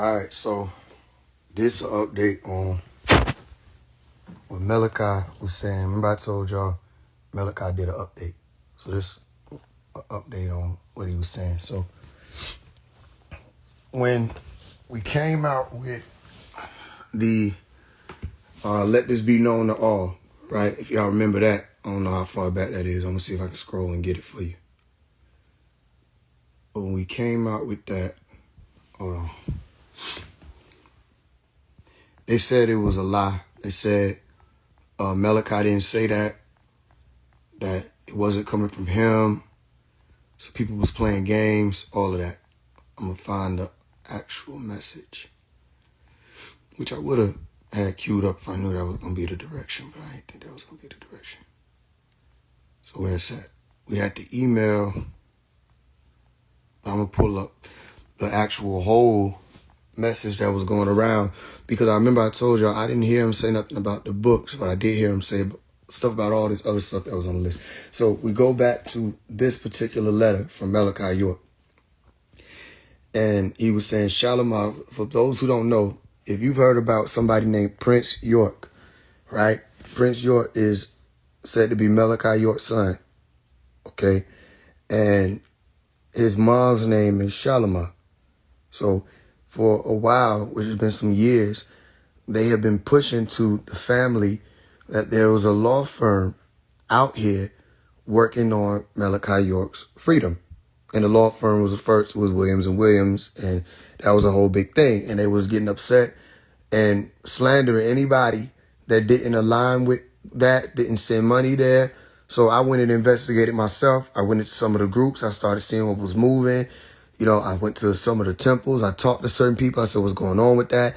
All right, so this update on what Malachi was saying. Remember I told y'all Malachi did an update. So this update on what he was saying. So when we came out with the let this be known to all, right? If y'all remember that, I don't know how far back that is. I'm gonna see if I can scroll and get it for you. But when we came out with that, hold on. They said it was a lie. They said Malachi didn't say that it wasn't coming from him. So people was playing games, all of that. I'm going to find the actual message, which I would have had queued up if I knew that was going to be the direction, but I didn't think that was going to be the direction. So where it's at? We had the email. I'm going to pull up the actual whole message that was going around, because I remember I told y'all I didn't hear him say nothing about the books, but I did hear him say stuff about all this other stuff that was on the list. So we go back to this particular letter from Malachi York. And he was saying, Shalom, for those who don't know, if you've heard about somebody named Prince York, right? Prince York is said to be Malachi York's son, okay? And his mom's name is Shalom. So for a while, which has been some years, they have been pushing to the family that there was a law firm out here working on Malachi York's freedom. And the law firm was Williams and Williams, and that was a whole big thing. And they was getting upset and slandering anybody that didn't align with that, didn't send money there. So I went and investigated myself. I went into some of the groups. I started seeing what was moving. You know, I went to some of the temples. I talked to certain people. I said, what's going on with that?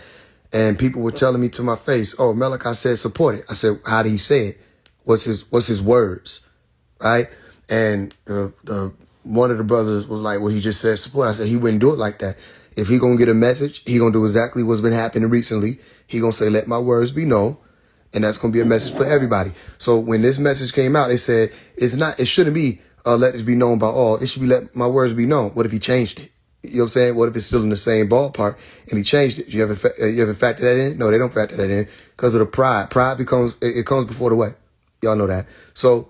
And people were telling me to my face, oh, Malachi said support it. I said, how did he say it? What's his words? Right? And one of the brothers was like, well, he just said support. I said, he wouldn't do it like that. If he gonna get a message, he gonna do exactly what's been happening recently. He gonna say, let my words be known. And that's gonna be a message for everybody. So when this message came out, they said, it shouldn't be, let this be known by all. It should be let my words be known. What if he changed it? You know what I'm saying? What if it's still in the same ballpark and he changed it? You ever factor that in? No, they don't factor that in because of the pride. Pride it comes before the way. Y'all know that. So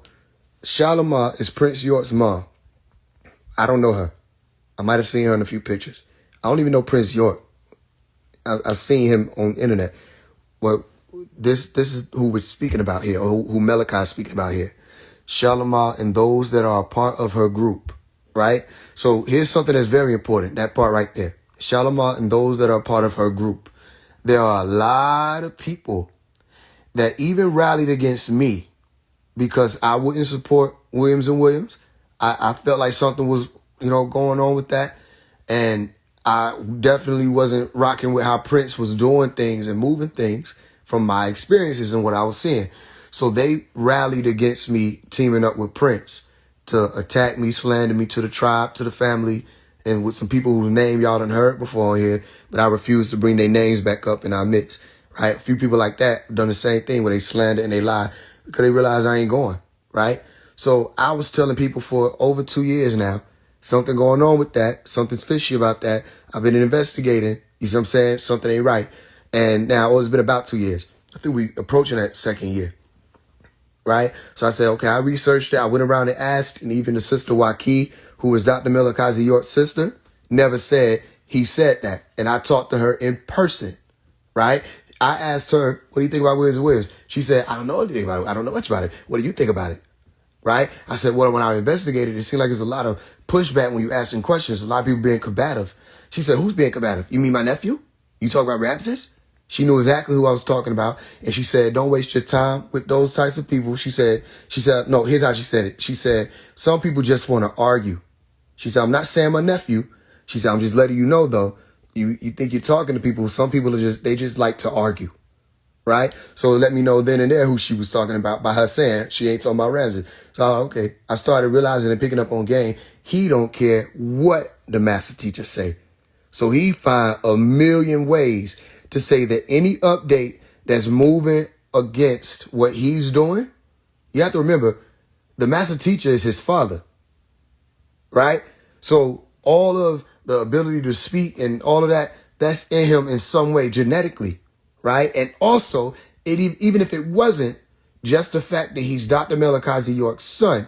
Shalomah is Prince York's mom. I don't know her. I might have seen her in a few pictures. I don't even know Prince York. I've seen him on the internet. Well, this is who we're speaking about here, or who Malachi is speaking about here. Shalomah and those that are a part of her group, right? So here's something that's very important, that part right there. Shalomah and those that are a part of her group. There are a lot of people that even rallied against me because I wouldn't support Williams and Williams. I felt like something was, going on with that. And I definitely wasn't rocking with how Prince was doing things and moving things from my experiences and what I was seeing. So they rallied against me teaming up with Prince to attack me, slander me to the tribe, to the family, and with some people whose name y'all done heard before on here, but I refuse to bring their names back up in our midst, right? A few people like that done the same thing where they slander and they lie because they realize I ain't going, right? So I was telling people for over 2 years now, something going on with that, something's fishy about that. I've been investigating, you see what I'm saying? Something ain't right. And now it's been about 2 years. I think we approaching that second year. Right? So I said, okay, I researched it. I went around and asked, and even the sister Waki, who was Dr. Malachi York's sister, never said he said that. And I talked to her in person, right? I asked her, what do you think about Williams and Williams? She said, I don't know anything about it. I don't know much about it. What do you think about it? Right? I said, well, when I investigated, it seemed like there's a lot of pushback when you asking questions. A lot of people being combative. She said, who's being combative? You mean my nephew? You talk about Ramses? She knew exactly who I was talking about. And she said, don't waste your time with those types of people. She said, no, here's how she said it. She said, some people just want to argue. She said, I'm not saying my nephew. She said, I'm just letting you know, though, you think you're talking to people. Some people they just like to argue. Right? So let me know then and there who she was talking about by her saying she ain't talking about Ramses. So, okay. I started realizing and picking up on game. He don't care what the master teacher say. So he find a million ways to say that any update that's moving against what he's doing, you have to remember, the master teacher is his father, right? So all of the ability to speak and all of that that's in him in some way genetically, right? And also, even if it wasn't, just the fact that he's Dr. Malachi York's son,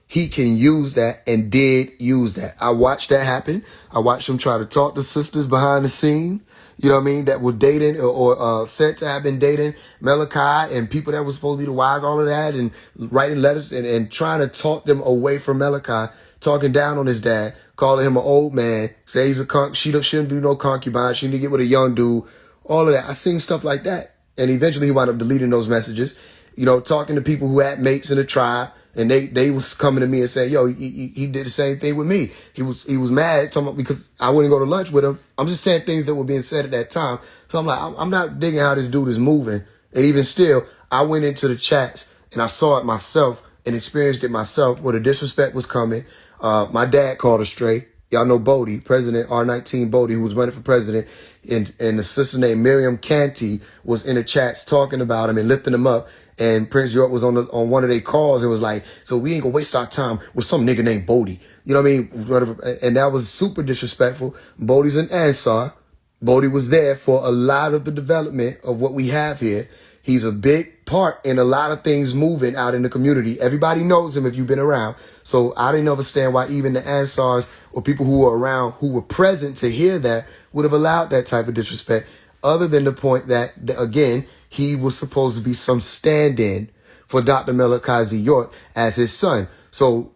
he can use that and did use that. I watched that happen. I watched him try to talk to sisters behind the scene, you know what I mean, that were dating or said to have been dating Malachi and people that were supposed to be the wives, all of that, and writing letters and trying to talk them away from Malachi, talking down on his dad, calling him an old man, say he's a she shouldn't be no concubine, she need to get with a young dude, all of that. I seen stuff like that. And eventually he wound up deleting those messages, you know, talking to people who had mates in the tribe. And they was coming to me and saying, yo, he did the same thing with me. He was mad talking about, because I wouldn't go to lunch with him. I'm just saying things that were being said at that time. So I'm like, I'm not digging how this dude is moving. And even still, I went into the chats and I saw it myself and experienced it myself where the disrespect was coming. My dad called astray. Y'all know Bodie, President R19 Bodie, who was running for president. And the sister named Miriam Canty was in the chats talking about him and lifting him up. And Prince York was on one of their calls and was like, so we ain't gonna waste our time with some nigga named Bodie. You know what I mean? And that was super disrespectful. Bodie's an Ansar. Bodie was there for a lot of the development of what we have here. He's a big part in a lot of things moving out in the community. Everybody knows him if you've been around. So I didn't understand why even the Ansars or people who were around, who were present to hear that, would have allowed that type of disrespect, other than the point that, again, he was supposed to be some stand-in for Dr. Malachi York as his son. So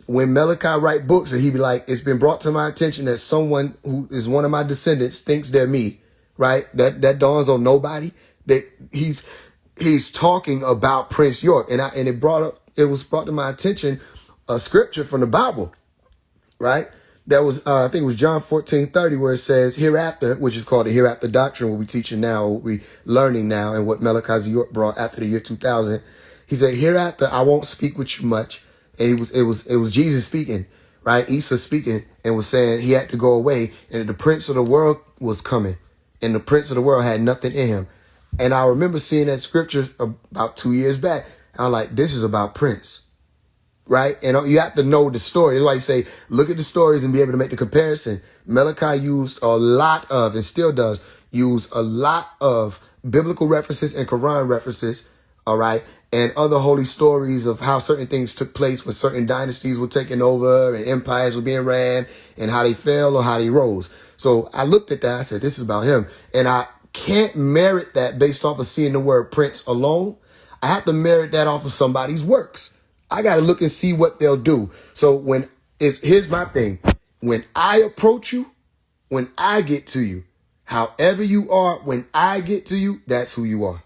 when Malachi write books and he be like, it's been brought to my attention that someone who is one of my descendants thinks they're me, right? That dawns on nobody. That he's talking about Prince York. And it was brought to my attention a scripture from the Bible, right? That was, I think it was John 14:30, where it says hereafter, which is called the hereafter doctrine, what we teaching now, what we learning now, and what Malachi York brought after the year 2000. He said, hereafter, I won't speak with you much. And it was Jesus speaking, right? Isa speaking, and was saying he had to go away, and that the prince of the world was coming, and the prince of the world had nothing in him. And I remember seeing that scripture about 2 years back. I'm like, this is about Prince. Right? And you have to know the story. That's why you say, look at the stories and be able to make the comparison. Malachi used a lot of, and still does, use a lot of biblical references and Quran references, all right, and other holy stories of how certain things took place when certain dynasties were taken over and empires were being ran and how they fell or how they rose. So I looked at that. I said, this is about him. And I can't merit that based off of seeing the word Prince alone. I have to merit that off of somebody's works. I got to look and see what they'll do. So here's my thing. When I approach you, when I get to you, however you are, when I get to you, that's who you are.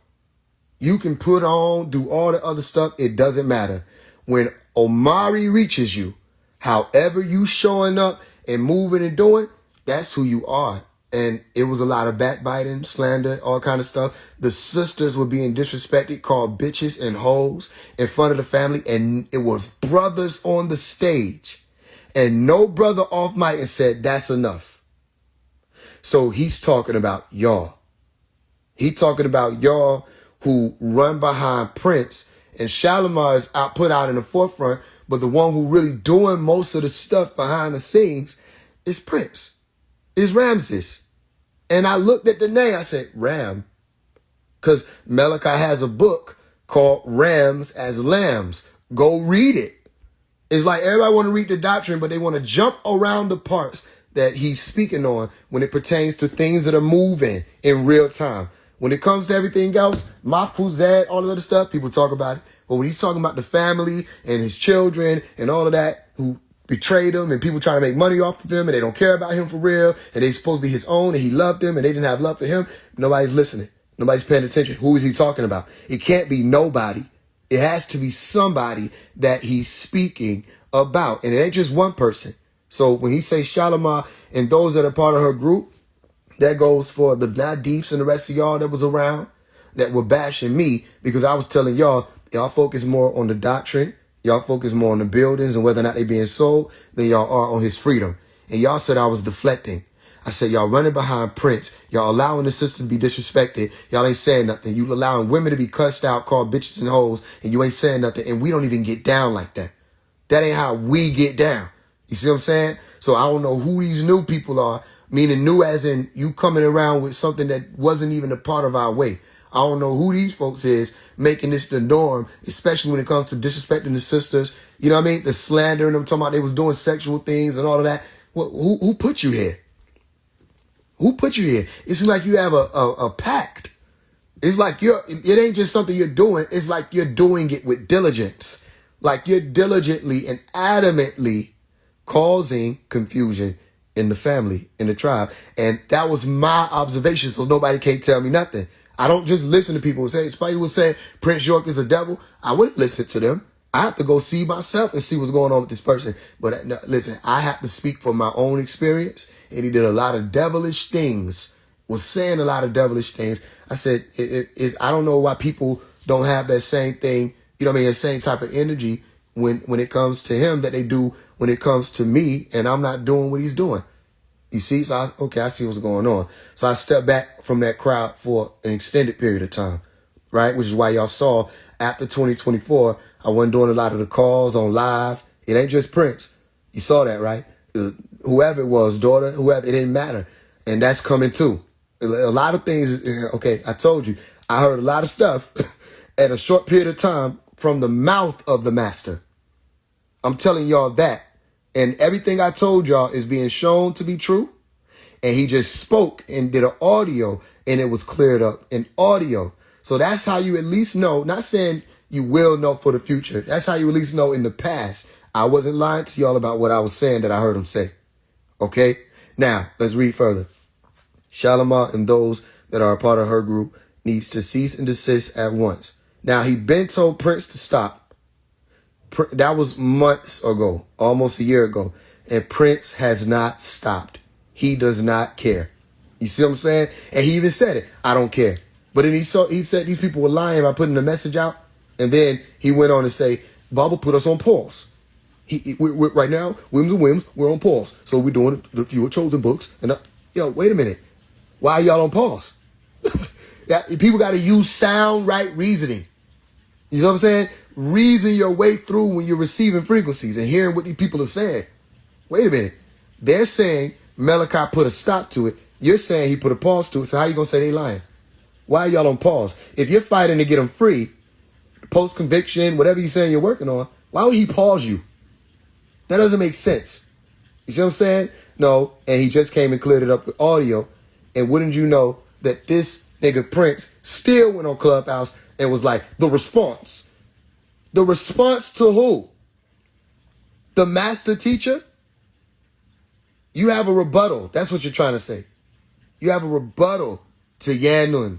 You can put on, do all the other stuff. It doesn't matter. When Omari reaches you, however you showing up and moving and doing, that's who you are. And it was a lot of backbiting, slander, all kind of stuff. The sisters were being disrespected, called bitches and hoes in front of the family. And it was brothers on the stage. And no brother off mic and said, that's enough. So he's talking about y'all. He's talking about y'all who run behind Prince. And Shalimar is put out in the forefront. But the one who really doing most of the stuff behind the scenes is Prince. Is Ramses. And I looked at the name. I said, Ram. Because Malachi has a book called Rams as Lambs. Go read it. It's like everybody want to read the doctrine, but they want to jump around the parts that he's speaking on when it pertains to things that are moving in real time. When it comes to everything else, Mahfouzat, all the other stuff, people talk about it. But when he's talking about the family and his children and all of that, who betrayed him and people trying to make money off of him and they don't care about him for real and they supposed to be his own and he loved them and they didn't have love for him, nobody's listening. Nobody's paying attention. Who is he talking about? It can't be nobody. It has to be somebody that he's speaking about. And it ain't just one person. So when he says Shalimar and those that are part of her group, that goes for the Nadifs and the rest of y'all that was around that were bashing me because I was telling y'all focus more on the doctrine. Y'all focus more on the buildings and whether or not they being sold than y'all are on his freedom. And y'all said I was deflecting. I said, y'all running behind Prince. Y'all allowing the sister to be disrespected. Y'all ain't saying nothing. You allowing women to be cussed out, called bitches and hoes, and you ain't saying nothing. And we don't even get down like that. That ain't how we get down. You see what I'm saying? So I don't know who these new people are, Meaning new as in you coming around with something that wasn't even a part of our way. I don't know who these folks is making this the norm, especially when it comes to disrespecting the sisters. You know what I mean? The slandering them, talking about they was doing sexual things and all of that. Well, who put you here? Who put you here? It's like you have a pact. It's like it ain't just something you're doing. It's like you're doing it with diligence. Like you're diligently and adamantly causing confusion in the family, in the tribe. And that was my observation, so nobody can't tell me nothing. I don't just listen to people who say, somebody would say Prince York is a devil. I wouldn't listen to them. I have to go see myself and see what's going on with this person. But no, listen, I have to speak from my own experience. And he did a lot of devilish things, was saying a lot of devilish things. I said, I don't know why people don't have that same thing, you know what I mean, the same type of energy when it comes to him that they do when it comes to me, and I'm not doing what he's doing. You see? So, I see what's going on. So I stepped back from that crowd for an extended period of time, right? Which is why y'all saw after 2024, I wasn't doing a lot of the calls on live. It ain't just Prince. You saw that, right? Whoever it was, daughter, whoever, it didn't matter. And that's coming too. A lot of things, okay, I told you, I heard a lot of stuff at a short period of time from the mouth of the master. I'm telling y'all that. And everything I told y'all is being shown to be true. And he just spoke and did an audio and it was cleared up in audio. So that's how you at least know, not saying you will know for the future. That's how you at least know in the past. I wasn't lying to y'all about what I was saying that I heard him say. Okay? Now, let's read further. Shalimar and those that are a part of her group needs to cease and desist at once. Now, he been told Prince to stop. That was months ago, almost a year ago. And Prince has not stopped. He does not care. You see what I'm saying? And he even said it. I don't care. But then he said these people were lying by putting the message out. And then he went on to say, Baba put us on pause. We're right now, Whims and Whims, we're on pause. So we're doing the fewer chosen books. And wait a minute. Why are y'all on pause? People got to use sound right reasoning. You know what I'm saying? Reason your way through when you're receiving frequencies and hearing what these people are saying. Wait a minute. They're saying Malachi put a stop to it. You're saying he put a pause to it. So how you going to say they lying? Why are y'all on pause? If you're fighting to get them free, post-conviction, whatever you're saying you're working on, why would he pause you? That doesn't make sense. You see what I'm saying? No. And he just came and cleared it up with audio. And wouldn't you know that this nigga Prince still went on Clubhouse and was like, the response. The response to who? The master teacher? You have a rebuttal. That's what you're trying to say. You have a rebuttal to Yanun.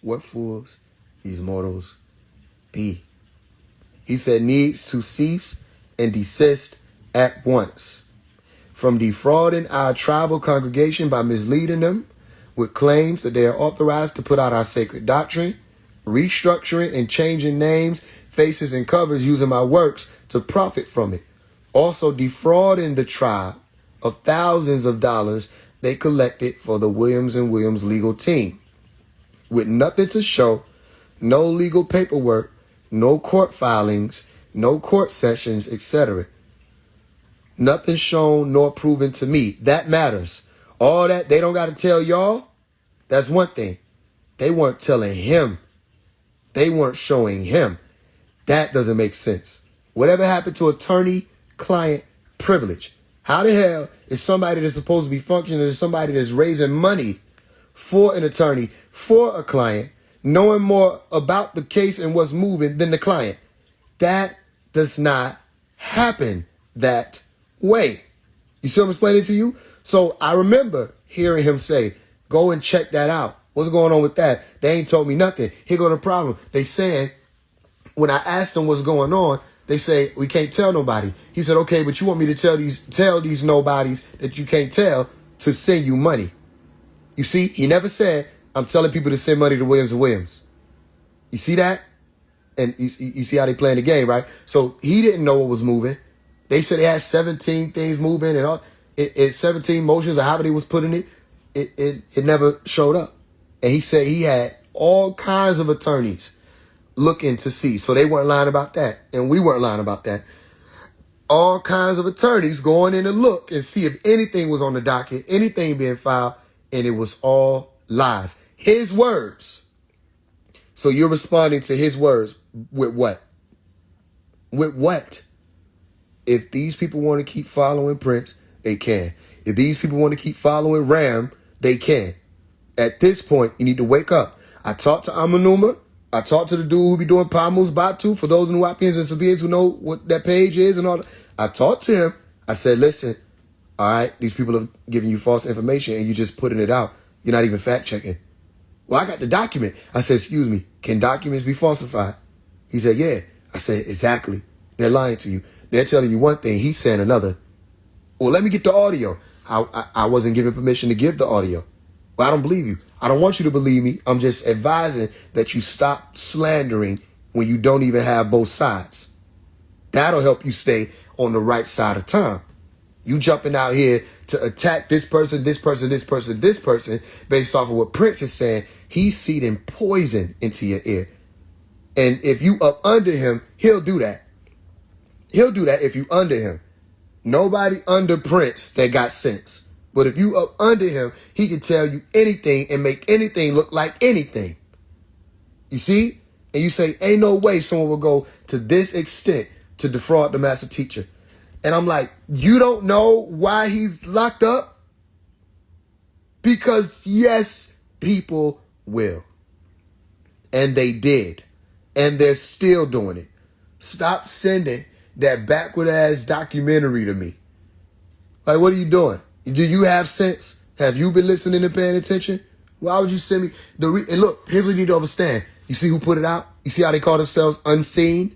What fools these mortals be. He said needs to cease and desist at once from defrauding our tribal congregation by misleading them with claims that they are authorized to put out our sacred doctrine, restructuring and changing names, faces, and covers using my works to profit from it. Also defrauding the tribe of thousands of dollars they collected for the Williams & Williams legal team. With nothing to show, no legal paperwork, no court filings, no court sessions, etc. Nothing shown nor proven to me. That matters. All that they don't got to tell y'all, that's one thing. They weren't telling him. They weren't showing him. That doesn't make sense. Whatever happened to attorney-client privilege? How the hell is somebody that's supposed to be functioning as somebody that's raising money for an attorney, for a client, knowing more about the case and what's moving than the client? That does not happen that way. You see what I'm explaining to you? So I remember hearing him say, go and check that out. What's going on with that? They ain't told me nothing. Here go the problem. They saying, when I asked them what's going on, they say, we can't tell nobody. He said, okay, but you want me to tell these nobodies that you can't tell to send you money. You see, he never said, I'm telling people to send money to Williams & Williams. You see that? And you see how they playing the game, right? So he didn't know what was moving. They said they had 17 things moving and all. 17 motions or however they was putting it. It never showed up. And he said he had all kinds of attorneys looking to see. So they weren't lying about that. And we weren't lying about that. all kinds of attorneys going in to look and see if anything was on the docket, anything being filed, and it was all lies. His words. So you're responding to his words with what? With what? If these people want to keep following Prince, they can. If these people want to keep following Ram, they can. At this point, you need to wake up. I talked to Amanuma. I talked to the dude who be doing Pamus Batu, for those Nuwapians and Sabians who know what that page is and all that. I talked to him. I said, listen, all right, these people are giving you false information and you just putting it out. You're not even fact checking. Well, I got the document. I said, excuse me, can documents be falsified? He said, yeah. I said, exactly. They're lying to you. They're telling you one thing. He's saying another. Well, let me get the audio. I wasn't given permission to give the audio. Well, I don't believe you. I don't want you to believe me. I'm just advising that you stop slandering when you don't even have both sides. That'll help you stay on the right side of time. You jumping out here to attack this person, this person, this person, this person, based off of what Prince is saying. He's seeding poison into your ear. And if you up under him, he'll do that. He'll do that if you under him. Nobody under Prince that got sense. But if you up under him, he can tell you anything and make anything look like anything. You see? And you say, ain't no way someone will go to this extent to defraud the master teacher. And I'm like, you don't know why he's locked up? Because yes, people will. And they did. And they're still doing it. Stop sending that backward ass documentary to me. Like, what are you doing? Do you have sense? Have you been listening and paying attention? Why would you send me and look, here's what you need to understand. You see who put it out? You see how they call themselves Unseen?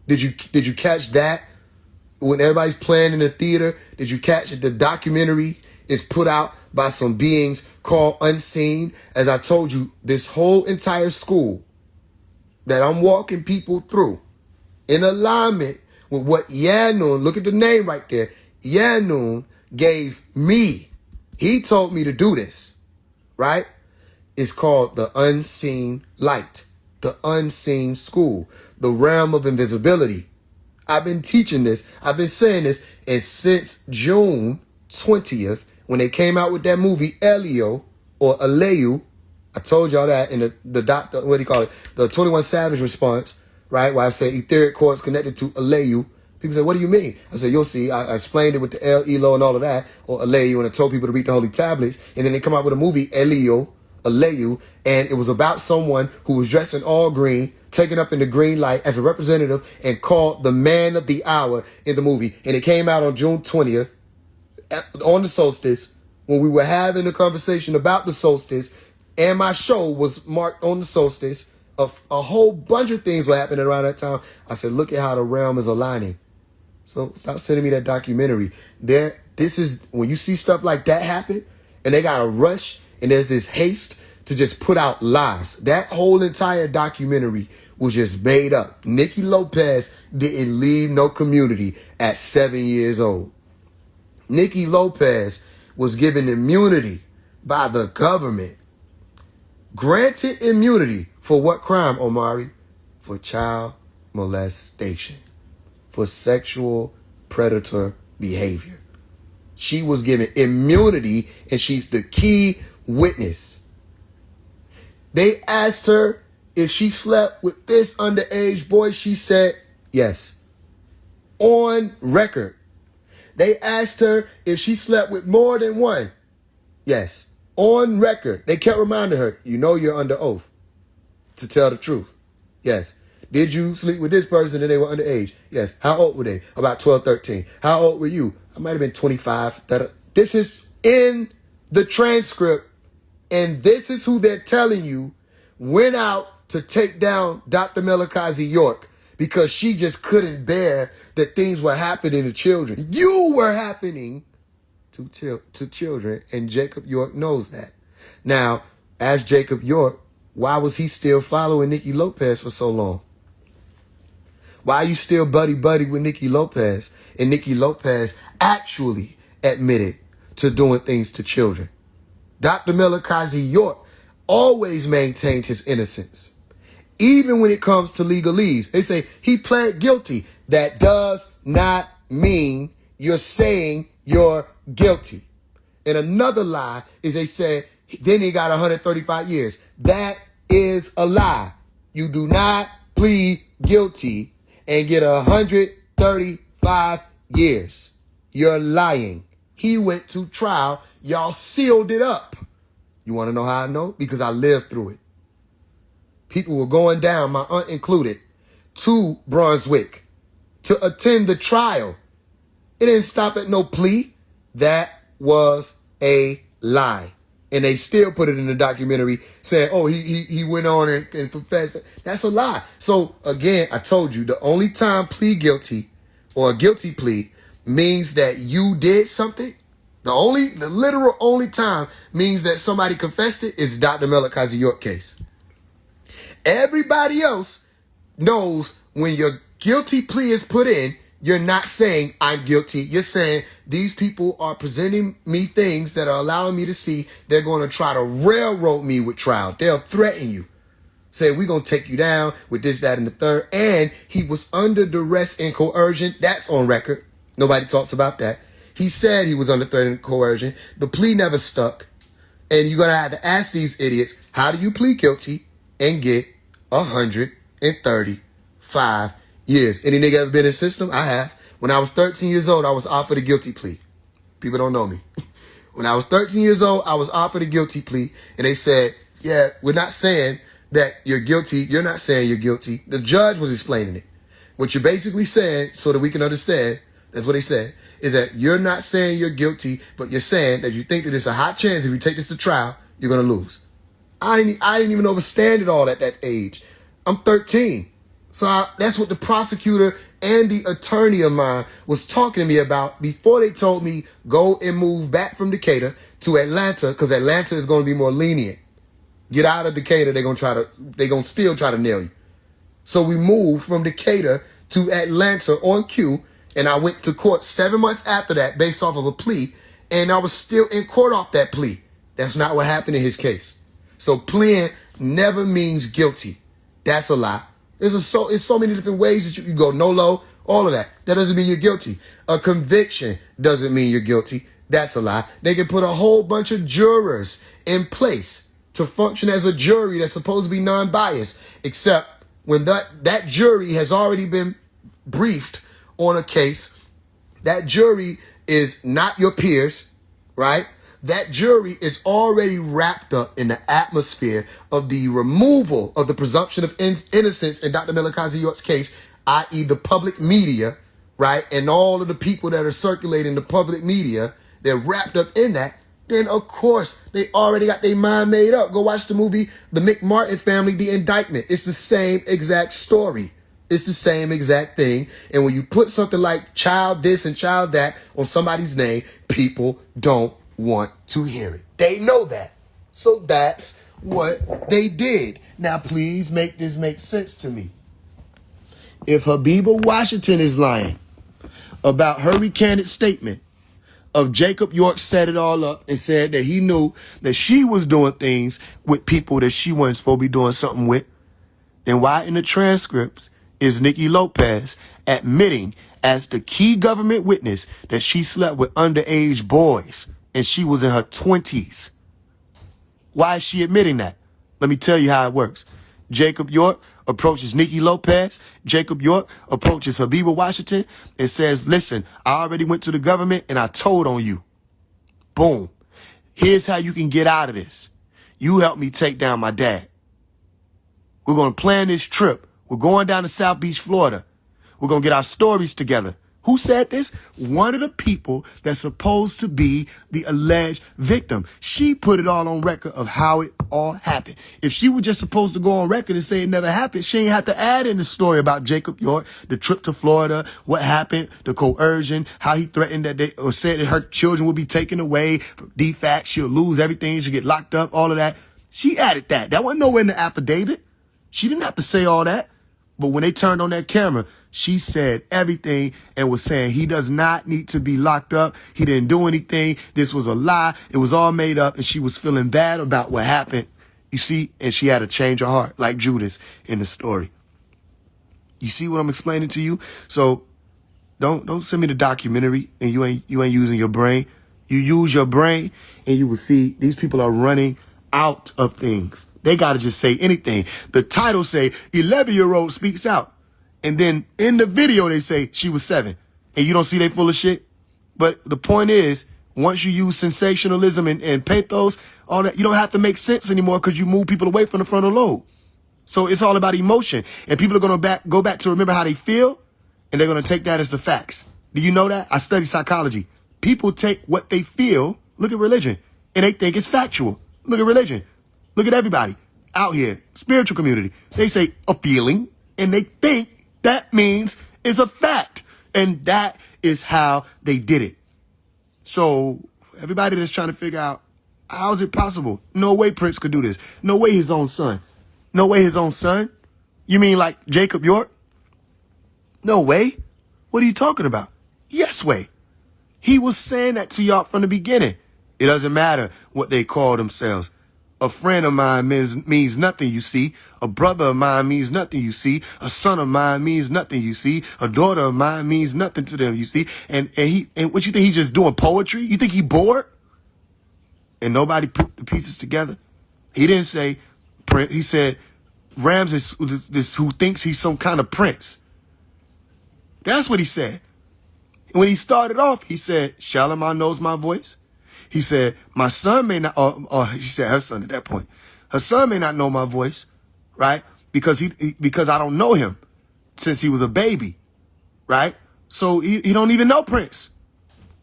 Did you catch that? When everybody's playing in the theater, did you catch that the documentary is put out by some beings called Unseen? As I told you, this whole entire school that I'm walking people through in alignment with what Yanun, look at the name right there, Yanun gave me. He told me to do this, right? It's called the Unseen Light, the Unseen School, the realm of invisibility. I've been teaching this. I've been saying this. And since June 20th, when they came out with that movie, Elio or Aleu, I told y'all that in the doctor, what do you call it? The 21 Savage response, right? Where I say etheric cords connected to Aleu. People say, what do you mean? I said, you'll see. I explained it with the El Elo and all of that, or Aleu, and I told people to read the holy tablets. And then they come out with a movie, Elio, Aleu, and it was about someone who was dressed in all green, taken up in the green light as a representative and called the man of the hour in the movie. And it came out on June 20th on the solstice when we were having a conversation about the solstice, and my show was marked on the solstice. A whole bunch of things were happening around that time. I said, look at how the realm is aligning. So stop sending me that documentary. This is when you see stuff like that happen and they got to rush and there's this haste to just put out lies. That whole entire documentary was just made up. Nikki Lopez didn't leave no community at 7 years old. Nikki Lopez was given immunity by the government. Granted immunity for what crime, Omari? For child molestation. For sexual predator behavior. She was given immunity and she's the key witness. They asked her if she slept with this underage boy. She said yes. On record. They asked her if she slept with more than one. Yes. On record. They kept reminding her, you know you're under oath to tell the truth. Yes. Did you sleep with this person and they were underage? Yes. How old were they? About 12, 13. How old were you? I might have been 25. This is in the transcript, and this is who they're telling you went out to take down Dr. Melakazi York because she just couldn't bear that things were happening to children. You were happening to children, and Jacob York knows that. Now, as Jacob York, why was he still following Nikki Lopez for so long? Why are you still buddy-buddy with Nikki Lopez? And Nikki Lopez actually admitted to doing things to children. Dr. Melakazi York always maintained his innocence. Even when it comes to legalese, they say he pled guilty. That does not mean you're saying you're guilty. And another lie is they said, then he got 135 years. That is a lie. You do not plead guilty and get 135 years. You're lying. He went to trial. Y'all sealed it up. You want to know how I know? Because I lived through it. People were going down, my aunt included, to Brunswick to attend the trial. It didn't stop at no plea. That was a lie. And they still put it in the documentary saying, oh, he went on and confessed. That's a lie. So again, I told you, the only time plead guilty or a guilty plea means that you did something. The literal only time means that somebody confessed it is Dr. Melikazi York case. Everybody else knows when your guilty plea is put in, you're not saying I'm guilty. You're saying these people are presenting me things that are allowing me to see they're going to try to railroad me with trial. They'll threaten you. Say, we're going to take you down with this, that, and the third. And he was under duress and coercion. That's on record. Nobody talks about that. He said he was under threat and coercion. The plea never stuck. And you're going to have to ask these idiots, how do you plead guilty and get 135 years? Any nigga ever been in the system? I have. When I was 13 years old, I was offered a guilty plea. People don't know me. When I was 13 years old, I was offered a guilty plea. And they said, yeah, we're not saying that you're guilty. You're not saying you're guilty. The judge was explaining it. What you're basically saying, so that we can understand, that's what they said, is that you're not saying you're guilty, but you're saying that you think that it's a high chance if you take this to trial, you're going to lose. I didn't even understand it all at that age. I'm 13. So that's what the prosecutor and the attorney of mine was talking to me about before they told me go and move back from Decatur to Atlanta, because Atlanta is going to be more lenient. Get out of Decatur, they're going to still try to nail you. So we moved from Decatur to Atlanta on cue, and I went to court 7 months after that based off of a plea, and I was still in court off that plea. That's not what happened in his case. So pleading never means guilty. That's a lie. It's so many different ways that you can go NOLO, all of that. That doesn't mean you're guilty. A conviction doesn't mean you're guilty. That's a lie. They can put a whole bunch of jurors in place to function as a jury that's supposed to be non-biased, except when that jury has already been briefed on a case. That jury is not your peers, right? That jury is already wrapped up in the atmosphere of the removal of the presumption of innocence in Dr. Melikazi York's case, i.e. the public media, right? And all of the people that are circulating the public media, they're wrapped up in that. Then, of course, they already got their mind made up. Go watch the movie, The McMartin Family, The Indictment. It's the same exact story. It's the same exact thing. And when you put something like child this and child that on somebody's name, people don't want to hear it. They know that. So that's what they did. Now, please make this make sense to me. If Habiba Washington is lying about her recanted statement of Jacob York set it all up and said that he knew that she was doing things with people that she wasn't supposed to be doing something with, then why in the transcripts is Nikki Lopez admitting as the key government witness that she slept with underage boys and she was in her 20s? Why is she admitting that? Let me tell you how it works. Jacob York approaches Nikki Lopez. Jacob York approaches Habiba Washington and says, listen, I already went to the government and I told on you. Boom. Here's how you can get out of this. You help me take down my dad. We're going to plan this trip. We're going down to South Beach, Florida. We're going to get our stories together. Who said this? One of the people that's supposed to be the alleged victim. She put it all on record of how it all happened. If she was just supposed to go on record and say it never happened, she ain't have to add in the story about Jacob York, the trip to Florida, what happened, the coercion, how he threatened that they, or said that her children would be taken away from defect, she'll lose everything, she'll get locked up, all of that. She added that. That wasn't nowhere in the affidavit. She didn't have to say all that. But when they turned on that camera, she said everything and was saying he does not need to be locked up. He didn't do anything. This was a lie. It was all made up. And she was feeling bad about what happened. You see? And she had a change of heart like Judas in the story. You see what I'm explaining to you? So Don't send me the documentary and you ain't using your brain. You use your brain and you will see these people are running out of things. They got to just say anything. The title say 11-year-old speaks out. And then in the video, they say she was 7. And you don't see they full of shit. But the point is, once you use sensationalism and pathos, all that, you don't have to make sense anymore because you move people away from the frontal lobe. So it's all about emotion. And people are going to go back to remember how they feel. And they're going to take that as the facts. Do you know that? I study psychology. People take what they feel, look at religion, and they think it's factual. Look at religion. Look at everybody out here, spiritual community. They say a feeling, and they think that means it's a fact. And that is how they did it. So everybody that's trying to figure out, how is it possible? No way Prince could do this. No way his own son. No way his own son. You mean like Jacob York? No way. What are you talking about? Yes way. He was saying that to y'all from the beginning. It doesn't matter what they call themselves. A friend of mine means nothing, you see. A brother of mine means nothing, you see. A son of mine means nothing, you see. A daughter of mine means nothing to them, you see. And what you think he just doing poetry? You think he bored? And nobody put the pieces together? He didn't say Prince. He said Ramses, this who thinks he's some kind of prince. That's what he said. When he started off, he said, Shalimar knows my voice. He said, my son may not, or she said her son at that point. Her son may not know my voice, right? Because because I don't know him since he was a baby, right? So he don't even know Prince.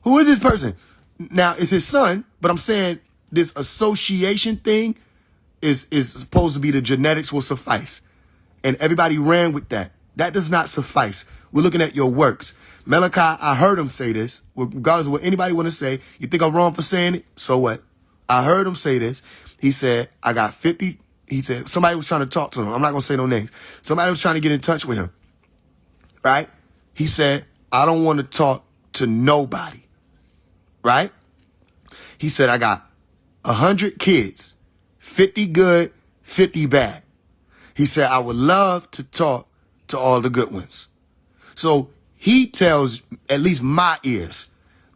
Who is this person? Now, it's his son, but I'm saying this association thing is supposed to be the genetics will suffice. And everybody ran with that. That does not suffice. We're looking at your works. Malachi, I heard him say this, regardless of what anybody want to say. You think I'm wrong for saying it? So what? I heard him say this. He said, I got 50. He said, somebody was trying to talk to him. I'm not going to say no names. Somebody was trying to get in touch with him. Right? He said, I don't want to talk to nobody. Right? He said, I got 100 kids, 50 good, 50 bad. He said, I would love to talk to all the good ones. So he tells at least my ears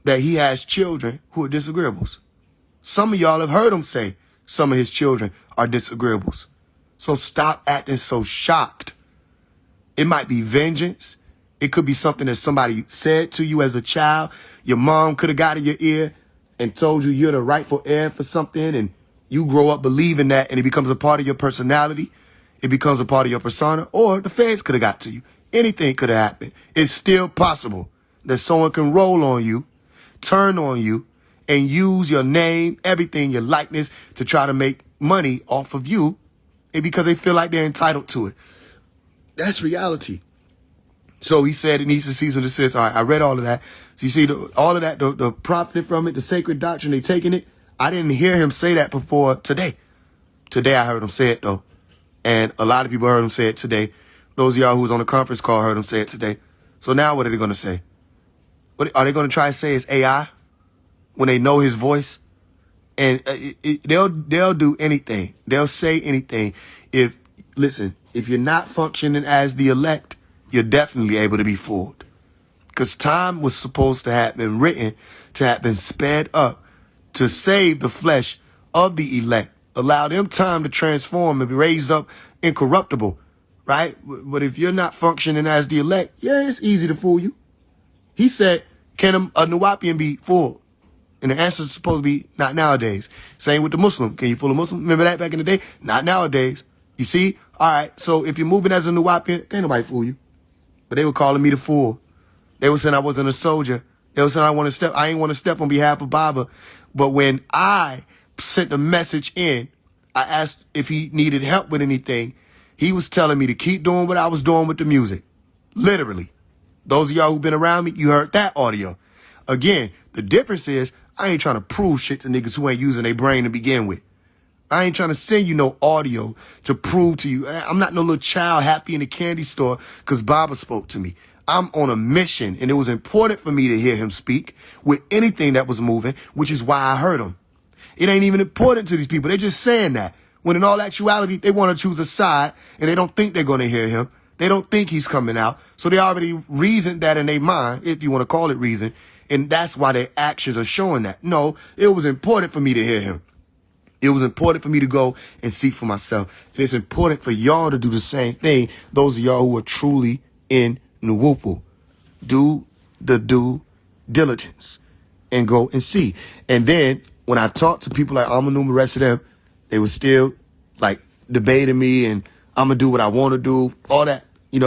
that he has children who are disagreeables. Some of y'all have heard him say some of his children are disagreeables. So stop acting so shocked. It might be vengeance. It could be something that somebody said to you as a child. Your mom could have got in your ear and told you you're the rightful heir for something, and you grow up believing that, and it becomes a part of your personality. It becomes a part of your persona, or the feds could have got to you. Anything could have happened. It's still possible that someone can roll on you, turn on you, and use your name, everything, your likeness, to try to make money off of you, and because they feel like they're entitled to it. That's reality. So he said it needs to cease and desist. All right, I read all of that. So you see, all of that, the profiting from it, the sacred doctrine, they taking it. I didn't hear him say that before today. Today I heard him say it, though. And a lot of people heard him say it today. Those of y'all who was on the conference call heard him say it today. So now what are they going to say? What are they going to try to say is AI when they know his voice? And they'll do anything. They'll say anything. Listen, if you're not functioning as the elect, you're definitely able to be fooled. Because time was supposed to have been written to have been sped up to save the flesh of the elect. Allow them time to transform and be raised up incorruptible. Right? But if you're not functioning as the elect, yeah, it's easy to fool you. He said, can a Nuwapian be fooled? And the answer is supposed to be not nowadays. Same with the Muslim. Can you fool a Muslim? Remember that back in the day? Not nowadays. You see? All right. So if you're moving as a Nuwapian, can't nobody fool you. But they were calling me the fool. They were saying I wasn't a soldier. They were saying I ain't want to step on behalf of Baba. But when I sent a message in, I asked if he needed help with anything. He was telling me to keep doing what I was doing with the music. Literally. Those of y'all who've been around me, you heard that audio. Again, the difference is I ain't trying to prove shit to niggas who ain't using their brain to begin with. I ain't trying to send you no audio to prove to you. I'm not no little child happy in the candy store because Baba spoke to me. I'm on a mission, and it was important for me to hear him speak with anything that was moving, which is why I heard him. It ain't even important to these people. They're just saying that. When in all actuality, they want to choose a side and they don't think they're going to hear him They don't think he's coming out. So they already reasoned that in their mind, if you want to call it reason. And that's why their actions are showing that. No, it was important for me to hear him. It was important for me to go and seek for myself. And it's important for y'all to do the same thing. Those of y'all who are truly in Nwupu. Do the due diligence and go and see. And then when I talked to people like Amanu and the rest of them, they were still like debating me and I'm going to do what I want to do. All that, I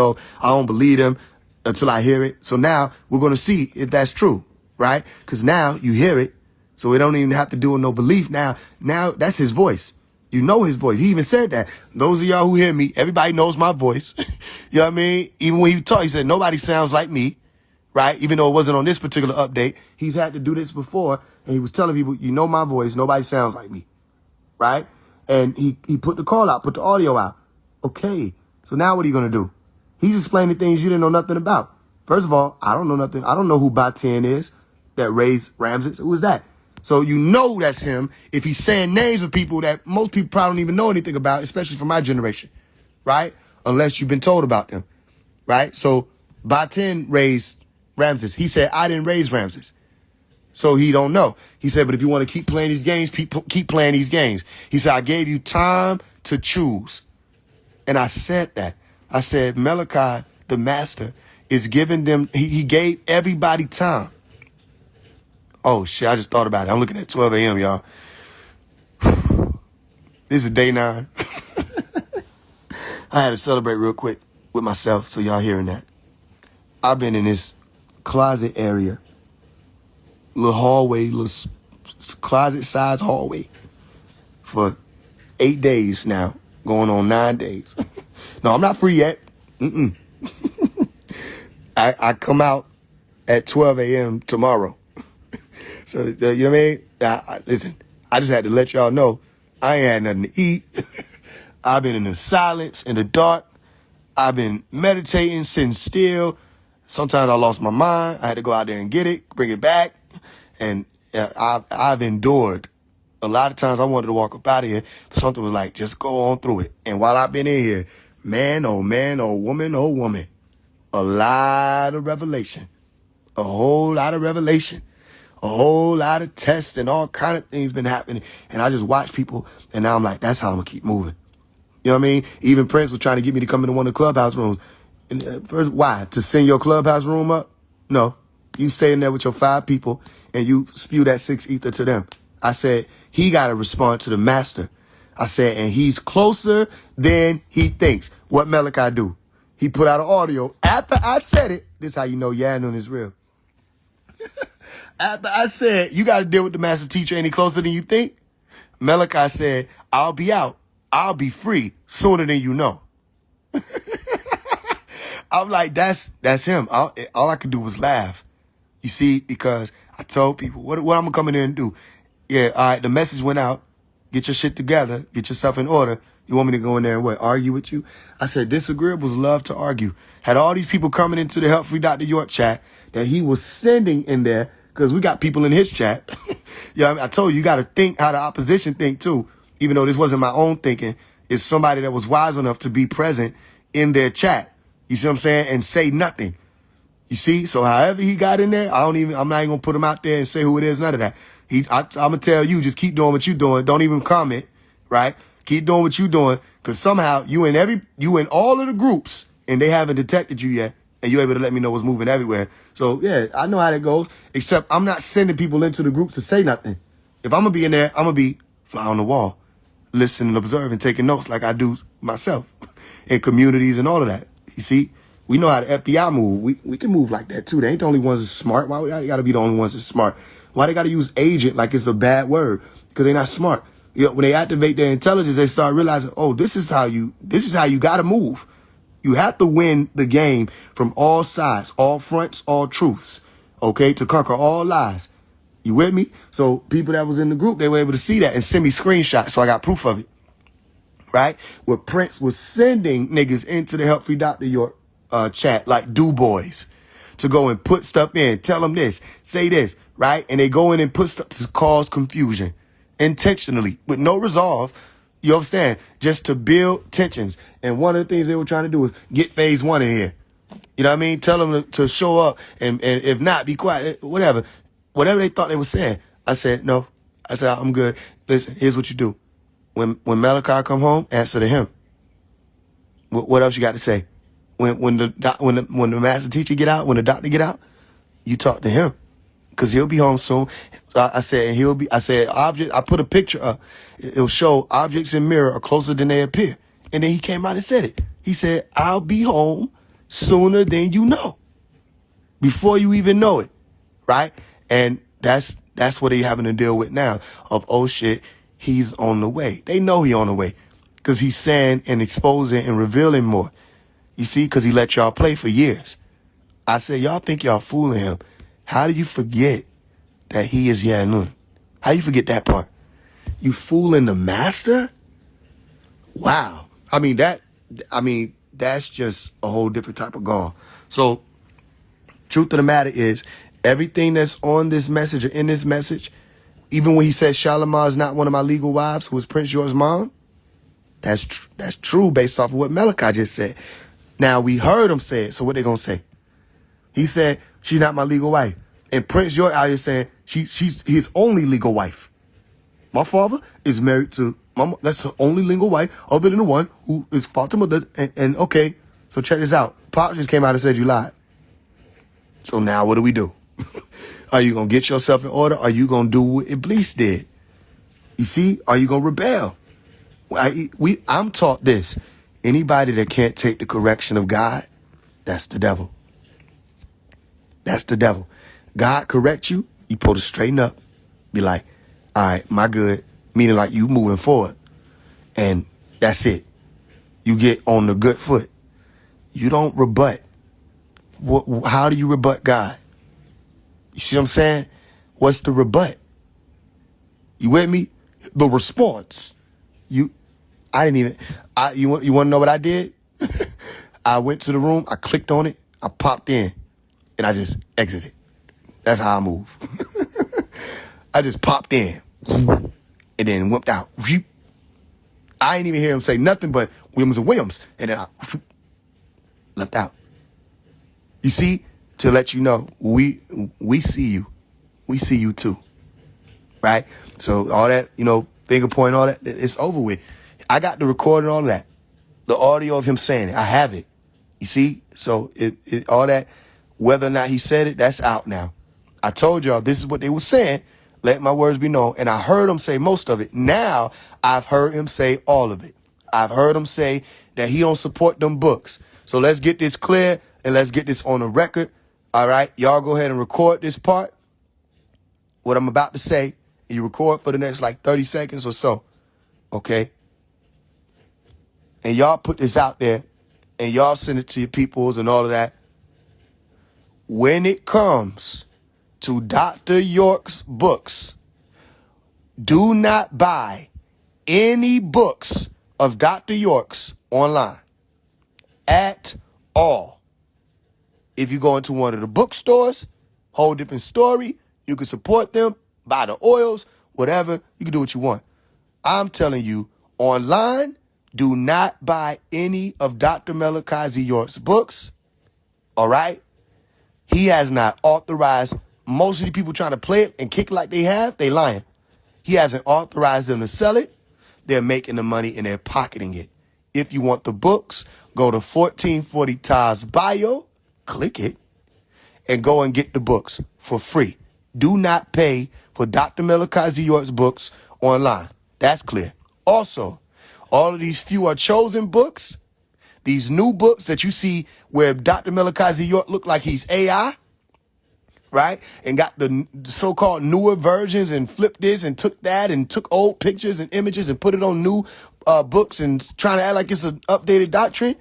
don't believe them until I hear it. So now we're going to see if that's true, right? Because now you hear it. So we don't even have to do with no belief now. Now that's his voice. You know his voice. He even said that. Those of y'all who hear me, everybody knows my voice. You know what I mean? Even when he talked, he said, nobody sounds like me, right? Even though it wasn't on this particular update. He's had to do this before. And he was telling people, you know my voice. Nobody sounds like me, right? And he put the call out, put the audio out. Okay. So now what are you going to do? He's explaining things you didn't know nothing about. First of all, I don't know nothing. I don't know who Batin is that raised Ramses. Who is that? So you know that's him if he's saying names of people that most people probably don't even know anything about, especially from my generation, right? Unless you've been told about them, right? So Batin raised Ramses. He said, I didn't raise Ramses. So he don't know. He said, but if you want to keep playing these games, keep playing these games. He said, I gave you time to choose. And I said that. I said, Malachi, the master, is giving them, he gave everybody time. Oh, shit, I just thought about it. I'm looking at 12 a.m., y'all. This is day 9. I had to celebrate real quick with myself, so y'all hearing that. I've been in this closet area, little hallway, little closet-sized hallway for 8 days now, going on 9 days. No, I'm not free yet. I come out at 12 a.m. tomorrow. So, you know what I mean? Listen, I just had to let y'all know I ain't had nothing to eat. I've been in the silence, in the dark. I've been meditating, sitting still. Sometimes I lost my mind. I had to go out there and get it, bring it back. And I've endured. A lot of times I wanted to walk up out of here, but something was like, just go on through it. And while I've been in here, man, oh woman, a lot of revelation. A whole lot of revelation. A whole lot of tests and all kind of things been happening. And I just watch people, and now I'm like, that's how I'm going to keep moving. You know what I mean? Even Prince was trying to get me to come into one of the clubhouse rooms. And first, why? To send your clubhouse room up? No. You stay in there with your 5 people, and you spew that 6 ether to them. I said, he got to respond to the master. I said, and he's closer than he thinks. What Malachi do? He put out an audio. After I said it, this is how you know Yanun is real. After I said, you got to deal with the master teacher any closer than you think, Malachi said, I'll be out. I'll be free sooner than you know. I'm like, that's him. All I could do was laugh. You see, because I told people, what I'm going to come in there and do? Yeah, all right, the message went out. Get your shit together. Get yourself in order. You want me to go in there and what, argue with you? I said, disagreeables love to argue. Had all these people coming into the Help Free Dr. York chat that he was sending in there, because we got people in his chat. You know what I mean? I told you, you got to think how the opposition think too. Even though this wasn't my own thinking, it's somebody that was wise enough to be present in their chat. You see what I'm saying? And say nothing. You see? So however he got in there, I'm not even going to put him out there and say who it is, none of that. I'm going to tell you, just keep doing what you're doing. Don't even comment, right? Keep doing what you're doing, because somehow you in all of the groups, and they haven't detected you yet, and you're able to let me know what's moving everywhere. So, yeah, I know how that goes, except I'm not sending people into the groups to say nothing. If I'm going to be in there, I'm going to be fly on the wall, listen and observe and taking notes like I do myself in communities and all of that. You see, we know how the FBI move. We can move like that, too. They ain't the only ones that's smart. Why they got to be the only ones that's smart? Why they got to use agent like it's a bad word? Because they're not smart. You know, when they activate their intelligence, they start realizing, oh, this is how you got to move. You have to win the game from all sides, all fronts, all truths, okay, to conquer all lies. You with me? So people that was in the group, they were able to see that and send me screenshots, so I got proof of it, right? Where Prince was sending niggas into the Help Free Dr. York chat, like do boys, to go and put stuff in, tell them this, say this, right? And they go in and put stuff to cause confusion intentionally with no resolve. You understand? Just to build tensions. And one of the things they were trying to do was get Faise One in here. You know what I mean? Tell them to show up, and if not, be quiet, whatever. Whatever they thought they were saying. I said, no. I said, I'm good. Listen, here's what you do. When Malachi come home, answer to him. What else you got to say? When the master teacher get out, when the doctor get out, you talk to him. Because he'll be home soon. I said, object. I put a picture up. It'll show objects in mirror are closer than they appear. And then he came out and said it. He said, I'll be home sooner than you know. Before you even know it. Right? And that's what they having to deal with now. Of, oh shit, he's on the way. They know he on the way. Because he's saying and exposing and revealing more. You see? Because he let y'all play for years. I said, y'all think y'all fooling him. How do you forget that he is Yanun? How you forget that part? You fooling the master? Wow. That's just a whole different type of gone. So, truth of the matter is, everything that's on this message or in this message, even when he says Shalimar is not one of my legal wives, who is Prince York's mom, that's true based off of what Malachi just said. Now, we heard him say it, so what they gonna say? He said, she's not my legal wife. And Prince York out here saying she's his only legal wife. My father is married to that's the only legal wife other than the one who is Fatima. And okay, so check this out. Pop just came out and said you lied. So now what do we do? Are you going to get yourself in order? Or are you going to do what Iblis did? You see? Are you going to rebel? I'm taught this. Anybody that can't take the correction of God, that's the devil. That's the devil. God correct you, you supposed to straighten up. Be like, all right, my good. Meaning like you moving forward. And that's it. You get on the good foot. You don't rebut. How do you rebut God? You see what I'm saying? What's the rebut? You with me? The response. You want to know what I did? I went to the room, I clicked on it, I popped in, and I just exited. That's how I move. I just popped in and then whipped out. I ain't even hear him say nothing but Williams and Williams. And then I left out. You see, to let you know, we see you. We see you too. Right? So all that, finger point, all that, it's over with. I got the recording on that. The audio of him saying it. I have it. You see? So all that, whether or not he said it, that's out now. I told y'all this is what they were saying. Let my words be known. And I heard him say most of it. Now I've heard him say all of it. I've heard him say that he don't support them books. So let's get this clear and let's get this on the record. All right. Y'all go ahead and record this part. What I'm about to say. And you record for the next 30 seconds or so. Okay. And y'all put this out there and y'all send it to your peoples and all of that. When it comes to Dr. York's books, do not buy any books of Dr. York's online at all. If you go into one of the bookstores, whole different story. You can support them, buy the oils, whatever. You can do what you want. I'm telling you, online, do not buy any of Dr. Malachi York's books. All right? He has not authorized. Most of the people trying to play it and kick like they have, they lying. He hasn't authorized them to sell it. They're making the money and they're pocketing it. If you want the books, go to 1440 Ta's bio, click it, and go and get the books for free. Do not pay for Dr. Malachi York's books online. That's clear. Also, all of these few are chosen books. These new books that you see where Dr. Malachi York look like he's AI, right? And got the so-called newer versions and flipped this and took that and took old pictures and images and put it on new books and trying to act like it's an updated doctrine.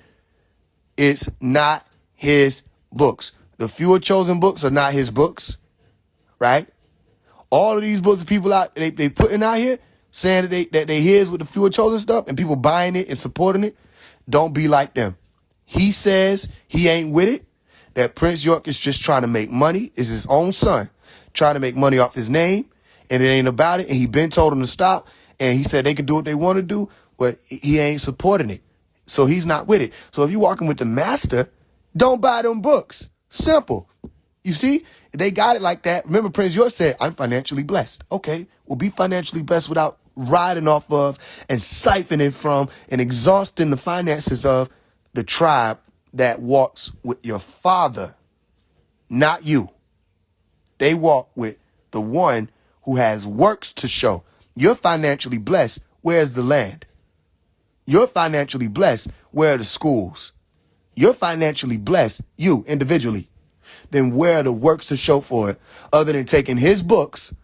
It's not his books. The fewer chosen books are not his books, right? All of these books of people out, they putting out here saying that they his with the fewer chosen stuff and people buying it and supporting it. Don't be like them. He says he ain't with it, that Prince York is just trying to make money, is his own son, trying to make money off his name, and it ain't about it, and he been told him to stop, and he said they can do what they want to do. Well, he ain't supporting it. So he's not with it. So if you're walking with the master, don't buy them books. Simple. You see, they got it like that. Remember, Prince York said, I'm financially blessed. Okay, well, be financially blessed without riding off of and siphoning from and exhausting the finances of the tribe that walks with your father, not you. They walk with the one who has works to show. You're financially blessed. Where's the land? You're financially blessed. Where are the schools? You're financially blessed, you individually. Then where are the works to show for it other than taking his books,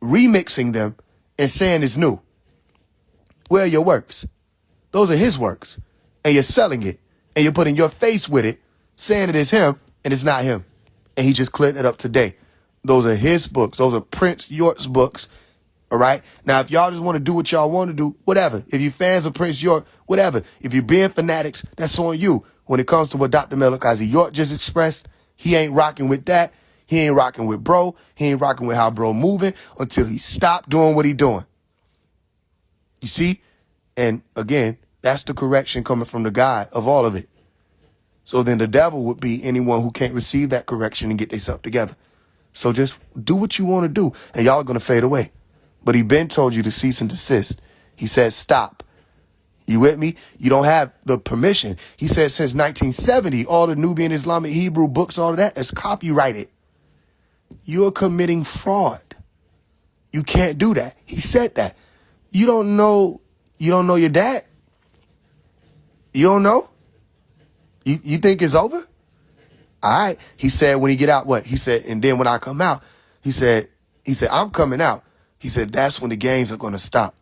remixing them, and saying it's new? Where are your works? Those are his works. And you're selling it. And you're putting your face with it, saying it is him, and it's not him. And he just cleared it up today. Those are his books. Those are Prince York's books. All right. Now, if y'all just want to do what y'all want to do, whatever. If you're fans of Prince York, whatever. If you're being fanatics, that's on you. When it comes to what Dr. Malachi York just expressed, he ain't rocking with that. He ain't rocking with bro. He ain't rocking with how bro moving until he stopped doing what he doing. You see? And again, that's the correction coming from the God of all of it. So then the devil would be anyone who can't receive that correction and get themselves together. So just do what you want to do, and y'all are going to fade away. But he been told you to cease and desist. He said, stop. You with me? You don't have the permission. He said since 1970, all the Nubian Islamic Hebrew books, all of that is copyrighted. You're committing fraud. You can't do that. He said that. You don't know your dad? You don't know? You think it's over? All right. He said when he get out, what? He said, and then when I come out, he said, I'm coming out. He said, that's when the games are going to stop.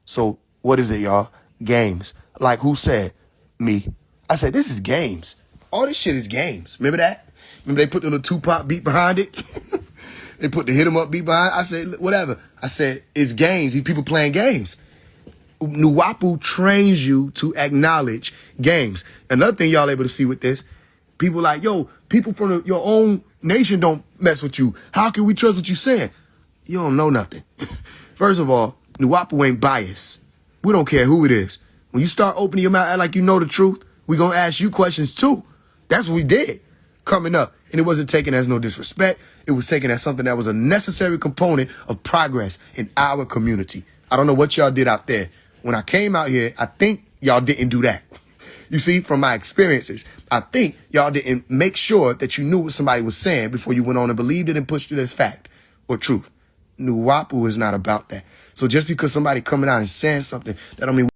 So what is it, y'all? Games. Like who said? Me. I said, this is games. All this shit is games. Remember that? Remember they put the little Tupac beat behind it? They put the hit 'em up beat behind it? I said, whatever. I said, it's games. These people playing games. Nuwapu trains you to acknowledge games. Another thing y'all able to see with this, people like, yo, people from your own nation don't mess with you. How can we trust what you saying? You don't know nothing. First of all, Nuwapu ain't biased. We don't care who it is. When you start opening your mouth like you know the truth, we gonna ask you questions too. That's what we did coming up. And it wasn't taken as no disrespect. It was taken as something that was a necessary component of progress in our community. I don't know what y'all did out there. When I came out here, I think y'all didn't do that. You see, from my experiences, I think y'all didn't make sure that you knew what somebody was saying before you went on and believed it and pushed it as fact or truth. Nuwapu is not about that. So just because somebody coming out and saying something, that don't mean.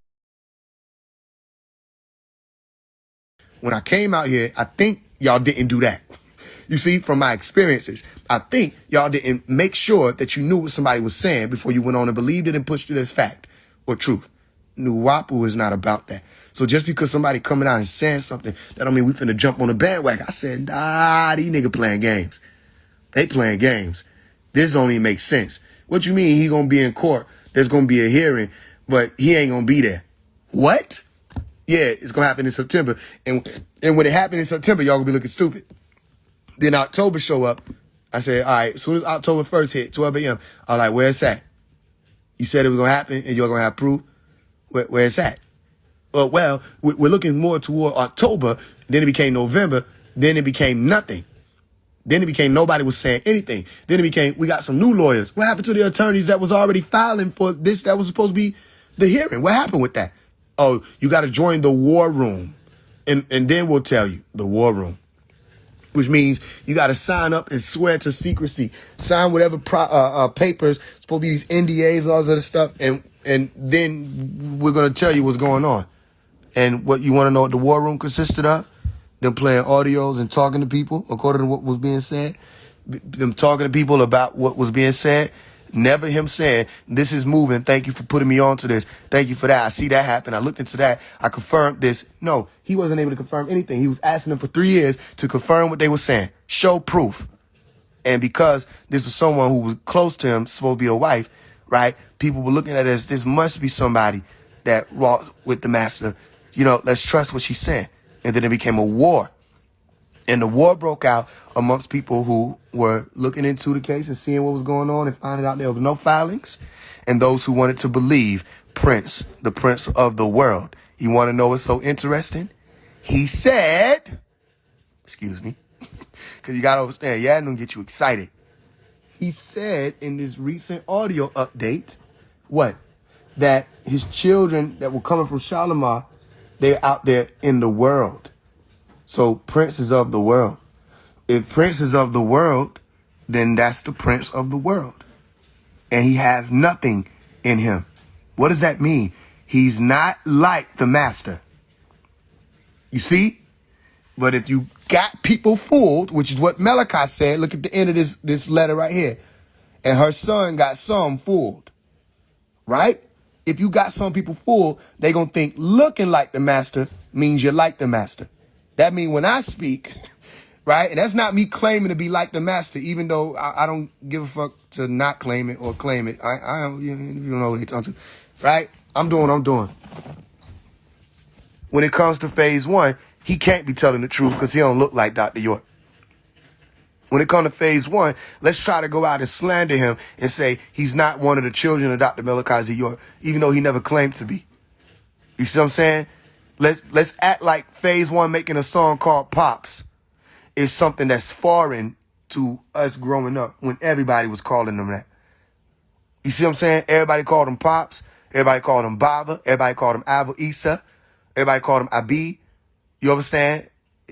When I came out here, I think y'all didn't do that. You see, from my experiences, I think y'all didn't make sure that you knew what somebody was saying before you went on and believed it and pushed it as fact or truth. Nuwapu is not about that. So just because somebody coming out and saying something, that don't mean we finna jump on the bandwagon. I said, nah, these niggas playing games. They playing games. This don't even make sense. What you mean he gonna be in court? There's gonna be a hearing, but he ain't gonna be there. What? Yeah, it's gonna happen in September. And when it happened in September, y'all gonna be looking stupid. Then October show up. I said, all right, as soon as October 1st hit, 12 a.m., I was like, where it's at? You said it was gonna happen and you're gonna have proof? Where it's at? Well, we're looking more toward October. Then it became November. Then it became nothing. Then it became nobody was saying anything. Then it became we got some new lawyers. What happened to the attorneys that was already filing for this that was supposed to be the hearing? What happened with that? Oh, you got to join the war room. And then we'll tell you the war room, which means you got to sign up and swear to secrecy. Sign whatever papers, supposed to be these NDAs, all this other stuff. And then we're going to tell you what's going on. And what you want to know what the war room consisted of? Them playing audios and talking to people according to what was being said. Them talking to people about what was being said. Never him saying, this is moving. Thank you for putting me on to this. Thank you for that. I see that happen. I looked into that. I confirmed this. No, he wasn't able to confirm anything. He was asking them for 3 years to confirm what they were saying. Show proof. And because this was someone who was close to him, supposed to be a wife, right? People were looking at it as this must be somebody that walks with the master. You know, let's trust what she's saying. And then it became a war. And the war broke out amongst people who were looking into the case and seeing what was going on and finding out there was no filings. And those who wanted to believe Prince, the prince of the world. You want to know what's so interesting? He said, excuse me, because you got to understand, yeah, I don't get you excited. He said in this recent audio update, what? That his children that were coming from Shalimar, they're out there in the world. So Prince is of the world. If Prince is of the world, then that's the prince of the world. And he has nothing in him. What does that mean? He's not like the master. You see? But if you got people fooled, which is what Malachi said, look at the end of this letter right here. And her son got some fooled. Right? If you got some people fooled, they going to think looking like the master means you're like the master. That means when I speak, right? And that's not me claiming to be like the master, even though I don't give a fuck to not claim it or claim it. I you don't know what they talking to. Right? I'm doing what I'm doing. When it comes to Faise One, he can't be telling the truth because he don't look like Dr. York. When it comes to Faise One, let's try to go out and slander him and say he's not one of the children of Dr. Malachi York, even though he never claimed to be. You see what I'm saying? Let's act like Faise One making a song called Pops is something that's foreign to us growing up when everybody was calling them that. You see what I'm saying? Everybody called him Pops. Everybody called him Baba. Everybody called him Abu Isa. Everybody called him Abi. You understand?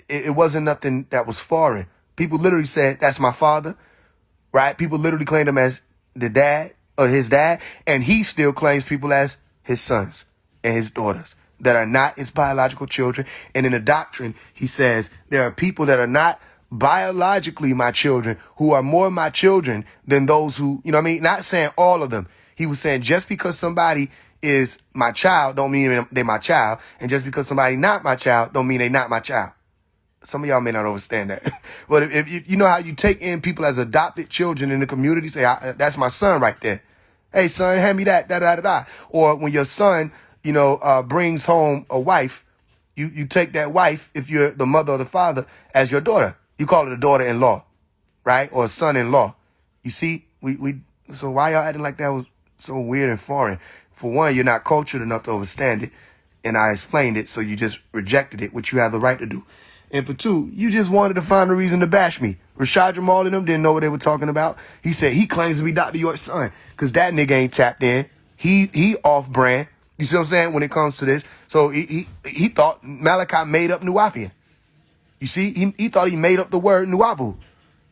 It wasn't nothing that was foreign. People literally said, that's my father, right? People literally claimed him as the dad or his dad, and he still claims people as his sons and his daughters that are not his biological children. And in the doctrine, he says there are people that are not biologically my children who are more my children than those who, you know what I mean? Not saying all of them. He was saying just because somebody is my child don't mean they're my child. And just because somebody not my child don't mean they not my child. Some of y'all may not understand that. But if you know how you take in people as adopted children in the community, say, that's my son right there. Hey, son, hand me that, da-da-da-da. Or when your son, brings home a wife, you take that wife, if you're the mother or the father, as your daughter. You call it a daughter-in-law, right? Or a son-in-law. You see, so why y'all acting like that was so weird and foreign? For one, you're not cultured enough to understand it. And I explained it, so you just rejected it, which you have the right to do. And for two, you just wanted to find a reason to bash me. Rashad Jamal and them didn't know what they were talking about. He said he claims to be Dr. York's son because that nigga ain't tapped in. He off brand. You see what I'm saying when it comes to this? So he thought Malachi made up Nuwapian. You see, he thought he made up the word Nuwapu.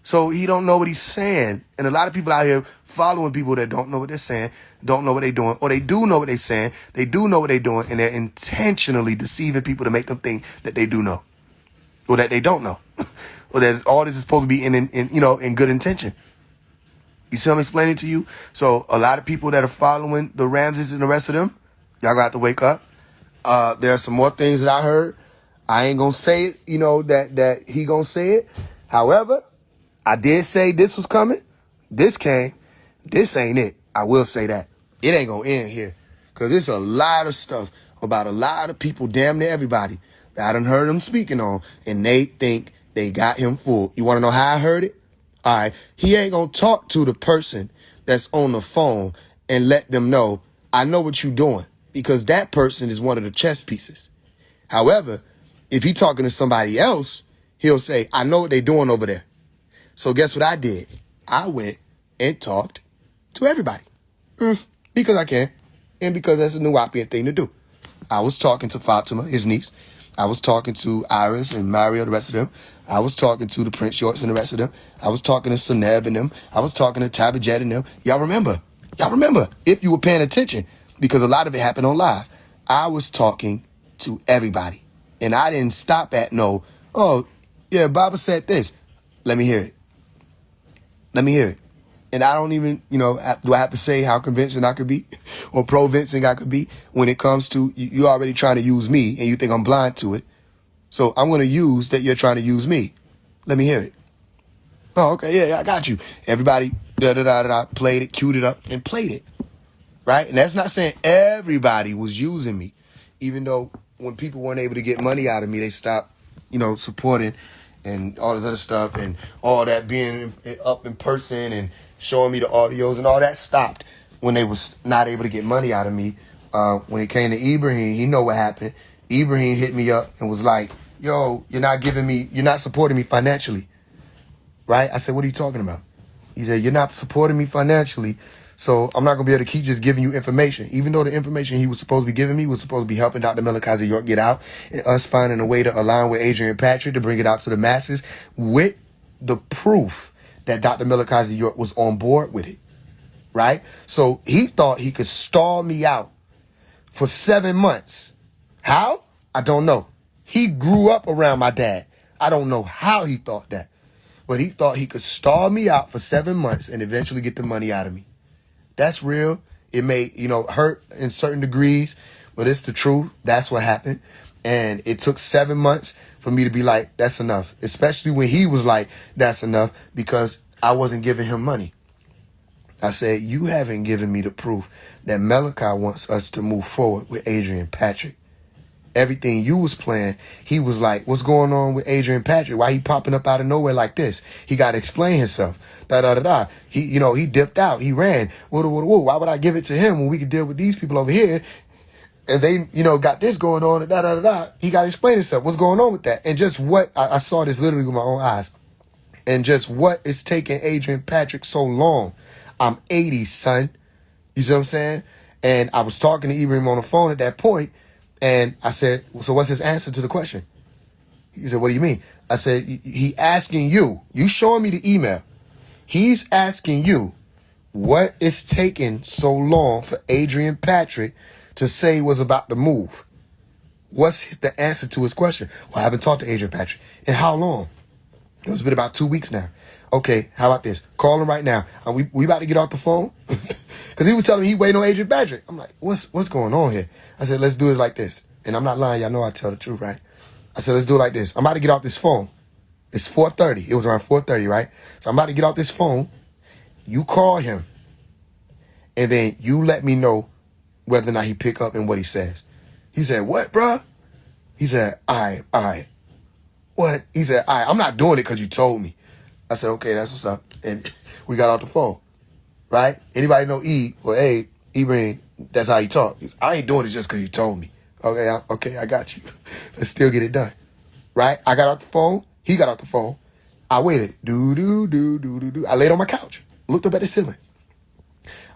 So he don't know what he's saying. And a lot of people out here following people that don't know what they're saying, don't know what they're doing, or they do know what they're saying, they do know what they're doing, and they're intentionally deceiving people to make them think that they do know. Or that they don't know. Or that all this is supposed to be in good intention. You see what I'm explaining to you? So a lot of people that are following the Ramses and the rest of them, y'all gonna have to wake up. There are some more things that I heard. I ain't gonna say it, that he gonna say it. However, I did say this was coming. This came. This ain't it. I will say that. It ain't gonna end here. Because it's a lot of stuff about a lot of people, damn near everybody, I done heard him speaking on, and they think they got him fooled. You want to know how I heard it? All right. He ain't going to talk to the person that's on the phone and let them know, I know what you're doing, because that person is one of the chess pieces. However, if he talking to somebody else, he'll say, I know what they doing over there. So guess what I did? I went and talked to everybody. Because I can, and because that's a Nuwapian thing to do. I was talking to Fatima, his niece. I was talking to Iris and Mario, the rest of them. I was talking to the Prince Yorks and the rest of them. I was talking to Seneb and them. I was talking to Tabajet and them. Y'all remember, if you were paying attention, because a lot of it happened on live. I was talking to everybody. And I didn't stop at oh, yeah, Baba said this. Let me hear it. And I don't even, do I have to say how convincing I could be or pro-vincing I could be when it comes to you already trying to use me and you think I'm blind to it. So I'm going to use that you're trying to use me. Let me hear it. Oh, okay. Yeah, I got you. Everybody played it, queued it up and played it. Right. And that's not saying everybody was using me, even though when people weren't able to get money out of me, they stopped, supporting and all this other stuff and all that being up in person and showing me the audios and all that stopped when they was not able to get money out of me When it came to Ibrahim, he know what happened. Ibrahim hit me up and was like, yo, you're not supporting me financially. Right? I said, what are you talking about? He said, you're not supporting me financially, so I'm not going to be able to keep just giving you information. Even though the information he was supposed to be giving me was supposed to be helping Dr. Malachi York get out, and us finding a way to align with Adrian Patrick to bring it out to the masses with the proof that Dr. Malachi York was on board with it. Right? So he thought he could stall me out for 7 months. How? I don't know. He grew up around my dad. I don't know how he thought that. But he thought he could stall me out for 7 months and eventually get the money out of me. That's real. It may, hurt in certain degrees, but it's the truth. That's what happened. And it took 7 months for me to be like, that's enough. Especially when he was like, that's enough, because I wasn't giving him money. I said, you haven't given me the proof that Malachi wants us to move forward with Adrian Patrick. Everything you was playing, he was like, what's going on with Adrian Patrick? Why he popping up out of nowhere like this? He got to explain himself. Da-da-da-da. He dipped out. He ran. Woo-da-woo-da-woo. Why would I give it to him when we could deal with these people over here? And they, got this going on. Da-da-da-da. He got to explain himself. What's going on with that? And just what, I saw this literally with my own eyes. And just what is taking Adrian Patrick so long. I'm 80, son. You see what I'm saying? And I was talking to Ibrahim on the phone at that point. And I said, so what's his answer to the question? He said, what do you mean? I said, he asking you. You showing me the email. He's asking you, what is taking so long for Adrian Patrick to say he was about to move? What's the answer to his question? Well, I haven't talked to Adrian Patrick. In how long? It's been about 2 weeks now. Okay, how about this? Call him right now. We about to get off the phone? Because he was telling me he waiting on Adrian Patrick. I'm like, what's going on here? I said, let's do it like this. And I'm not lying. Y'all know I tell the truth, right? I said, let's do it like this. I'm about to get off this phone. It's 4:30. It was around 4:30, right? So I'm about to get off this phone. You call him. And then you let me know whether or not he pick up and what he says. He said, what, bruh? He said, all right. What? He said, all right, I'm not doing it because you told me. I said, okay, that's what's up. And we got off the phone, right? Anybody know E? Well, hey, Ibrahim, that's how he talk. I ain't doing it just because you told me. Okay, I got you. Let's still get it done, right? I got off the phone. He got off the phone. I waited. Do. I laid on my couch, looked up at the ceiling.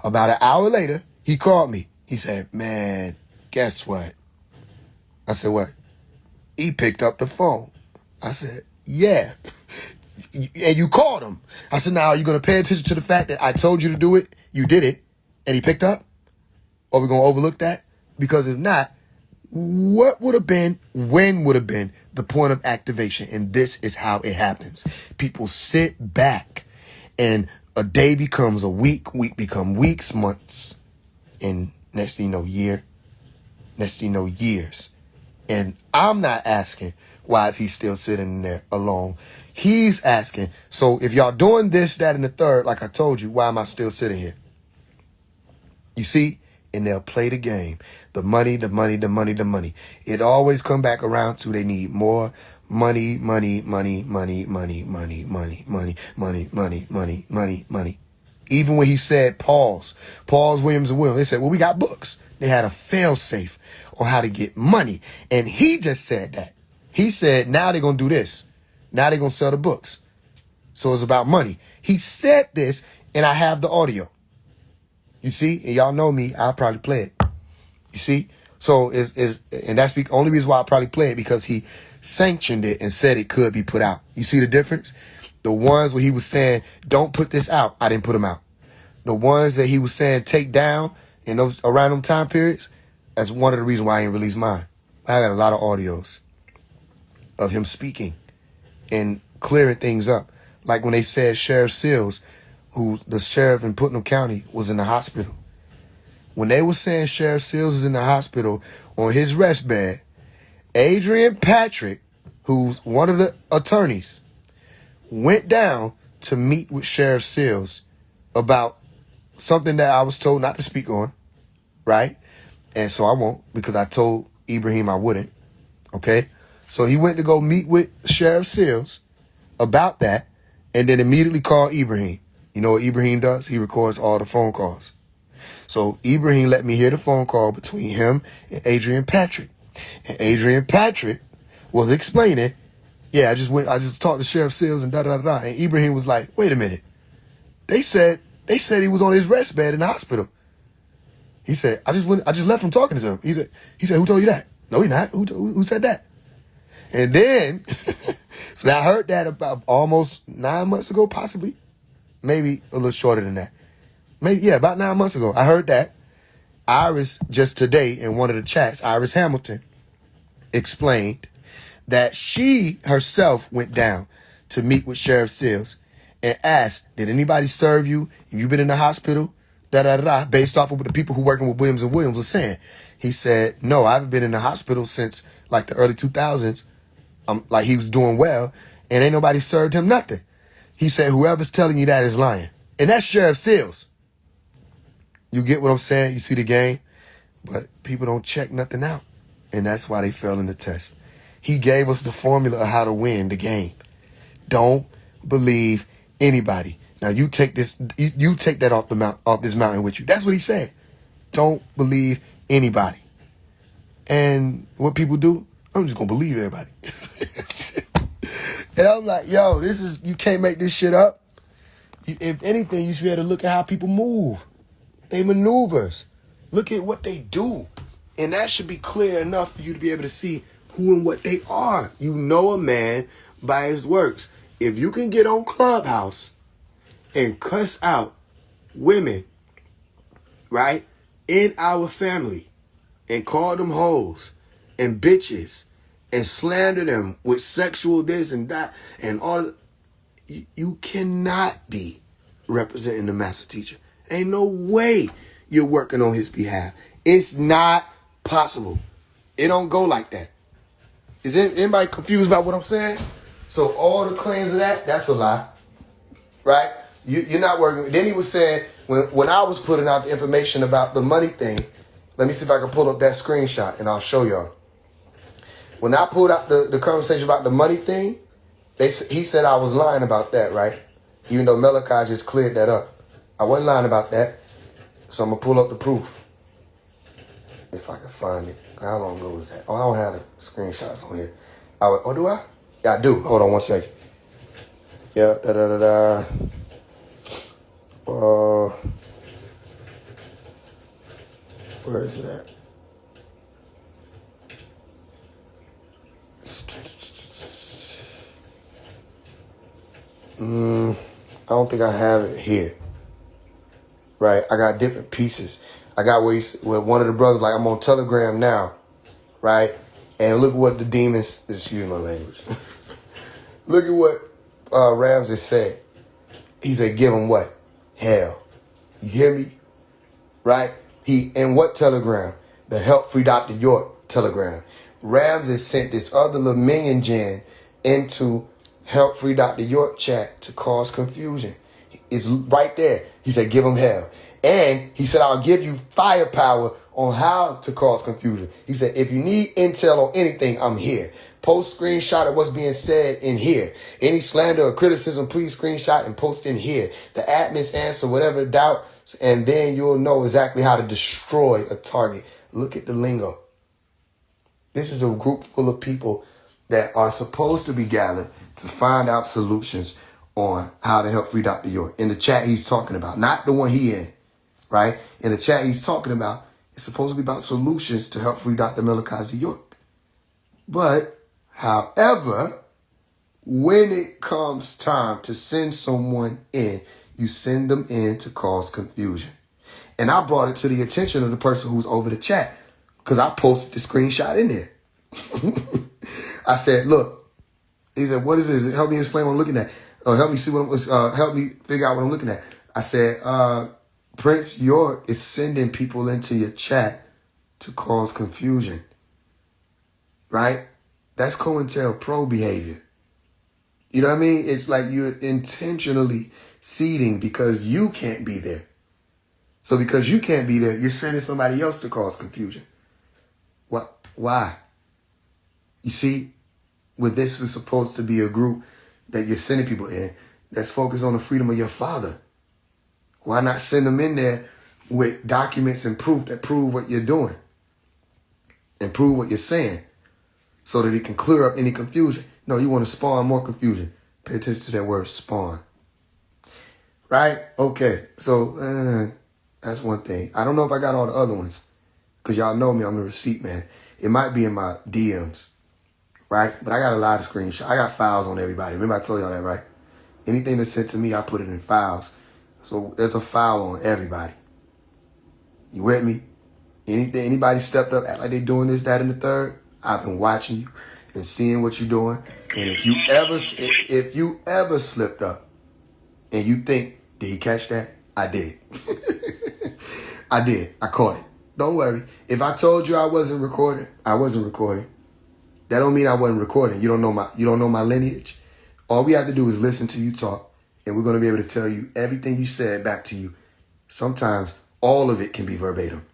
About an hour later, he called me. He said, man, guess what? I said, what? He picked up the phone. I said, yeah. And you called him. I said, now, are you going to pay attention to the fact that I told you to do it, you did it, and he picked up? Or we going to overlook that? Because if not, what would have been, when would have been the point of activation? And this is how it happens. People sit back, and a day becomes a week become weeks, months, and next thing you know, year, next thing you know, years. And I'm not asking, why is he still sitting there alone? He's asking, so if y'all doing this, that, and the third, like I told you, why am I still sitting here? You see? And they'll play the game. The money. It always come back around to they need more money. Even when he said pause, Williams and Will, they said, well, we got books. They had a fail safe on how to get money. And he just said that. He said, now they're going to do this. Now they're going to sell the books. So it's about money. He said this, and I have the audio. You see? And y'all know me. I'll probably play it. You see? So, and that's the only reason why I probably play it, because he sanctioned it and said it could be put out. You see the difference? The ones where he was saying, don't put this out, I didn't put them out. The ones that he was saying take down in those around them time periods, that's one of the reasons why I ain't released mine. I got a lot of audios of him speaking and clearing things up. Like when they said Sheriff Seals, who's the sheriff in Putnam County, was in the hospital. When they were saying Sheriff Seals was in the hospital on his rest bed, Adrian Patrick, who's one of the attorneys, went down to meet with Sheriff Seals about something that I was told not to speak on, right? And so I won't, because I told Ibrahim I wouldn't, okay? So he went to go meet with Sheriff Seals about that, and then immediately called Ibrahim. You know what Ibrahim does? He records all the phone calls. So Ibrahim let me hear the phone call between him and Adrian Patrick. And Adrian Patrick was explaining, I just talked to Sheriff Seals and da-da-da-da. And Ibrahim was like, wait a minute. They said he was on his rest bed in the hospital. He said, I just left from talking to him. He said, who told you that? No, he not. Who said that? And then, so I heard that about almost 9 months ago, possibly. Maybe a little shorter than that. Maybe, about 9 months ago. I heard that. Iris, just today in one of the chats, Iris Hamilton explained that she herself went down to meet with Sheriff Seals and asked, did anybody serve you? Have you been in the hospital? Da-da-da-da, based off of what the people who working with Williams and Williams was saying. He said, no, I haven't been in the hospital since like the early 2000s. Like he was doing well, and ain't nobody served him nothing. He said, whoever's telling you that is lying. And that's Sheriff Seals. You get what I'm saying? You see the game? But people don't check nothing out. And that's why they fail in the test. He gave us the formula of how to win the game. Don't believe anybody. Now you take this, you take that off this mountain with you. That's what he said. Don't believe anybody. And what people do, I'm just gonna believe everybody. And I'm like, yo, you can't make this shit up. If anything, you should be able to look at how people move. They maneuvers. Look at what they do. And that should be clear enough for you to be able to see who and what they are. You know a man by his works. If you can get on Clubhouse and cuss out women, right, in our family and call them hoes and bitches and slander them with sexual this and that and all, you cannot be representing the master teacher. Ain't no way you're working on his behalf. It's not possible. It don't go like that. Is anybody confused about what I'm saying? So all the claims of that's a lie, right? You're not working. Then he was saying, when I was putting out the information about the money thing, let me see if I can pull up that screenshot and I'll show y'all. When I pulled out the conversation about the money thing, he said I was lying about that, right? Even though Malachi just cleared that up. I wasn't lying about that. So I'm going to pull up the proof. If I can find it. How long ago was that? Oh, I don't have the screenshots on here. Oh, do I? Yeah, I do. Hold on one second. Yeah, da-da-da-da. Where is it at? I don't think I have it here. Right? I got different pieces. I got where one of the brothers, like I'm on Telegram now, right? And look what the demons, excuse my language. Look at what Ramsey said. He said, give him what? Hell. You hear me? Right? In what Telegram? The Help Free Dr. York Telegram. Ramsey sent this other little minion gen into Help Free Dr. York chat to cause confusion. It's right there. He said, give him hell. And he said, I'll give you firepower on how to cause confusion. He said, if you need intel on anything, I'm here. Post screenshot of what's being said in here. Any slander or criticism, please screenshot and post in here. The admins answer whatever doubt, and then you'll know exactly how to destroy a target. Look at the lingo. This is a group full of people that are supposed to be gathered to find out solutions on how to help free Dr. York. In the chat he's talking about, not the one he in, right? In the chat he's talking about, it's supposed to be about solutions to help free Dr. Malachi York. But, however, when it comes time to send someone in, you send them in to cause confusion. And I brought it to the attention of the person who's over the chat because I posted the screenshot in there. I said, look, he said, what is this? Help me explain what I'm looking at. Help me see what help me figure out what I'm looking at. I said, Prince York is sending people into your chat to cause confusion. Right? That's COINTELPRO behavior. You know what I mean? It's like you're intentionally seeding because you can't be there. So because you can't be there, you're sending somebody else to cause confusion. What? Why? You see, this is supposed to be a group that you're sending people in that's focused on the freedom of your father. Why not send them in there with documents and proof that prove what you're doing and prove what you're saying so that it can clear up any confusion. No, you want to spawn more confusion. Pay attention to that word, spawn. Right? Okay. So that's one thing. I don't know if I got all the other ones because y'all know me. I'm the receipt man. It might be in my DMs. Right? But I got a lot of screenshots. I got files on everybody. Remember I told y'all that, right? Anything that's sent to me, I put it in files. So there's a file on everybody. You with me? Anybody stepped up, act like they doing this, that, and the third, I've been watching you and seeing what you're doing. And if you ever slipped up and you think, did he catch that? I did. I did. I caught it. Don't worry. If I told you I wasn't recording, I wasn't recording. That don't mean I wasn't recording. You don't know my lineage. All we have to do is listen to you talk, and we're going to be able to tell you everything you said back to you. Sometimes all of it can be verbatim.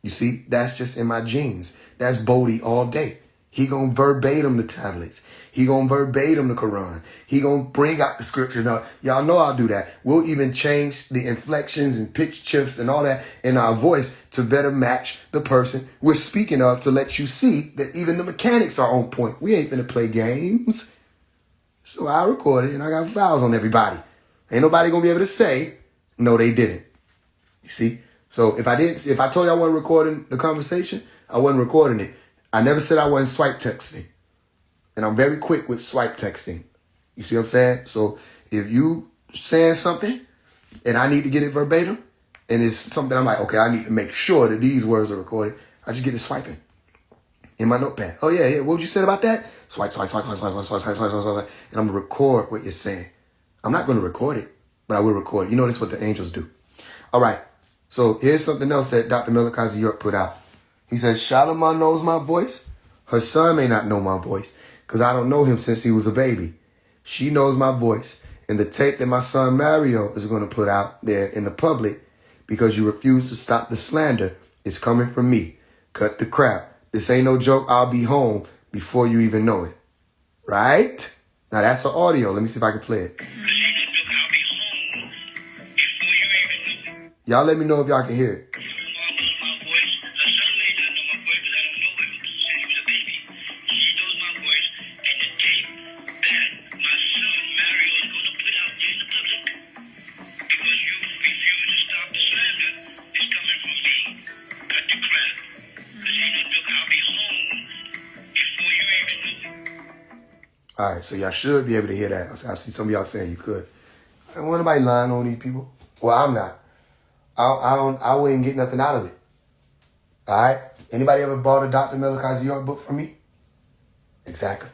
You see, that's just in my genes. That's Bodhi all day. He gonna verbatim the tablets. He gonna verbatim the Quran. He gonna bring out the scripture. Now, y'all know I'll do that. We'll even change the inflections and pitch shifts and all that in our voice to better match the person we're speaking of, to let you see that even the mechanics are on point. We ain't finna play games. So I recorded and I got files on everybody. Ain't nobody gonna be able to say, no, they didn't. You see? So if I told you I wasn't recording the conversation, I wasn't recording it. I never said I wasn't swipe texting. And I'm very quick with swipe texting. You see what I'm saying? So if you saying something and I need to get it verbatim, and it's something I'm like, okay, I need to make sure that these words are recorded, I just get it swiping in my notepad. Oh yeah, what you said about that? Swipe, swipe, swipe, swipe, swipe, swipe, swipe, swipe, swipe, swipe, swipe. And I'm gonna record what you're saying. I'm not gonna record it, but I will record it. You know that's what the angels do. All right. So here's something else that Dr. Malachi York put out. He says, Shalimar knows my voice. Her son may not know my voice because I don't know him since he was a baby. She knows my voice. And the tape that my son Mario is going to put out there in the public because you refuse to stop the slander is coming from me. Cut the crap. This ain't no joke. I'll be home before you even know it. Right? Now that's the audio. Let me see if I can play it. Y'all let me know if y'all can hear it. All right, so y'all should be able to hear that. I see some of y'all saying you could. I don't want nobody lying on these people. Well, I'm not. I wouldn't get nothing out of it. All right? Anybody ever bought a Dr. Malachi York book from me? Exactly.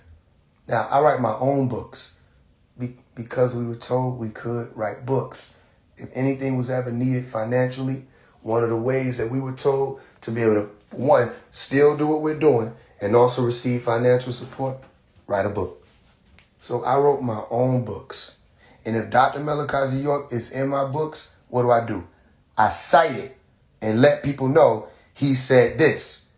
Now, I write my own books because we were told we could write books. If anything was ever needed financially, one of the ways that we were told to be able to, one, still do what we're doing and also receive financial support, write a book. So I wrote my own books. And if Dr. Malachi York is in my books, what do? I cite it and let people know he said this.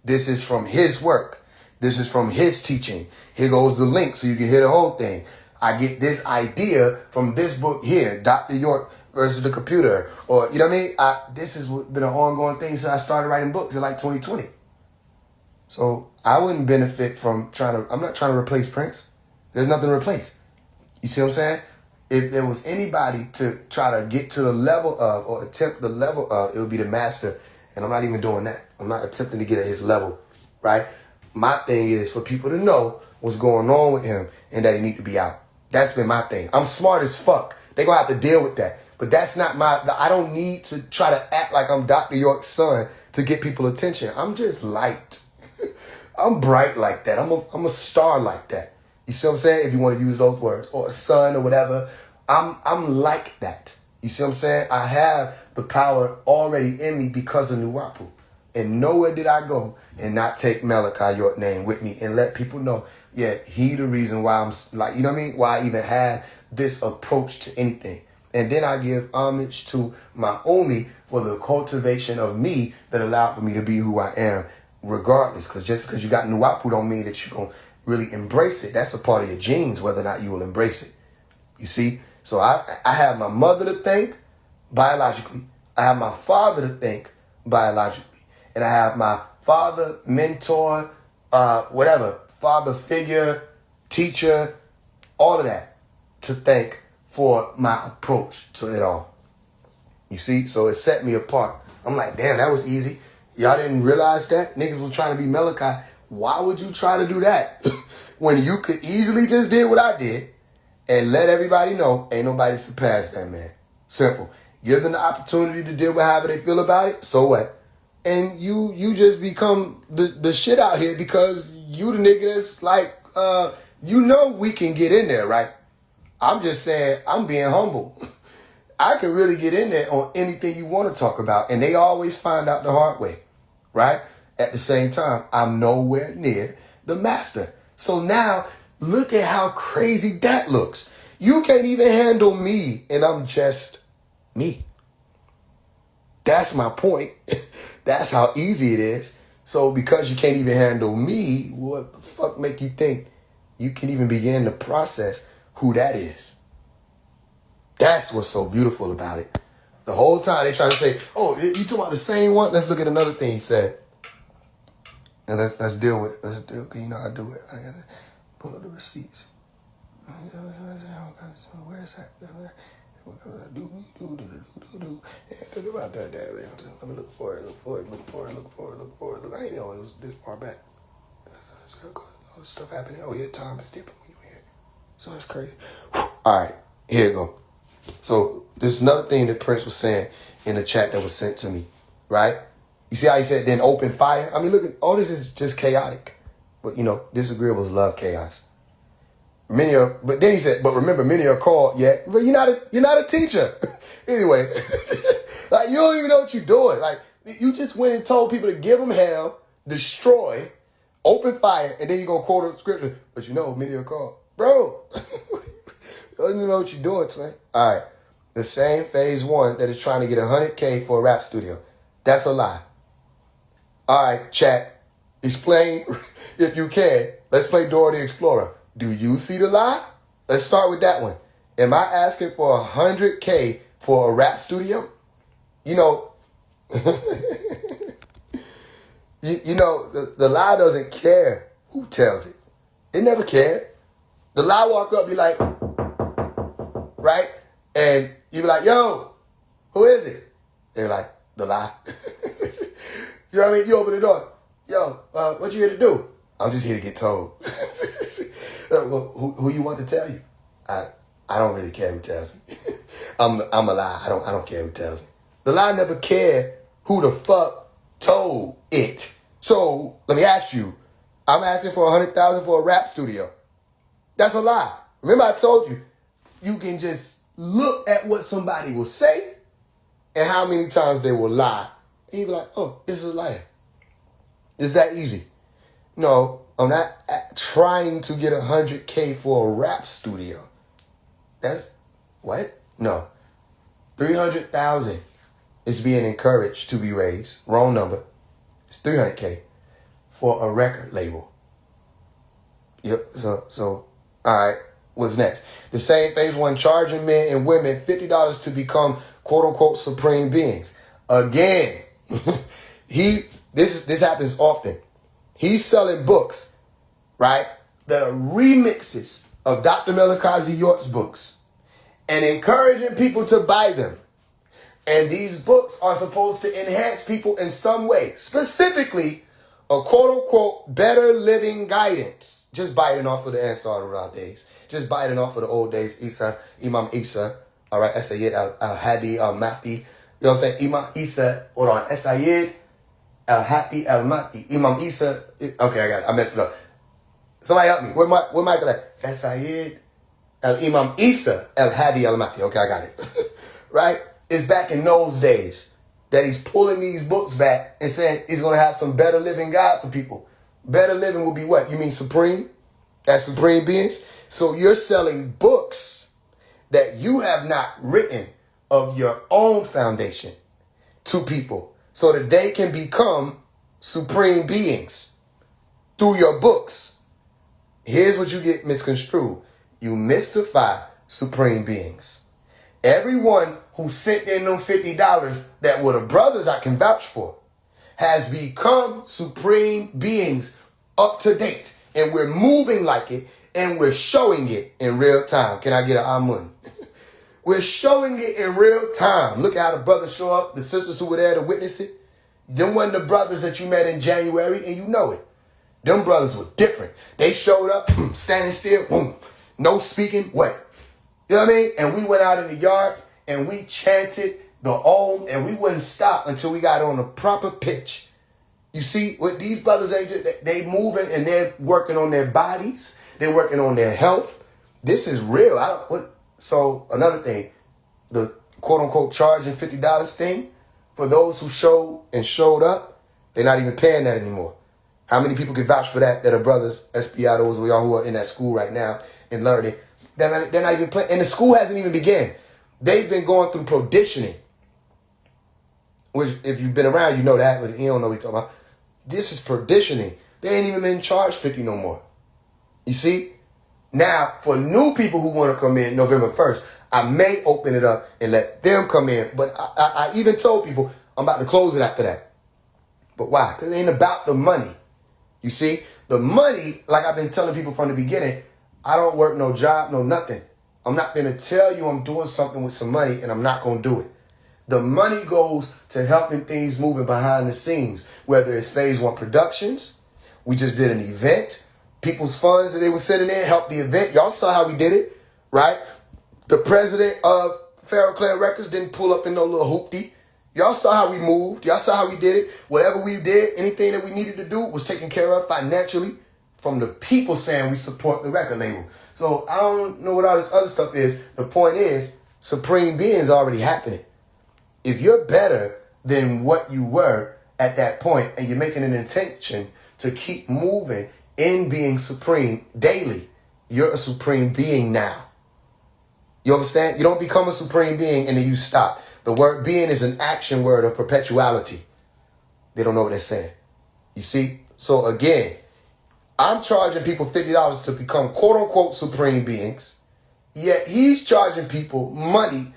This is from his work. This is from his teaching. Here goes the link so you can hear the whole thing. I get this idea from this book here, Dr. York versus the computer. Or, you know what I mean? This has been an ongoing thing since I started writing books in like 2020. So I wouldn't benefit from I'm not trying to replace Prince. There's nothing to replace. You see what I'm saying? If there was anybody to try to get to the level of or attempt the level of, it would be the master. And I'm not even doing that. I'm not attempting to get at his level, right? My thing is for people to know what's going on with him and that he need to be out. That's been my thing. I'm smart as fuck. They're going to have to deal with that. But that's not I don't need to try to act like I'm Dr. York's son to get people attention. I'm just light. I'm bright like that. I'm a star like that. You see what I'm saying? If you want to use those words, or a son or whatever, I'm like that. You see what I'm saying? I have the power already in me because of Nuwapu. And nowhere did I go and not take Malachi York name with me and let people know, yeah, he the reason why I'm like, you know what I mean? Why I even have this approach to anything. And then I give homage to my Omi for the cultivation of me that allowed for me to be who I am regardless. Because just because you got Nuwapu don't mean that you're going to really embrace it. That's a part of your genes, whether or not you will embrace it. You see? So I have my mother to thank biologically. I have my father to thank biologically. And I have my father, mentor, whatever, father figure, teacher, all of that to thank for my approach to it all. You see? So it set me apart. I'm like, damn, that was easy. Y'all didn't realize that? Niggas was trying to be Malachi. Why would you try to do that? When you could easily just did what I did and let everybody know ain't nobody surpassed that man. Simple. Give them the opportunity to deal with however they feel about it. So what? And you just become the shit out here because you the nigga that's like, we can get in there, right? I'm just saying, I'm being humble. I can really get in there on anything you want to talk about. And they always find out the hard way, right? At the same time, I'm nowhere near the master. So now, look at how crazy that looks. You can't even handle me, and I'm just me. That's my point. That's how easy it is. So because you can't even handle me, what the fuck make you think you can even begin to process who that is? That's what's so beautiful about it. The whole time they trying to say, oh, you talking about the same one? Let's look at another thing he said. And let's deal with it. You know how I do it. I gotta pull up the receipts. Where is that? Let me look for it. I ain't know it was this far back. All this stuff happening. Oh yeah, time is different when you're here. So that's crazy. All right, here you go. So there's another thing that Prince was saying in the chat that was sent to me, right? You see how he said, then open fire? I mean, look at all this is just chaotic. But, disagreeables love chaos. But then he said, but remember, many are called, yet, but you're not a teacher. Anyway, like, you don't even know what you're doing. Like, you just went and told people to give them hell, destroy, open fire, and then you're going to quote a scripture. But many are called. Bro, you don't even know what you're doing, man. All right. The same Faise One that is trying to get $100K for a rap studio. That's a lie. All right, chat. Explain if you can. Let's play Dora the Explorer. Do you see the lie? Let's start with that one. Am I asking for $100K for a rap studio? The lie doesn't care who tells it. It never cared. The lie walk up, be like, right? And you be like, yo, who is it? They're like, the lie. You know what I mean? You open the door. Yo, what you here to do? I'm just here to get told. Well, who you want to tell you? I don't really care who tells me. I'm a lie. I don't care who tells me. The lie never cared who the fuck told it. So let me ask you. I'm asking for $100,000 for a rap studio. That's a lie. Remember I told you, you can just look at what somebody will say and how many times they will lie. And you be like, oh, this is a liar. It's that easy. No, I'm not trying to get $100K for a rap studio. That's what? No. $300,000 is being encouraged to be raised. Wrong number. It's $300K for a record label. Yep. So, all right. What's next? The same Faise One charging men and women $50 to become quote unquote supreme beings. Again, this happens often. He's selling books, right, that are remixes of Dr. Malachi York's books and encouraging people to buy them. And these books are supposed to enhance people in some way, specifically a quote-unquote better living guidance. Just biting off of the Ansar days. Just biting off of the old days, Imam Isa, all right, Sayyid al-Hadi al-Mahdi. You know what I'm saying? Imam Isa, hold on, Sayyid al-Hadi al-Mahdi. Imam Isa, okay, I got it. I messed it up. Somebody help me. Where Michael at? Sayyid al-Imam Isa al-Hadi al-Mahdi. Okay, I got it. Right? It's back in those days that he's pulling these books back and saying he's going to have some better living God for people. Better living will be what? You mean supreme? As supreme beings? So you're selling books that you have not written of your own foundation to people so that they can become supreme beings through your books. Here's what you get misconstrued. You mystify supreme beings. Everyone who sent in them $50 that were the brothers I can vouch for has become supreme beings up to date. And we're moving like it, and we're showing it in real time. Can I get an amen? We're showing it in real time. Look at how the brothers show up, the sisters who were there to witness it. Them weren't the brothers that you met in January, and you know it. Them brothers were different. They showed up, standing still, boom, no speaking, what? You know what I mean? And we went out in the yard, and we chanted the Om, and we wouldn't stop until we got on a proper pitch. You see, what these brothers, they moving, and they're working on their bodies. They're working on their health. This is real. So another thing, the quote-unquote charging $50 thing, for those who showed up, they're not even paying that anymore. How many people can vouch for that are brothers, espiados, or y'all who are in that school right now and learning? They're not even playing. And the school hasn't even begun. They've been going through proditioning. Which, if you've been around, you know that, but you don't know what you're talking about. This is proditioning. They ain't even been charged 50 no more. You see? Now, for new people who want to come in November 1st, I may open it up and let them come in. But I even told people I'm about to close it after that. But why? Because it ain't about the money. You see, the money, like I've been telling people from the beginning, I don't work no job, no nothing. I'm not going to tell you I'm doing something with some money and I'm not going to do it. The money goes to helping things moving behind the scenes, whether it's Faise One Productions. We just did an event. People's funds that they were sitting there helped the event. Y'all saw how we did it, right? The president of Pharaoh Clan Records didn't pull up in no little hoopty. Y'all saw how we moved. Y'all saw how we did it. Whatever we did, anything that we needed to do was taken care of financially from the people saying we support the record label. So I don't know what all this other stuff is. The point is, supreme being's already happening. If you're better than what you were at that point and you're making an intention to keep moving in being supreme daily, you're a supreme being now. You understand? You don't become a supreme being and then you stop. The word being is an action word of perpetuality. They don't know what they're saying. You see? So again, I'm charging people $50 to become quote unquote supreme beings. Yet he's charging people money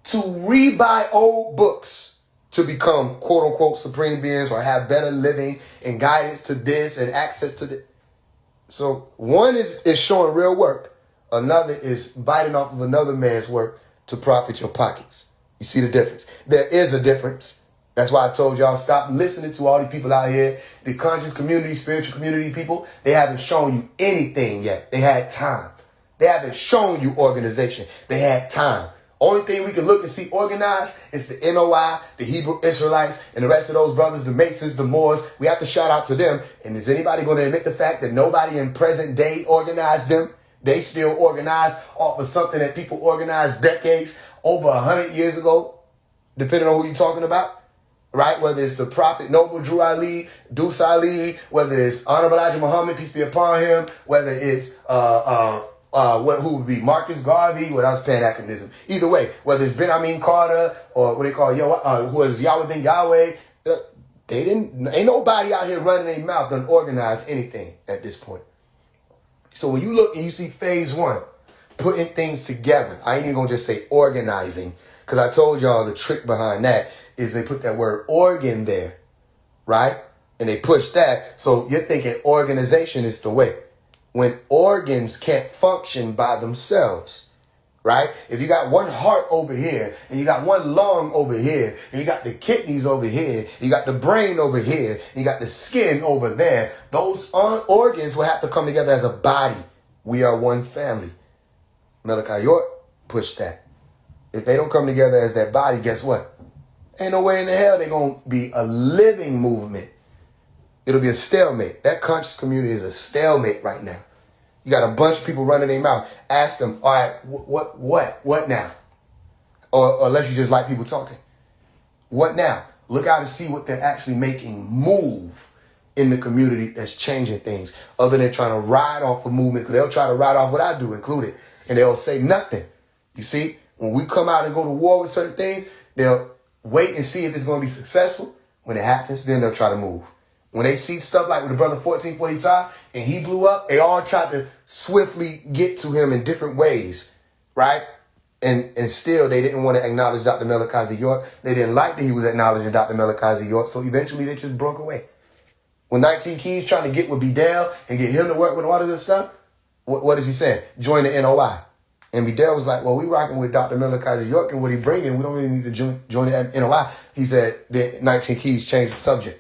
to rebuy old books to become quote unquote supreme beings or have better living and guidance to this and access to this. So one is showing real work. Another is biting off of another man's work to profit your pockets. You see the difference? There is a difference. That's why I told y'all stop listening to all these people out here. The conscious community, spiritual community people, they haven't shown you anything yet. They had time. They haven't shown you organization. They had time. Only thing we can look and see organized is the NOI, the Hebrew Israelites, and the rest of those brothers, the Masons, the Moors. We have to shout out to them. And is anybody going to admit the fact that nobody in present day organized them? They still organized off of something that people organized decades, over 100 years ago, depending on who you're talking about, right? Whether it's the Prophet Noble Drew Ali, Deuce Ali, whether it's Honorable Elijah Muhammad, peace be upon him, whether it's who would be Marcus Garvey, what else Pan-Africanism. Either way, whether it's Ben Amin Carter or what they call who is Yahweh Ben Yahweh, ain't nobody out here running their mouth done organize anything at this point. So when you look and you see Faise One putting things together, I ain't even gonna just say organizing, because I told y'all the trick behind that is they put that word organ there, right? And they push that, so you're thinking organization is the way. When organs can't function by themselves, right? If you got one heart over here, and you got one lung over here, and you got the kidneys over here, and you got the brain over here, and you got the skin over there, those organs will have to come together as a body. We are one family. Malachi York pushed that. If they don't come together as that body, guess what? Ain't no way in the hell they're going to be a living movement. It'll be a stalemate. That conscious community is a stalemate right now. You got a bunch of people running their mouth. Ask them, all right, what now? Or unless you just like people talking. What now? Look out and see what they're actually making move in the community that's changing things, other than trying to ride off a movement, because they'll try to ride off what I do included, and they'll say nothing. You see, when we come out and go to war with certain things, they'll wait and see if it's going to be successful. When it happens, then they'll try to move. When they see stuff like with the brother 1445 and he blew up, they all tried to swiftly get to him in different ways, right? And still, they didn't want to acknowledge Dr. Melchizedek York. They didn't like that he was acknowledging Dr. Melchizedek York, so eventually they just broke away. When 19 Keys trying to get with Bedell and get him to work with all of this stuff, what is he saying? Join the NOI. And Bedell was like, well, we rocking with Dr. Melchizedek York and what he bringing. We don't really need to join the NOI. He said, the 19 Keys changed the subject.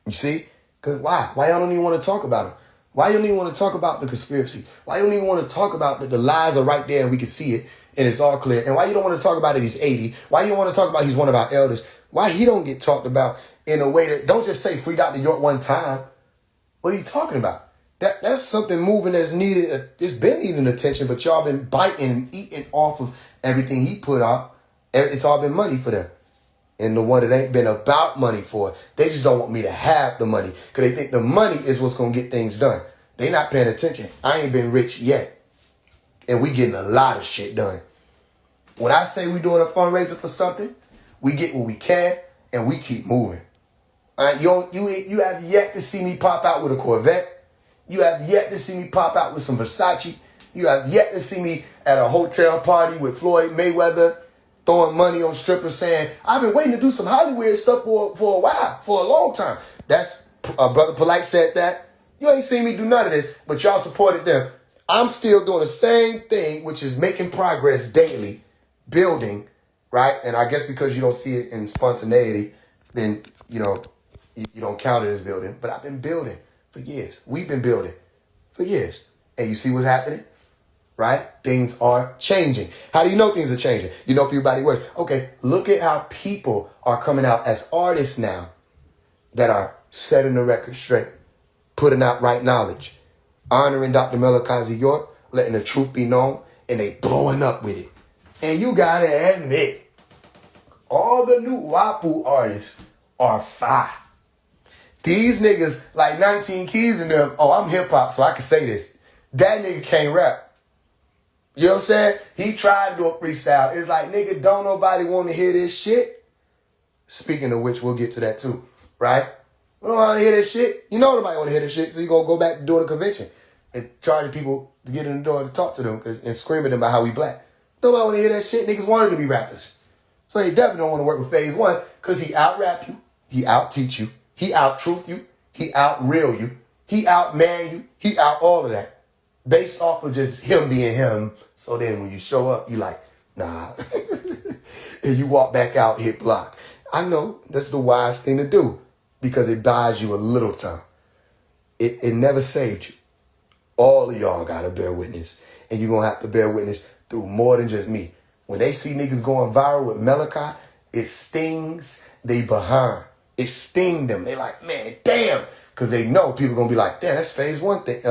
You see? Because why? Why y'all don't even want to talk about him? Why you don't even want to talk about the conspiracy? Why you don't even want to talk about that the lies are right there and we can see it and it's all clear? And why you don't want to talk about it he's 80? Why you don't want to talk about he's one of our elders? Why he don't get talked about in a way that, don't just say free Dr. York one time. What are you talking about? That's something moving that's needed. It's been needing attention, but y'all been biting and eating off of everything he put out. It's all been money for them. And the one that ain't been about money for, they just don't want me to have the money because they think the money is what's going to get things done. They not paying attention. I ain't been rich yet. And we getting a lot of shit done. When I say we doing a fundraiser for something, we get what we can and we keep moving. All right, you have yet to see me pop out with a Corvette. You have yet to see me pop out with some Versace. You have yet to see me at a hotel party with Floyd Mayweather throwing money on strippers saying, I've been waiting to do some Hollywood stuff for a while, for a long time. That's, Brother Polite said that. You ain't seen me do none of this, but y'all supported them. I'm still doing the same thing, which is making progress daily, building, right? And I guess because you don't see it in spontaneity, then, you don't count it as building. But I've been building for years. We've been building for years. And you see what's happening? Right? Things are changing. How do you know things are changing? You know people by their words. Okay, look at how people are coming out as artists now that are setting the record straight, putting out right knowledge, honoring Dr. Melchizedek York, letting the truth be known, and they blowing up with it. And you gotta admit, all the new WAPU artists are fire. These niggas, like 19 Keys and them, oh, I'm hip-hop, so I can say this. That nigga can't rap. You know what I'm saying? He tried to do a freestyle. It's like, nigga, don't nobody want to hear this shit. Speaking of which, we'll get to that too, right? We don't want to hear this shit. You know nobody want to hear this shit, so you going to go back to doing a convention and charging people to get in the door to talk to them and scream at them about how we black. Nobody want to hear that shit. Niggas wanted to be rappers. So they definitely don't want to work with Faise One because he out-rap you, he out-teach you, he out-truth you, he out-real you, he out-man you, he out all of that. Based off of just him being him. So then when you show up, you like, nah. And you walk back out, hit block. I know that's the wise thing to do because it buys you a little time. It never saved you. All of y'all got to bear witness. And you're going to have to bear witness through more than just me. When they see niggas going viral with Malachi, it stings they behind. It sting them. They like, man, damn. Because they know people going to be like, damn, that's Faise One thing,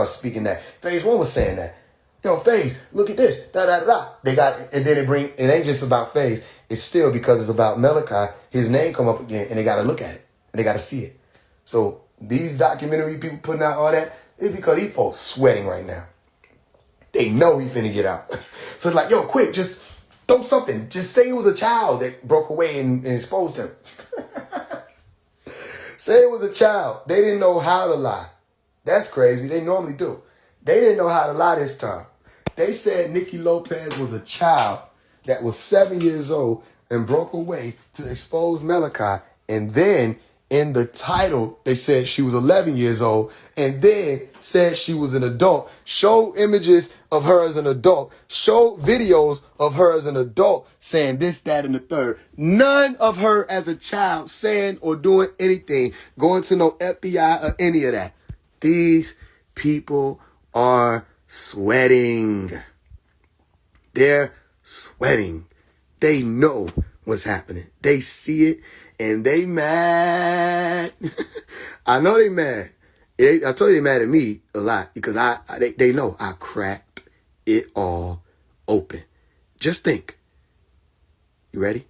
speaking that. Faise One was saying that. Yo, Faise, look at this. Da-da-da-da. They got, and then it ain't just about Faise. It's still because it's about Malachi. His name come up again, and they got to look at it. And they got to see it. So these documentary people putting out all that, it's because these folks sweating right now. They know he finna get out. So it's like, yo, quick, just throw something. Just say it was a child that broke away and exposed him. Say it was a child. They didn't know how to lie. That's crazy. They normally do. They didn't know how to lie this time. They said Nikki Lopez was a child that was 7 years old and broke away to expose Malachi. And then in the title, they said she was 11 years old and then said she was an adult. Show images of her as an adult. Show videos of her as an adult saying this, that, and the third. None of her as a child saying or doing anything, going to no FBI or any of that. These people are sweating. They're sweating. They know what's happening. They see it and they mad. I know they mad. I told you they mad at me a lot because they know I cracked it all open. Just think. You ready?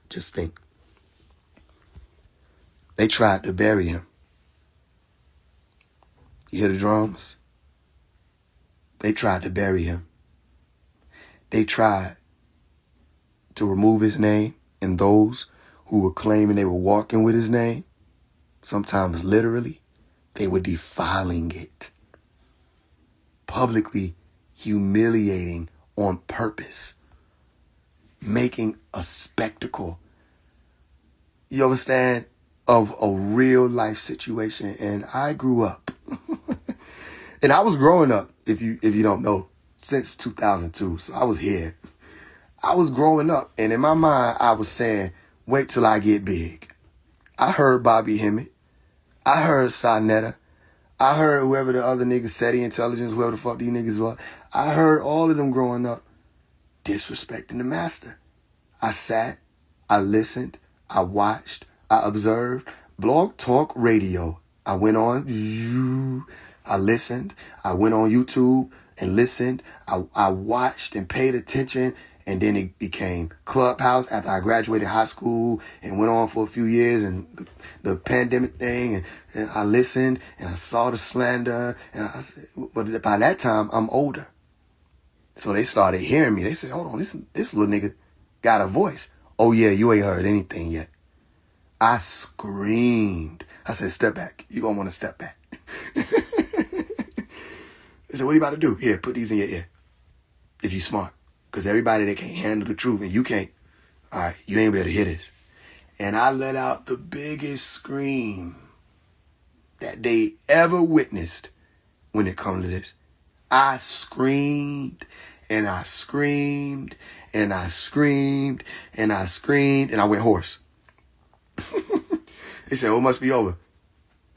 Just think. They tried to bury him. You hear the drums? They tried to bury him. They tried to remove his name and those who were claiming they were walking with his name, sometimes literally, they were defiling it, publicly humiliating on purpose, making a spectacle, you understand, of a real life situation. And I grew up, and I was growing up, if you don't know, since 2002. So I was here. I was growing up, and in my mind, I was saying, wait till I get big. I heard Bobby Hemmett. I heard Sonetta. I heard whoever the other niggas, SETI Intelligence, whoever the fuck these niggas were. I heard all of them growing up disrespecting the master. I sat, I listened, I watched, I observed. Blog Talk Radio. I went on, I listened, I went on YouTube and listened. I watched and paid attention. And then it became Clubhouse after I graduated high school and went on for a few years, and the pandemic thing. And I listened and I saw the slander. And I said, but by that time, I'm older. So they started hearing me. They said, hold on, this little nigga got a voice. Oh, yeah, you ain't heard anything yet. I screamed. I said, step back. You gonna want to step back. They said, what are you about to do? Here, put these in your ear. If you smart. Because everybody that can't handle the truth, and you can't, all right, you ain't able to hear this. And I let out the biggest scream that they ever witnessed when it comes to this. I screamed, and I screamed, and I screamed, and I screamed, and I went hoarse. They said, well, it must be over.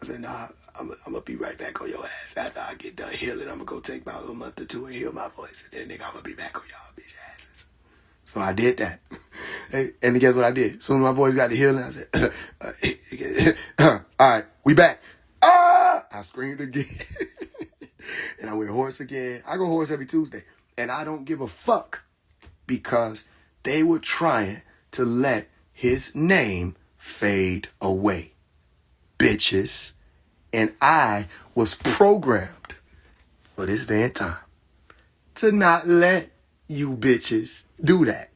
I said, nah, I'm going to be right back on your ass. After I get done healing, I'm going to go take my little month or two and heal my voice. And then, nigga, I'm going to be back on y'all bitch asses. So I did that. And guess what I did? As soon as my voice got to healing, I said, all right, we back. Ah! I screamed again. And I went hoarse again. I go hoarse every Tuesday. And I don't give a fuck because they were trying to let his name fade away. Bitches. And I was programmed for this damn time to not let you bitches do that.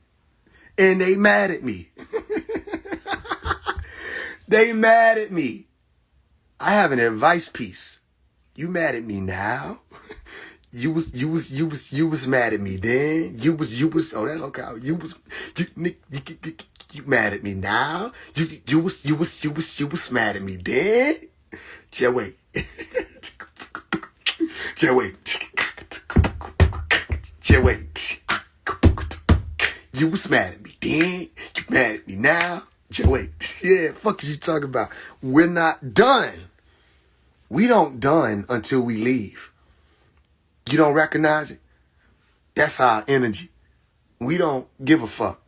And they mad at me. They mad at me. I have an advice piece. You mad at me now? You was mad at me then. You was oh, that's okay. You mad at me now? You was mad at me then? Just wait. Just wait. Just wait. You was mad at me then. You mad at me now. Just wait. Yeah, fuck is you talking about? We're not done. We don't done until we leave. You don't recognize it? That's our energy. We don't give a fuck.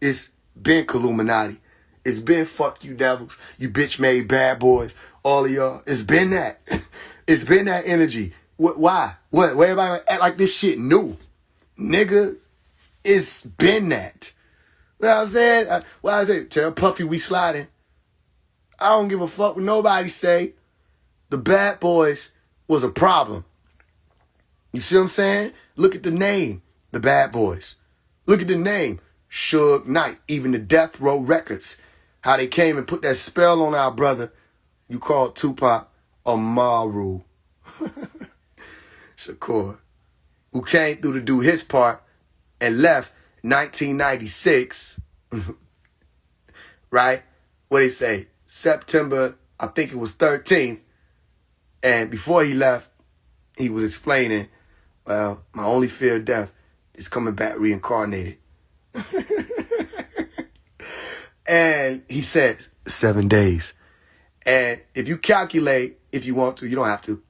It's been Illuminati. It's been fuck you devils. You bitch made bad boys. All of y'all. It's been that. It's been that energy. Why? What? Where everybody act like this shit new? Nigga, it's been that. You know what I'm saying? Well, I say, tell Puffy we sliding. I don't give a fuck what nobody say. The bad boys was a problem. You see what I'm saying? Look at the name, the Bad Boys. Look at the name, Suge Knight, even the Death Row Records. How they came and put that spell on our brother. You called Tupac Amaru. Shakur. Who came through to do his part and left 1996. Right? What they say? September, I think it was 13th. And before he left, he was explaining, well, my only fear of death is coming back reincarnated. And he said 7 days. And if you calculate, if you want to, you don't have to.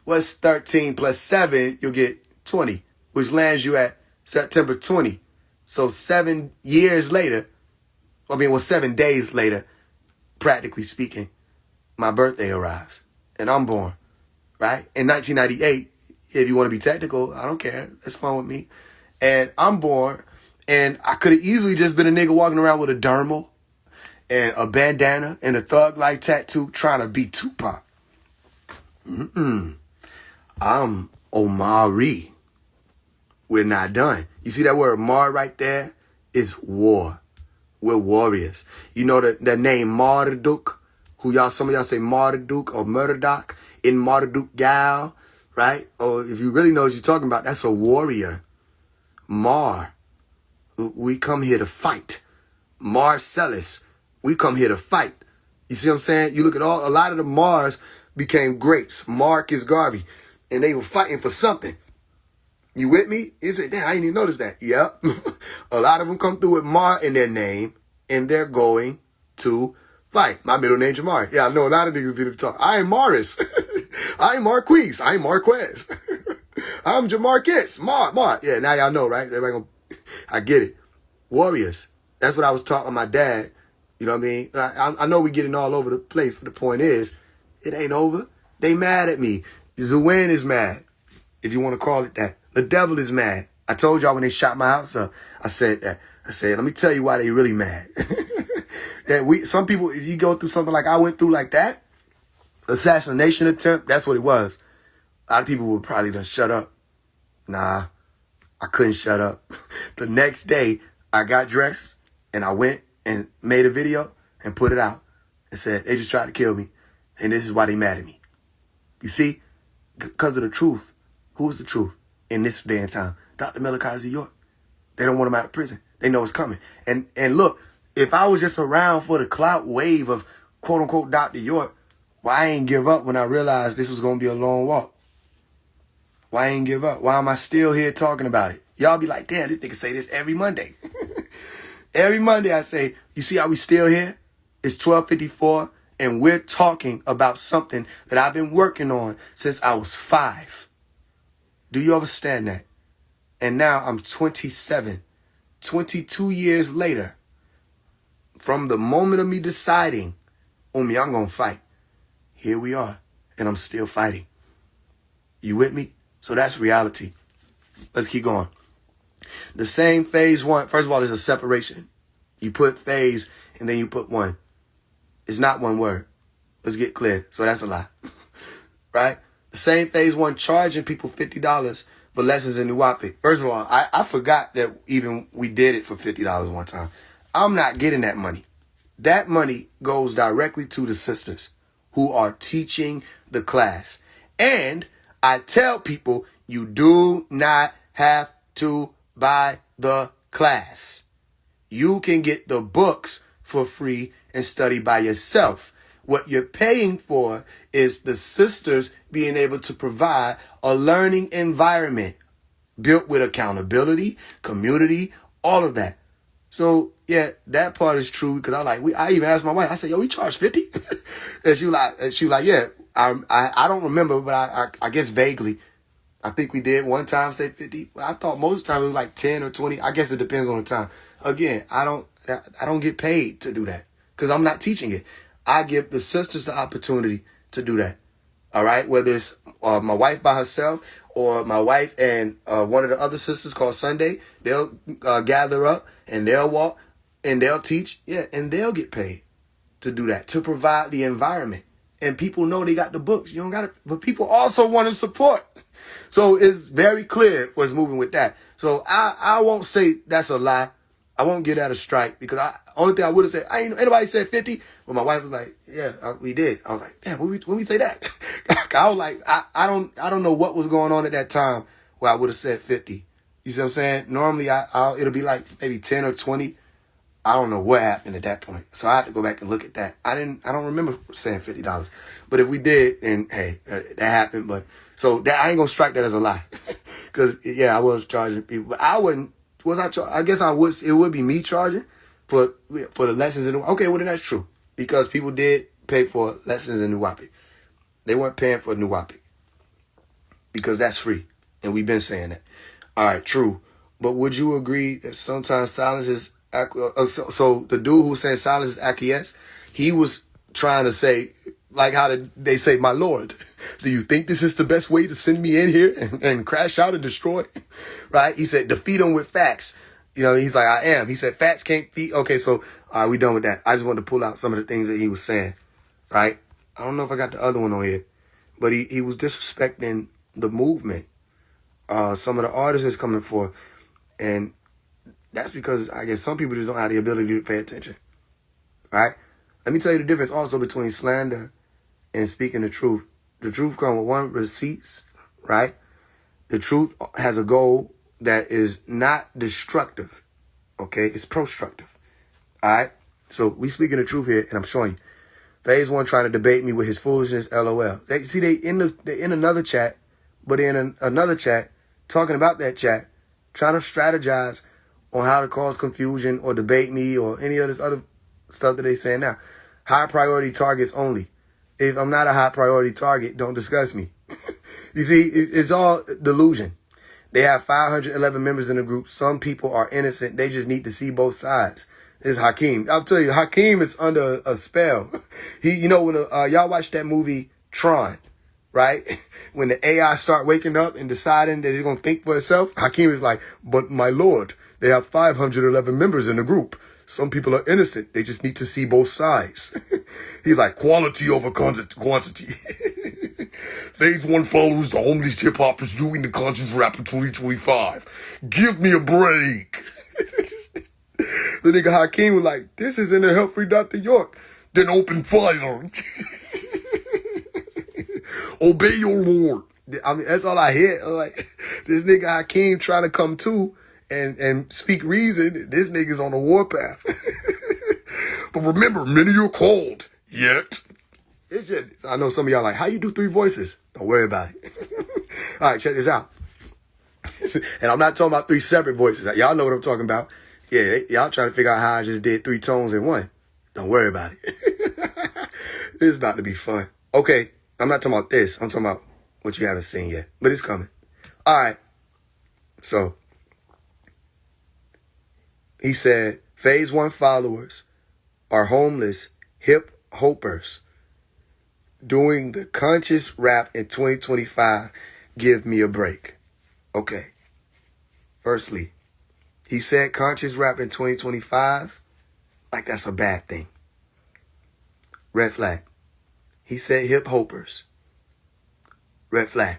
What's 13 plus 7? You'll get 20, which lands you at September 20. So 7 years later, 7 days later, practically speaking, my birthday arrives. And I'm born, right? In 1998, if you want to be technical, I don't care. That's fine with me. And I'm born, and I could have easily just been a nigga walking around with a dermal and a bandana and a thug-like tattoo trying to be Tupac. I'm Omari. We're not done. You see that word Mar right there? It's war. We're warriors. You know the name Marduk, who some of y'all say Marduk or Murdoch in Marduk Gal, right? Or if you really know what you're talking about, that's a warrior. Mar, we come here to fight. Marcellus, we come here to fight. You see what I'm saying? You look at a lot of the Mars became greats. Marcus Garvey, and they were fighting for something. You with me? You say, damn, I didn't even notice that. Yep. A lot of them come through with Mar in their name, and they're going to fight. My middle name Jamar. Yeah, I know a lot of niggas be to talk. I am Morris. I am Marquise. I am Marquez. I'm Jamarcus. Mar. Yeah, now y'all know, right? Everybody I get it. Warriors. That's what I was taught by my dad. You know what I mean? I know we getting all over the place, but the point is, it ain't over. They mad at me. Zuwin is mad, if you want to call it that. The devil is mad. I told y'all when they shot my house up, I said, let me tell you why they really mad. Some people, if you go through something like I went through like that, assassination attempt, that's what it was. A lot of people would probably just shut up. Nah, I couldn't shut up. The next day, I got dressed and I went and made a video and put it out and said, they just tried to kill me. And this is why they mad at me. You see? Because of the truth. Who is the truth in this day and time? Dr. Malachi York. They don't want him out of prison. They know it's coming. And look, if I was just around for the clout wave of quote unquote Dr. York, why I ain't give up when I realized this was going to be a long walk? Why I ain't give up? Why am I still here talking about it? Y'all be like, damn, this nigga say this every Monday. Every Monday I say, you see how we still here? It's 12:54 and we're talking about something that I've been working on since I was 5. Do you understand that? And now I'm 27, 22 years later, from the moment of me deciding, I'm going to fight. Here we are, and I'm still fighting. You with me? So that's reality. Let's keep going. The same phase one, first of all, there's a separation. You put phase, and then you put one. It's not one word. Let's get clear. So that's a lie. Right? The same phase one charging people $50 for lessons in Nuwapi. First of all, I forgot that even we did it for $50 one time. I'm not getting that money. That money goes directly to the sisters who are teaching the class. And I tell people, you do not have to buy the class. You can get the books for free and study by yourself. What you're paying for is the sisters being able to provide a learning environment built with accountability, community, all of that. So, yeah, that part is true because I even asked my wife, I said, yo, we charge 50? And she was like, yeah, I don't remember, but I guess vaguely. I think we did one time say 50. I thought most of the time it was like 10 or 20. I guess it depends on the time. Again, I don't get paid to do that because I'm not teaching it. I give the sisters the opportunity to do that. All right. Whether it's my wife by herself or my wife and one of the other sisters called Sunday, they'll gather up and they'll walk and they'll teach. Yeah. And they'll get paid to do that, to provide the environment. And people know they got the books. You don't got it. But people also want to support. So it's very clear what's moving with that. So I won't say that's a lie. I won't get at a strike because only thing I would have said, anybody said 50, but my wife was like, yeah, we did. I was like, damn, when we say that? I was like, I don't know what was going on at that time where I would have said 50. You see what I'm saying? Normally it'll be like maybe 10 or 20. I don't know what happened at that point. So I had to go back and look at that. I don't remember saying $50. But if we did, then hey, that happened. But so that I ain't gonna strike that as a lie. Cause yeah, I was charging people, but I wouldn't. I guess I would. It would be me charging for the lessons in. Okay, well then that's true because people did pay for lessons in Nuwapi. They weren't paying for Nuwapi because that's free, and we've been saying that. All right, true. But would you agree that sometimes silence is so the dude who said silence is acquiesce? He was trying to say like how they say, "My Lord, do you think this is the best way to send me in here and crash out and destroy?" Right? He said, defeat them with facts. You know, he's like, I am. He said, facts can't beat. Okay, so we done with that. I just wanted to pull out some of the things that he was saying. Right? I don't know if I got the other one on here. But he was disrespecting the movement. Some of the artists is coming for. And That's because I guess some people just don't have the ability to pay attention. Right? Let me tell you the difference also between slander and speaking the truth. The truth comes with one, receipts, right? The truth has a goal that is not destructive. Okay? It's constructive. All right? So we speaking the truth here, and I'm showing you. Faise One trying to debate me with his foolishness, LOL. They in another chat, but in another chat, talking about that chat, trying to strategize on how to cause confusion or debate me or any of this other stuff that they saying now. High priority targets only. If I'm not a high priority target, don't discuss me. You see, it's all delusion. They have 511 members in the group. Some people are innocent. They just need to see both sides. It's Hakeem. I'll tell you, Hakeem is under a spell. When y'all watch that movie Tron, right? When the AI start waking up and deciding that it's going to think for itself, Hakeem is like, but my lord, they have 511 members in the group. Some people are innocent. They just need to see both sides. He's like, quality over quantity. Faise One follows the homeless hip-hoppers doing the conscious rap in 2025. Give me a break. The nigga Hakeem was like, this is in the help-free Dr. York. Then open fire. Obey your lord. I mean, that's all I hear. Like, this nigga Hakeem trying to come to and speak reason. This nigga's on the warpath. But remember, many are called, yet. It's just, I know some of y'all like, how you do 3 voices? Don't worry about it. All right, check this out. And I'm not talking about 3 separate voices. Y'all know what I'm talking about. Yeah, y'all trying to figure out how I just did 3 tones in one. Don't worry about it. This is about to be fun. Okay, I'm not talking about this. I'm talking about what you haven't seen yet. But it's coming. All right. So, he said, Faise One followers are homeless hip hopers doing the conscious rap in 2025. Give me a break. Okay. Firstly, he said conscious rap in 2025, like that's a bad thing. Red flag. He said hip hopers. Red flag.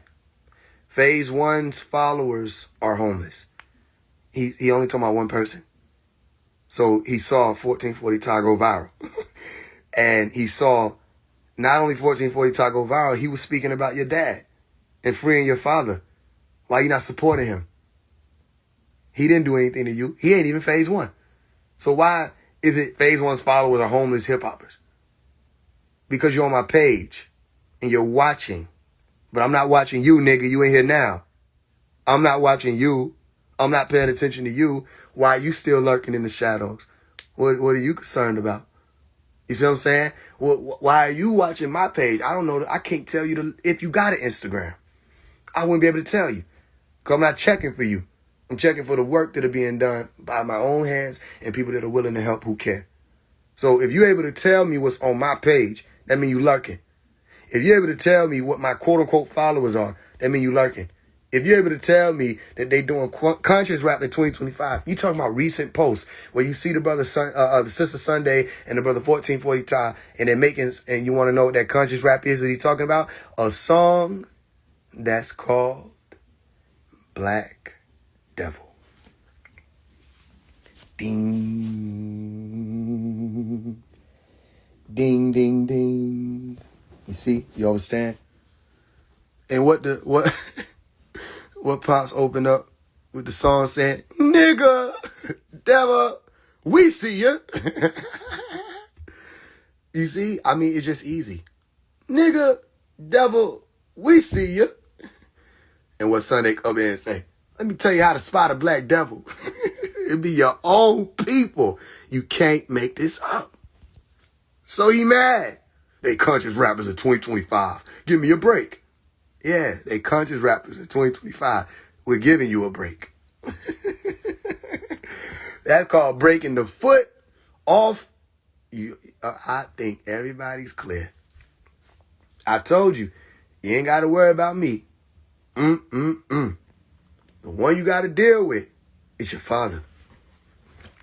Faise One's followers are homeless. He only talking about one person. So he saw 1440 Ty go viral. And he saw not only 1440 Ty go viral, he was speaking about your dad and freeing your father. Why you not supporting him? He didn't do anything to you. He ain't even Faise One. So why is it Faise One's followers are homeless hip-hoppers? Because you're on my page and you're watching. But I'm not watching you, nigga. You ain't here now. I'm not watching you. I'm not paying attention to you. Why are you still lurking in the shadows? What are you concerned about? You see what I'm saying? Why are you watching my page? I don't know. I can't tell you if you got an Instagram. I wouldn't be able to tell you. Because I'm not checking for you. I'm checking for the work that are being done by my own hands and people that are willing to help who care. So if you're able to tell me what's on my page, that means you lurking. If you're able to tell me what my quote-unquote followers are, that means you lurking. If you're able to tell me that they doing conscious rap in 2025, you talking about recent posts where you see the brother, the sister Sunday and the brother 1440 Ty, and they're making, and you want to know what that conscious rap is that he's talking about? A song that's called Black Devil. Ding. Ding, ding, ding. You see? You understand? And what Pops opened up with the song saying, nigga, devil, we see you. You see? I mean, it's just easy. Nigga, devil, we see you. And what Sunday come in and say, let me tell you how to spot a black devil. It be your own people. You can't make this up. So he mad. They conscious rappers in 2025. Give me a break. Yeah, they conscious rappers in 2025. We're giving you a break. That's called breaking the foot off. I think everybody's clear. I told you, you ain't got to worry about me. The one you got to deal with is your father.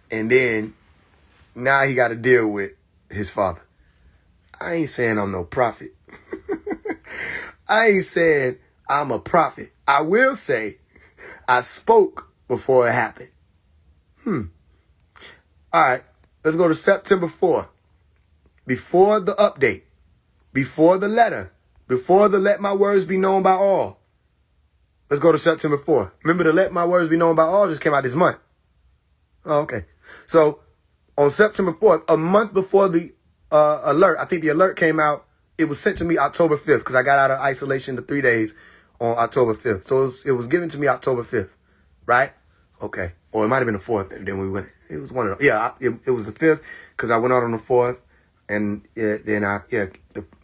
And then now he got to deal with his father. I ain't saying I'm no prophet. I ain't saying I'm a prophet. I will say I spoke before it happened. All right, let's go to September 4th. Before the update, before the letter, before the let my words be known by all. Let's go to September 4th. Remember, the let my words be known by all just came out this month. Oh, okay. So on September 4th, a month before the alert, I think the alert came out, it was sent to me October 5th because I got out of isolation the 3 days on October 5th. So it was given to me October 5th, right? Okay. Or it might have been the 4th. And then we went. It was one of them. Yeah, it was the 5th because I went out on the 4th. And then I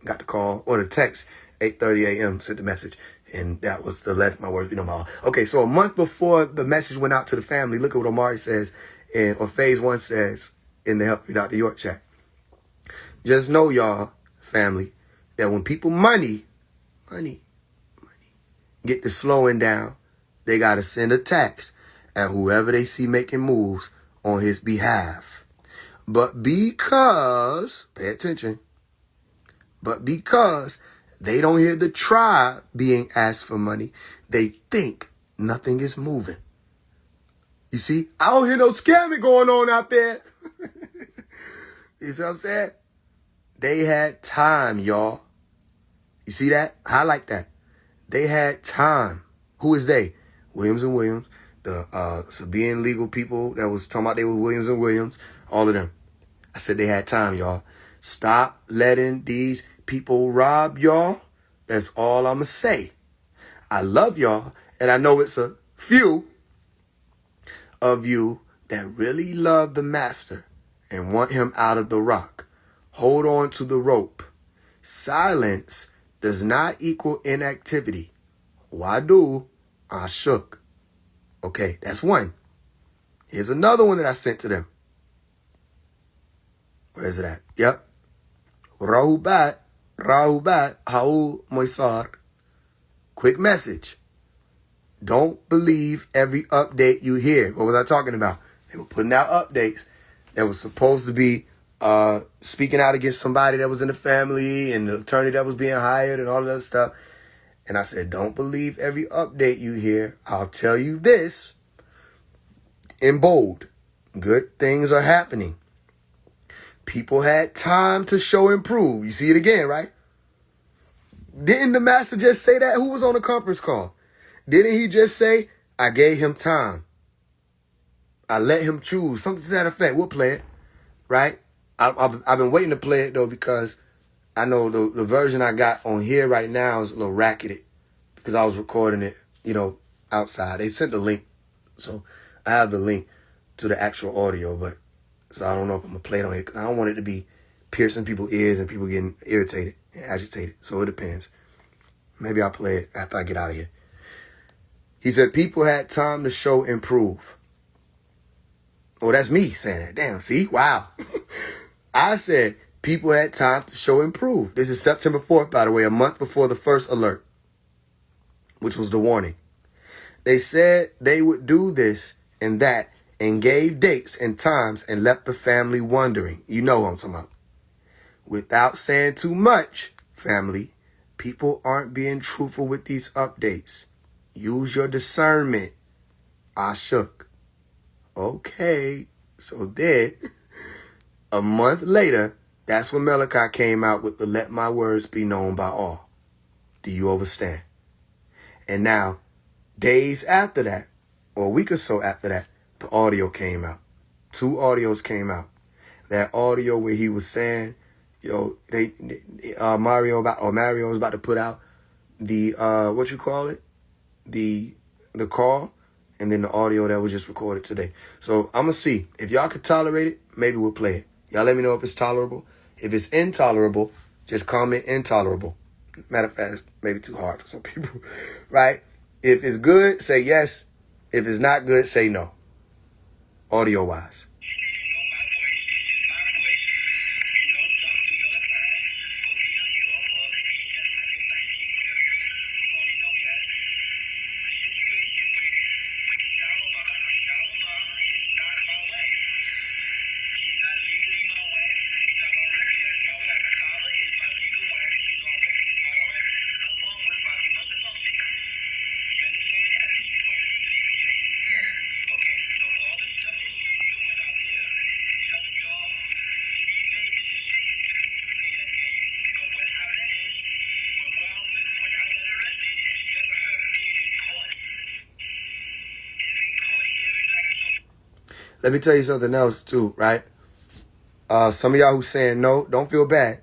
got the call or the text, 8:30 a.m., sent the message. And that was the let my words be known by all. Okay, so a month before the message went out to the family, look at what Omari says, or Faise One says in the Help Me Dr. York chat. Just know, y'all, family, that when people money get to slowing down, they got to send a text at whoever they see making moves on his behalf. But because, pay attention, but because they don't hear the tribe being asked for money, they think nothing is moving. You see, I don't hear no scamming going on out there. You see what I'm saying? They had time, y'all. You see that? I like that. They had time. Who is they? Williams and Williams, the Sabian legal people that was talking about they were Williams and Williams, all of them. I said they had time, y'all. Stop letting these people rob y'all. That's all I'ma say. I love y'all, and I know it's a few of you that really love the master and want him out of the rock. Hold on to the rope. Silence does not equal inactivity. Wadu, I shook. Okay, that's one. Here's another one that I sent to them. Where is it at? Yep. Rahubat, Hau Moisar. Quick message. Don't believe every update you hear. What was I talking about? They were putting out updates that was supposed to be speaking out against somebody that was in the family and the attorney that was being hired and all of that stuff. And I said, don't believe every update you hear. I'll tell you this in bold. Good things are happening. People had time to show and prove. You see it again, right? Didn't the master just say that? Who was on the conference call? Didn't he just say, I gave him time. I let him choose. Something to that effect. We'll play it, right? I've been waiting to play it, though, because I know the version I got on here right now is a little racketed because I was recording it, outside. They sent the link. So I have the link to the actual audio, but so I don't know if I'm going to play it on here because I don't want it to be piercing people's ears and people getting irritated and agitated. So it depends. Maybe I'll play it after I get out of here. He said, people had time to show and prove. Oh, that's me saying that. Damn, see? Wow. I said, people had time to show and prove. This is September 4th, by the way, a month before the first alert, which was the warning. They said they would do this and that and gave dates and times and left the family wondering. You know what I'm talking about. Without saying too much, family, people aren't being truthful with these updates. Use your discernment. I shook. Okay. So then, a month later, that's when Malachi came out with the let my words be known by all. Do you understand? And now, days after that, or a week or so after that, the audio came out. 2 audios came out. That audio where he was saying, Mario was about to put out the the call, and then the audio that was just recorded today. So I'm gonna see if y'all could tolerate it. Maybe we'll play it. Y'all let me know if it's tolerable. If it's intolerable, just comment intolerable. Matter of fact, it's maybe too hard for some people, right? If it's good, say yes. If it's not good, say no. Audio wise. let me tell you something else too, right? Some of y'all who's saying no, don't feel bad.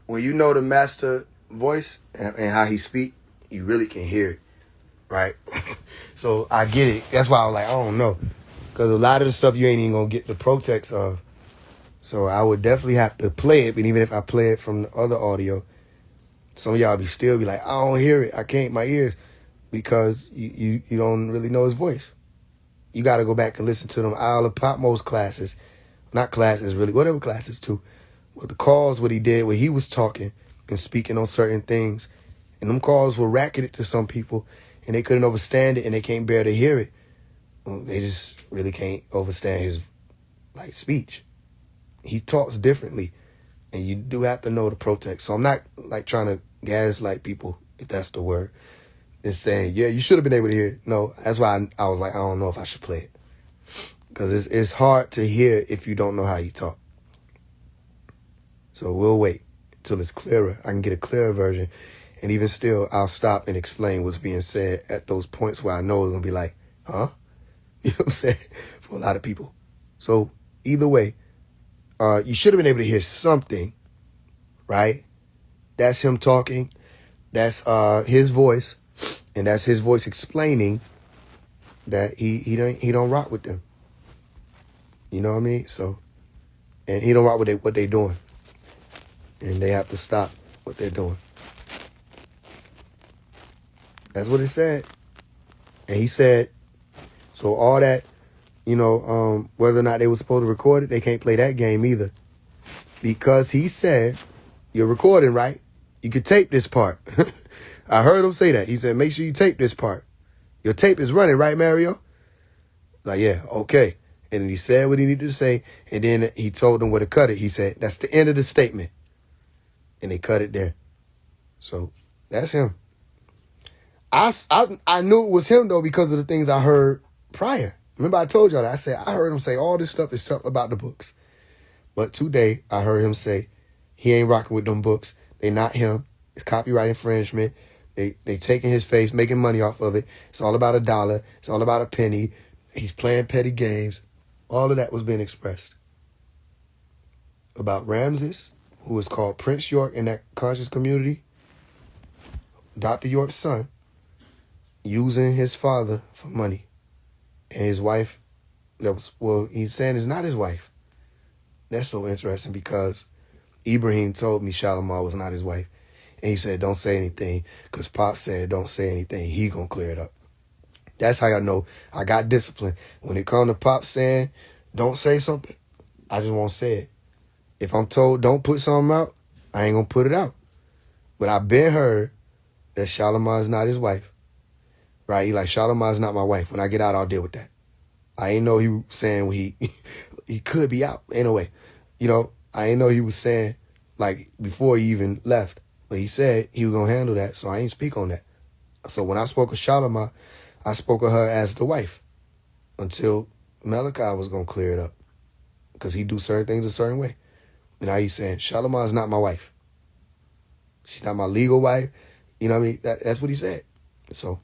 When you know the master voice and how he speak, you really can hear it, right? So I get it. That's why I was like, I don't know. Because a lot of the stuff you ain't even going to get the protext of. So I would definitely have to play it. But even if I play it from the other audio, some of y'all still be like, I don't hear it. I can't, my ears. Because you don't really know his voice. You got to go back and listen to them Isle of Patmos classes. Not classes, really. Whatever classes, too. Well, the calls, what he did, where he was talking and speaking on certain things. And them calls were racketed to some people. And they couldn't understand it and they can't bear to hear it. They just really can't understand his, speech. He talks differently. And you do have to know the protext. So I'm not, trying to gaslight people, if that's the word. And saying, yeah, you should have been able to hear it. No, that's why I was like, I don't know if I should play it. Because it's hard to hear if you don't know how you talk. So we'll wait until it's clearer. I can get a clearer version. And even still, I'll stop and explain what's being said at those points where I know it's going to be like, huh? You know what I'm saying? For a lot of people. So either way, you should have been able to hear something, right? That's him talking. That's his voice. And that's his voice explaining that he don't rock with them. You know what I mean? So, and he don't rock with what they doing. And they have to stop what they're doing. That's what it said. And he said, so all that, whether or not they were supposed to record it, they can't play that game either. Because he said, you're recording, right? You can tape this part. I heard him say that. He said, make sure you tape this part. Your tape is running, right, Mario? Like, yeah, okay. And then he said what he needed to say. And then he told them where to cut it. He said, that's the end of the statement. And they cut it there. So that's him. I knew it was him, though, because of the things I heard prior. Remember I told y'all that? I said, I heard him say all this stuff is something about the books. But today, I heard him say, he ain't rocking with them books. They not him. It's copyright infringement. They taking his face, making money off of it. It's all about $1. It's all about a penny. He's playing petty games. All of that was being expressed. About Ramses, who is called Prince York in that conscious community, Dr. York's son, using his father for money. And his wife, he's saying it's not his wife. That's so interesting because Ibrahim told me Shalimar was not his wife. And he said, don't say anything, because Pop said, don't say anything. He gonna clear it up. That's how I know I got discipline. When it come to Pop saying, don't say something, I just won't say it. If I'm told, don't put something out, I ain't gonna put it out. But I've been heard that Shalimar is not his wife. Right? He like, Shalimar is not my wife. When I get out, I'll deal with that. I ain't know he was saying he could be out. Anyway, I ain't know he was saying, before he even left. But he said he was going to handle that, so I ain't speak on that. So when I spoke of Shalimar, I spoke of her as the wife until Malachi was going to clear it up because he do certain things a certain way. And now he's saying, Shalimar is not my wife. She's not my legal wife. You know what I mean? That's what he said. So,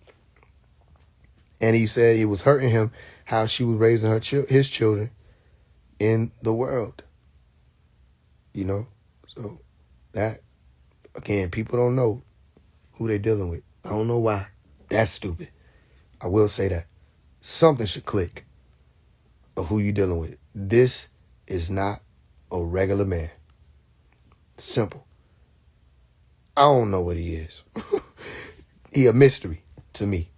and he said it was hurting him how she was raising his children in the world. So that, again, people don't know who they're dealing with. I don't know why. That's stupid. I will say that. Something should click of who you're dealing with. This is not a regular man. Simple. I don't know what he is. He a mystery to me.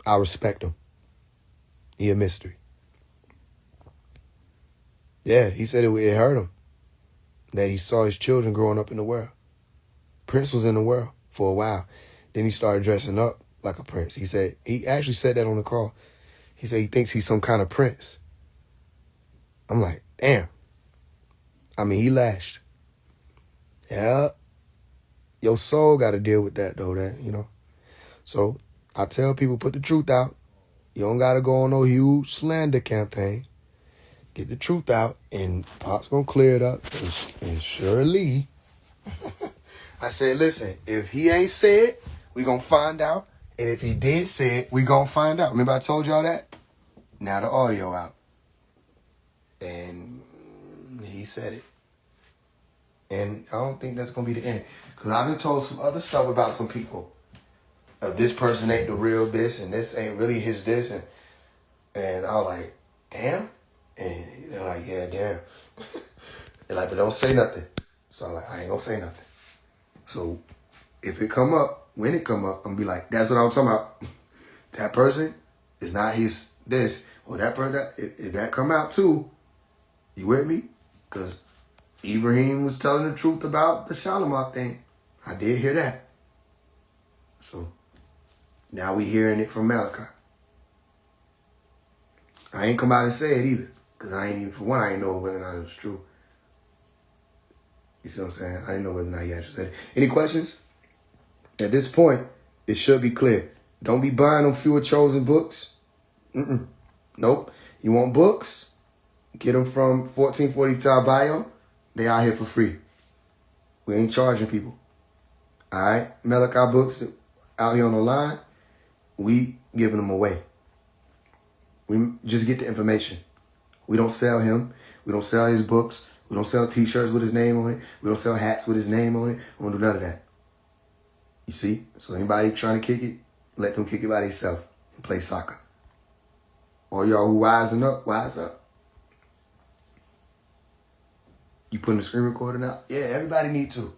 I respect him. He a mystery. Yeah, he said it hurt him that he saw his children growing up in the world. Prince was in the world for a while. Then he started dressing up like a prince. He actually said that on the call. He said he thinks he's some kind of prince. I'm like, damn. I mean, he lashed. Yeah. Your soul got to deal with that, though, So I tell people, put the truth out. You don't got to go on no huge slander campaign. Get the truth out, and Pop's going to clear it up. And surely, I said, listen, if he ain't said, we going to find out. And if he did say it, we going to find out. Remember I told y'all that? Now the audio out. And he said it. And I don't think that's going to be the end. Because I've been told some other stuff about some people. This person ain't the real this, and this ain't really his this. And I was like, damn? And they're like, yeah, damn. They're like, but don't say nothing. So I'm like, I ain't going to say nothing. So if it come up, when it come up, I'm going to be like, that's what I'm talking about. That person is not his this. Or that person, if that come out too, you with me? Because Ibrahim was telling the truth about the Shalimar thing. I did hear that. So now we hearing it from Malachi. I ain't come out and say it either. Because I ain't even, for one, I ain't know whether or not it was true. You see what I'm saying? I didn't know whether or not he actually said it. Any questions? At this point, it should be clear. Don't be buying them fewer chosen books. Nope. You want books? Get them from 1440 Tal Bio. They out here for free. We ain't charging people. All right? Malachi books out here on the line, we giving them away. We just get the information. We don't sell him. We don't sell his books. We don't sell T-shirts with his name on it. We don't sell hats with his name on it. We don't do none of that. You see? So anybody trying to kick it, let them kick it by themselves and play soccer. Or y'all who wising up, wise up. You putting the screen recording out? Yeah, everybody need to.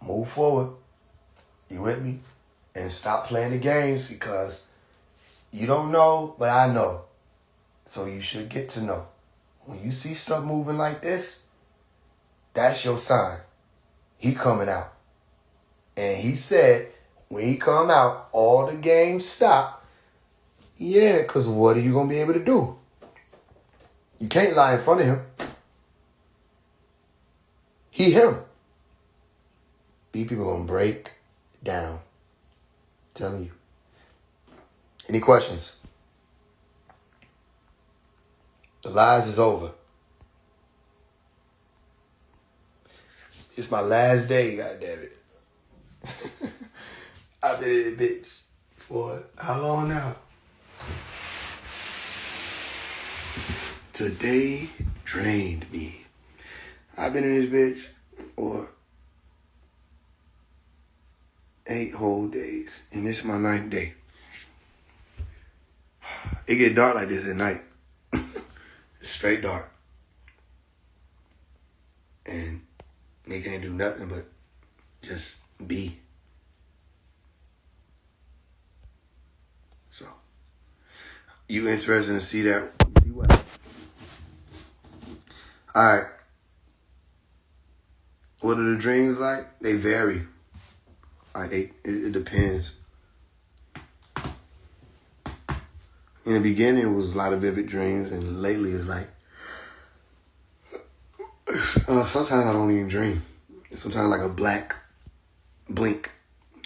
Move forward. You with me? And stop playing the games because you don't know, but I know. So you should get to know. When you see stuff moving like this, that's your sign. He coming out. And he said, when he come out, all the games stop. Yeah, because what are you going to be able to do? You can't lie in front of him. He him. These people going to break down. I'm telling you. Any questions? The lies is over. It's my last day, goddammit. I've been in this bitch for how long now? Today drained me. I've been in this bitch for 8 whole days, and this is my 9th day. It get dark like this at night. It's straight dark. And they can't do nothing but just be. So, you interested to see that? See what? Alright. What are the dreams like? They vary. It depends. In the beginning, it was a lot of vivid dreams, and lately it's like, sometimes I don't even dream. Sometimes like a black blink,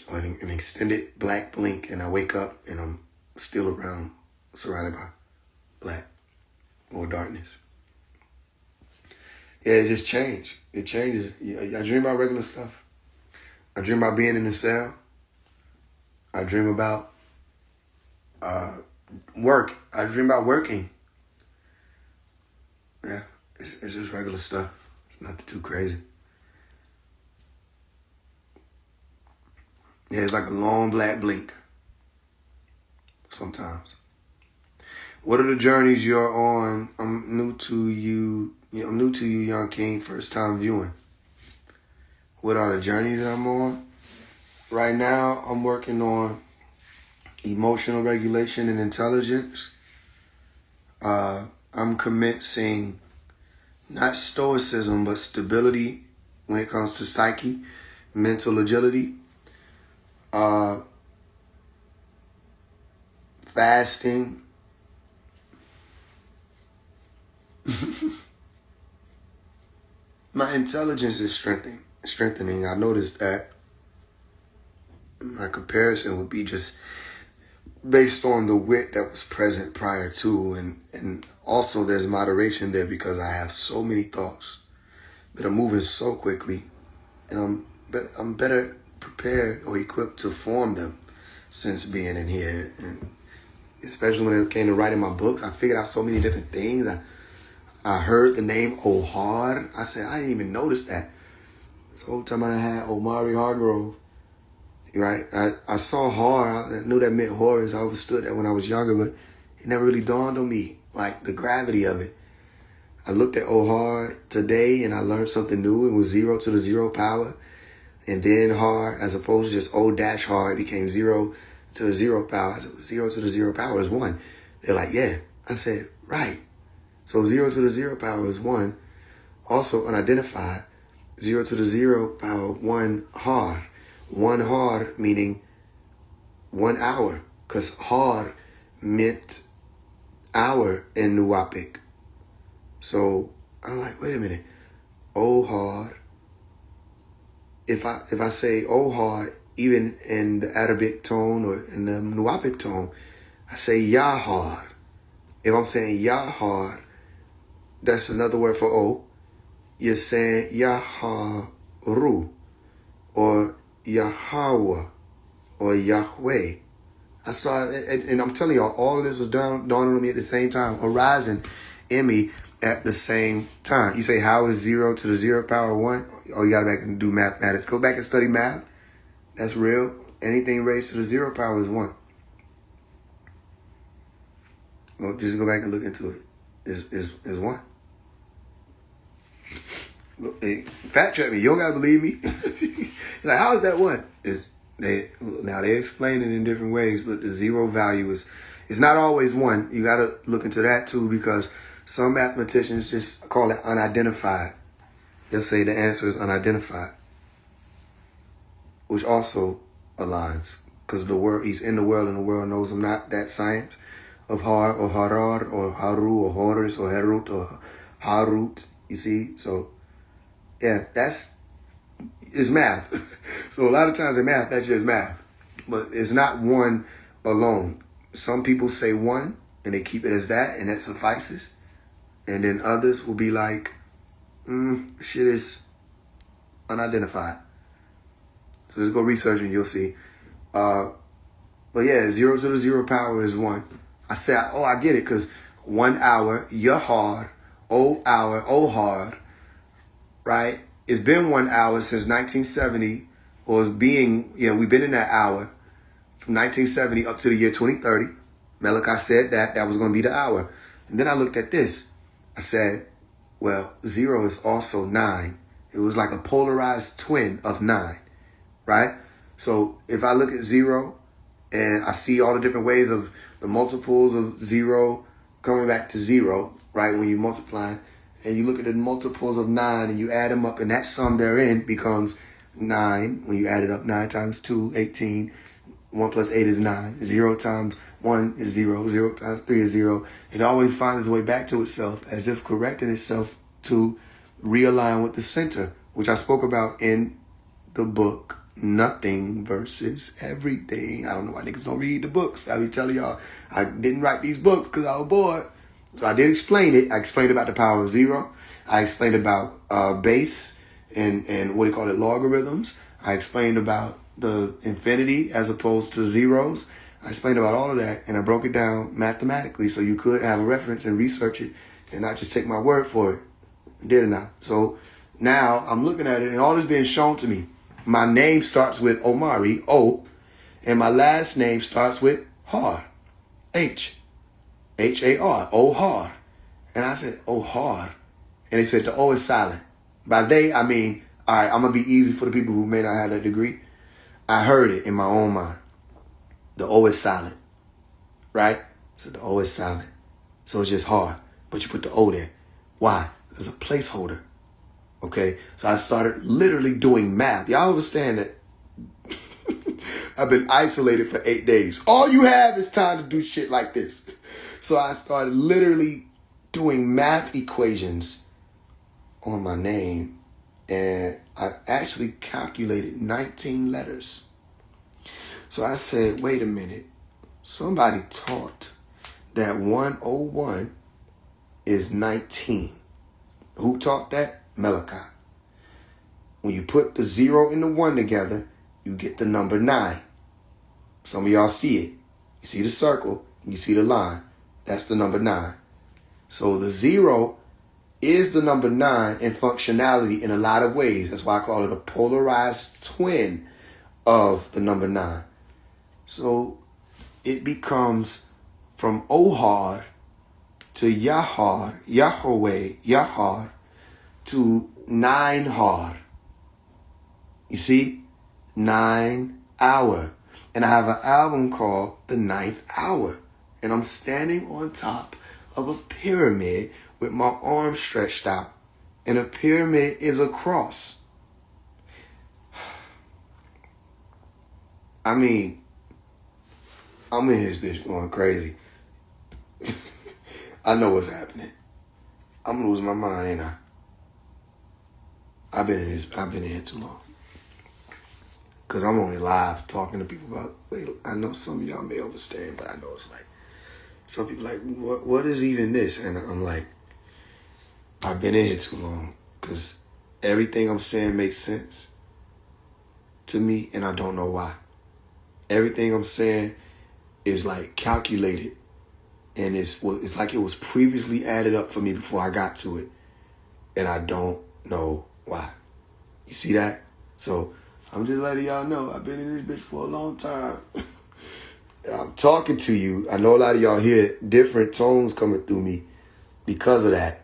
or an extended black blink, and I wake up and I'm still around, surrounded by black or darkness. Yeah, it just changed. It changes. I dream about regular stuff. I dream about being in the cell. I dream about work. I dream about working. Yeah, it's just regular stuff. It's nothing too crazy. Yeah, it's like a long black blink. Sometimes. What are the journeys you're on? I'm new to you. I'm new to you, Young King. First time viewing. What are the journeys that I'm on? Right now, I'm working on emotional regulation and intelligence. I'm commencing not stoicism, but stability when it comes to psyche, mental agility, fasting. My intelligence is strengthening. I noticed that. My comparison would be just based on the wit that was present prior to, and also there's moderation there because I have so many thoughts that are moving so quickly, and I'm better prepared or equipped to form them since being in here. And especially when it came to writing my books. I figured out so many different things. I heard the name Ohar. I said, I didn't even notice that. So the whole time I had Omari Hargrove, right? I saw Har. I knew that meant Horus. I understood that when I was younger, but it never really dawned on me, like the gravity of it. I looked at Ohar today and I learned something new. It was 0 to the 0 power. And then Har, as opposed to just O-Har, it became 0 to the 0 power. I said, 0 to the 0 power is 1. They're like, yeah. I said, right. So 0 to the 0 power is 1. Also unidentified. 0 to the 0 power, 1 Har. 1 Har meaning 1 hour. Because Har meant hour in Nuwapic. So I'm like, wait a minute. Ohar. If I say Ohar, even in the Arabic tone or in the Nuwapic tone, I say Yahar. If I'm saying Yahar, that's another word for O. You're saying Yaharu or Yahweh or Yahweh. I started, and I'm telling y'all, all of this was dawning on me at the same time, arising in me at the same time. You say, how is 0 to the 0 power 1? Oh, you got to back and do mathematics. Go back and study math. That's real. Anything raised to the 0 power is 1. Well, just go back and look into it. Is 1. Hey, fact check me. You don't got to believe me. Like, how is that 1? Now they explain it in different ways, but the 0 value is not always 1. You got to look into that too, because some mathematicians just call it unidentified. They'll say the answer is unidentified, which also aligns, because he's in the world and the world knows him not. That science of Har or Harar or Haru or Horus or Herut or Harut. You see? So, yeah, it's math. So a lot of times in math, that's just math. But it's not 1 alone. Some people say 1 and they keep it as that, and that suffices. And then others will be like, shit is unidentified. So just go research and you'll see. But yeah, 0 to the 0 power is 1. I said, I get it, because 1 hour, Yahar, hour, Ohar, right? It's been 1 hour since 1970, or we've been in that hour from 1970 up to the year 2030. Malachi said that was going to be the hour. And then I looked at this. I said, well, 0 is also 9. It was like a polarized twin of 9, right? So if I look at 0 and I see all the different ways of the multiples of 0 coming back to 0, right? When you multiply, and you look at the multiples of 9 and you add them up, and that sum therein becomes 9. When you add it up, 9 times 2, 18. 1 plus 8 is 9. 0 times 1 is 0. 0 times 3 is 0. It always finds its way back to itself, as if correcting itself to realign with the center, which I spoke about in the book, Nothing versus Everything. I don't know why niggas don't read the books. I be telling y'all, I didn't write these books because I was bored. So I did explain it. I explained about the power of 0. I explained about base and what do you call it, logarithms. I explained about the infinity as opposed to zeros. I explained about all of that, and I broke it down mathematically so you could have a reference and research it and not just take my word for it. Didn't I? So now I'm looking at it, and all this being shown to me. My name starts with Omari, O, and my last name starts with Har, H. H-A-R, Ohar. And I said, Ohar. And they said the O is silent. By they, I mean, all right, I'm going to be easy for the people who may not have that degree. I heard it in my own mind. The O is silent, right? So the O is silent. So it's just hard, but you put the O there. Why? It's a placeholder. Okay? So I started literally doing math. Y'all understand that I've been isolated for 8 days. All you have is time to do shit like this. So I started literally doing math equations on my name, and I actually calculated 19 letters. So I said, wait a minute. Somebody taught that 101 is 19. Who taught that? Malachi. When you put the 0 and the 1 together, you get the number 9. Some of y'all see it. You see the circle. You see the line? That's the number 9. So the 0 is the number 9 in functionality in a lot of ways. That's why I call it a polarized twin of the number 9. So it becomes from Ohad to Yahar, Yahweh, Yahar, to 9 Har. You see? 9 hour. And I have an album called The 9th Hour. And I'm standing on top of a pyramid with my arms stretched out. And a pyramid is a cross. I mean, I'm in this bitch going crazy. I know what's happening. I'm losing my mind, ain't I? I've been in here too long. Because I'm only live talking to people about, I know some of y'all may understand, but I know it's like, some people like, what is even this? And I'm like, I've been in here too long. Because everything I'm saying makes sense to me, and I don't know why. Everything I'm saying is like calculated, and it's like it was previously added up for me before I got to it, and I don't know why. You see that? So I'm just letting y'all know I've been in this bitch for a long time. I'm talking to you. I know a lot of y'all hear different tones coming through me because of that.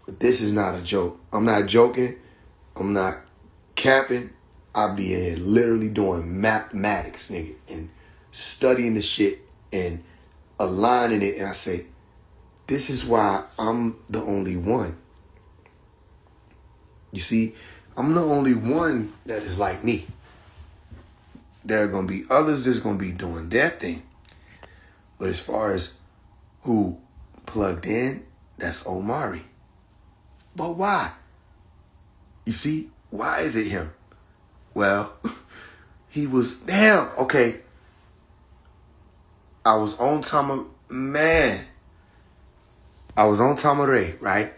But this is not a joke. I'm not joking. I'm not capping. I'll be in here literally doing mathematics, nigga, and studying the shit and aligning it. And I say, this is why I'm the only one. You see, I'm the only one that is like me. There are going to be others that's going to be doing their thing. But as far as who plugged in, that's Omari. But why? You see, why is it him? Well, he was, okay. I was on Tamare, right?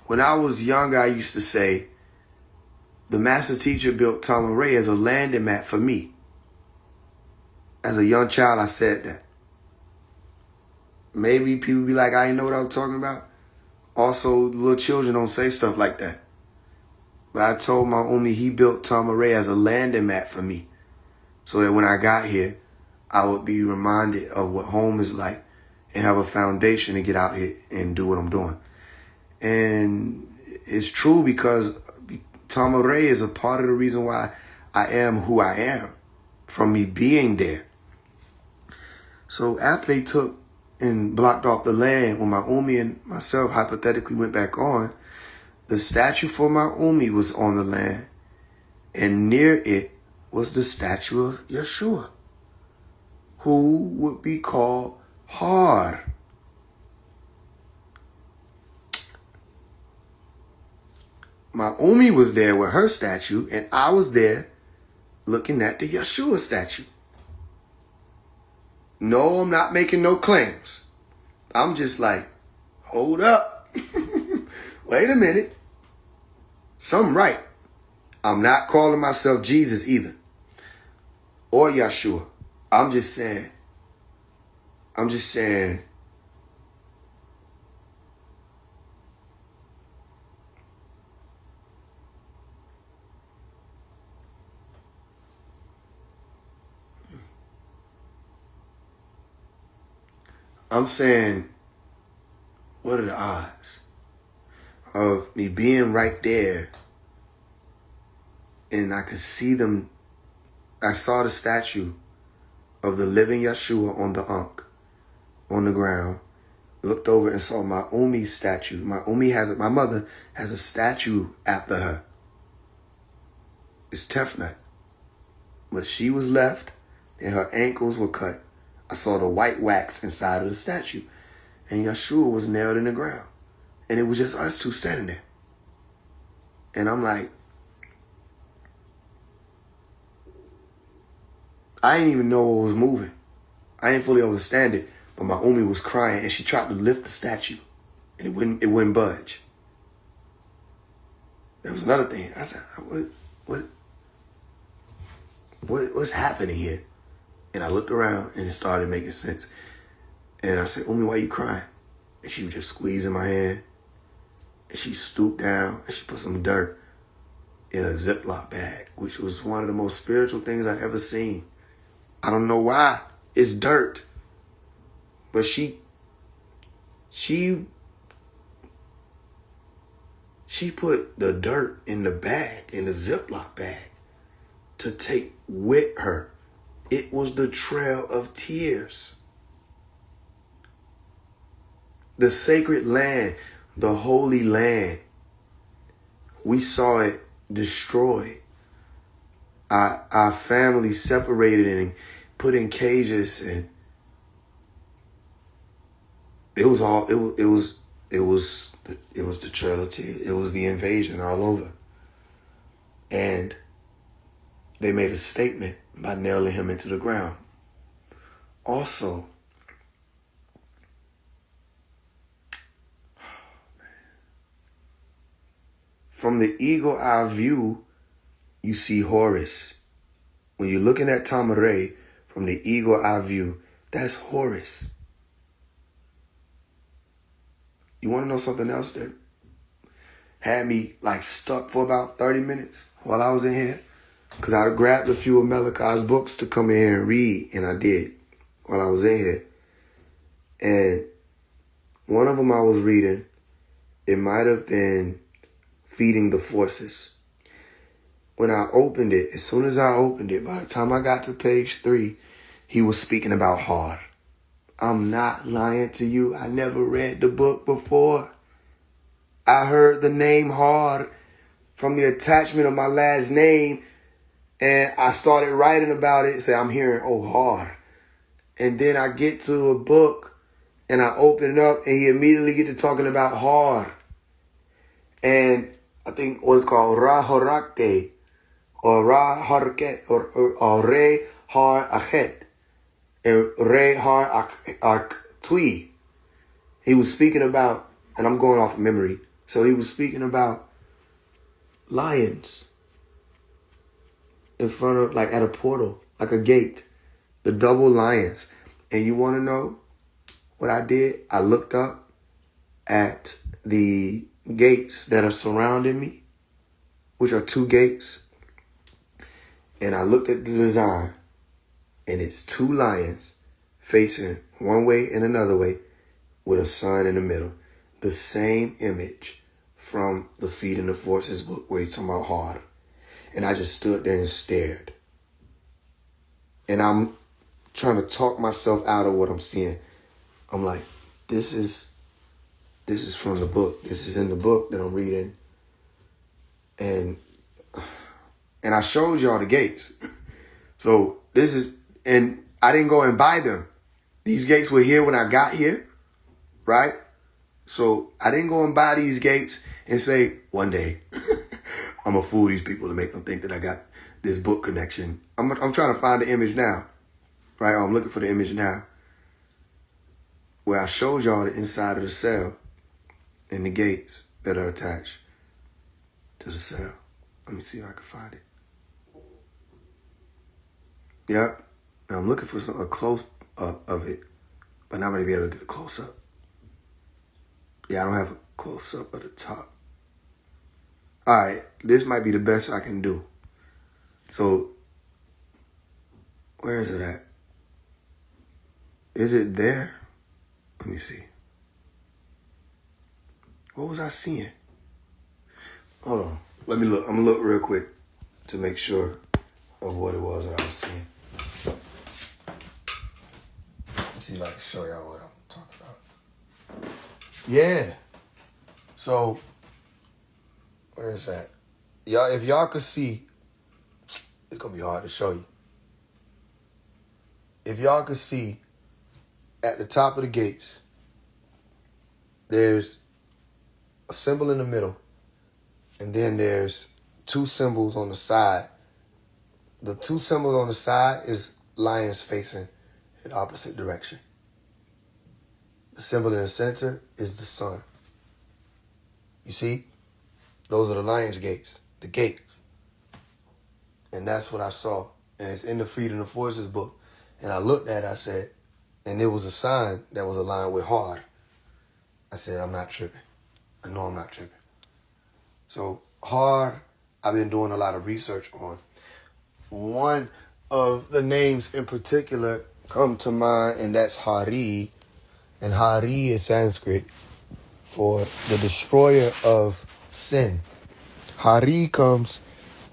When I was young, I used to say, the master teacher built Tamare as a landing mat for me. As a young child, I said that. Maybe people be like, I didn't know what I was talking about. Also, little children don't say stuff like that. But I told my Umi he built Tamare as a landing mat for me. So that when I got here, I would be reminded of what home is like and have a foundation to get out here and do what I'm doing. And it's true because Tamare is a part of the reason why I am who I am, from me being there. So after they took and blocked off the land, when my Umi and myself hypothetically went back on, the statue for my Umi was on the land, and near it was the statue of Yeshua, who would be called Har. My Umi was there with her statue, and I was there looking at the Yeshua statue. No, I'm not making no claims. I'm just like, hold up. Wait a minute. Something right. I'm not calling myself Jesus either. Or Yeshua. I'm just saying. What are the odds of me being right there and I could see them? I saw the statue of the living Yeshua on the Ankh, on the ground, looked over and saw my Umi's statue. My mother has a statue after her. It's Tefnut. But she was left and her ankles were cut. I saw the white wax inside of the statue. And Yeshua was nailed in the ground. And it was just us two standing there. And I'm like, I didn't even know what was moving. I didn't fully understand it. But my Umi was crying and she tried to lift the statue. And it wouldn't budge. There was another thing. I said, what's happening here? And I looked around and it started making sense. And I said, Umi, why you crying? And she was just squeezing my hand. And she stooped down and she put some dirt in a Ziploc bag, which was one of the most spiritual things I ever seen. I don't know why. It's dirt. But she put the dirt in the bag, in the Ziploc bag, to take with her. It was the Trail of Tears. The sacred land, the holy land. We saw it destroyed. Our family separated and put in cages, and it was the Trail of Tears. It was the invasion all over. And they made a statement by nailing him into the ground. Also, from the eagle eye view, you see Horus. When you're looking at Tamaray from the eagle eye view, that's Horus. You want to know something else that had me like stuck for about 30 minutes while I was in here? Because I grabbed a few of Malachi's books to come in here and read, and I did while I was in here. And one of them I was reading, it might have been Feeding the Forces. When I opened it, as soon as I opened it, by the time I got to page 3, he was speaking about Har. I'm not lying to you. I never read the book before. I heard the name Har from the attachment of my last name, and I started writing about it. Say, I'm hearing, oh, Har. And then I get to a book, and I open it up, and he immediately get to talking about Har. And I think what's called Ra Horakte, or Ra Harket, or Re Har Achet, and Re Har Tui. He was speaking about, and I'm going off of memory, so he was speaking about lions in front of, like at a portal, like a gate, the double lions. And you want to know what I did? I looked up at the gates that are surrounding me, which are 2 gates. And I looked at the design, and it's 2 lions facing one way and another way with a sun in the middle. The same image from the Feeding the Forces book where he's talking about Har. And I just stood there and stared. And I'm trying to talk myself out of what I'm seeing. I'm like, this is from the book. This is in the book that I'm reading. And I showed y'all the gates. So this is, and I didn't go and buy them. These gates were here when I got here, right? So I didn't go and buy these gates and say, one day, I'm going to fool these people to make them think that I got this book connection. I'm trying to find the image now, right? I'm looking for the image now where I showed y'all the inside of the cell and the gates that are attached to the cell. Let me see if I can find it. Yep. Now I'm looking for a close up of it, but I'm not going to be able to get a close up. Yeah, I don't have a close up of the top. All right, this might be the best I can do. So, where is it at? Is it there? Let me see. What was I seeing? Hold on. Let me look. I'm going to look real quick to make sure of what it was that I was seeing. Let's see if I can show y'all what I'm talking about. Yeah. So, where is that? Y'all, if y'all could see, it's going to be hard to show you. If y'all could see, at the top of the gates, there's a symbol in the middle, and then there's 2 symbols on the side. The 2 symbols on the side is lions facing in opposite direction. The symbol in the center is the sun. You see? Those are the lions' gates, the gates. And that's what I saw. And it's in the Feeding the Forces book. And I looked at it, I said, and there was a sign that was aligned with hard. I said, I'm not tripping. I know I'm not tripping. So hard, I've been doing a lot of research on. One of the names in particular come to mind, and that's Hari. And Hari is Sanskrit for the destroyer of sin. Hari comes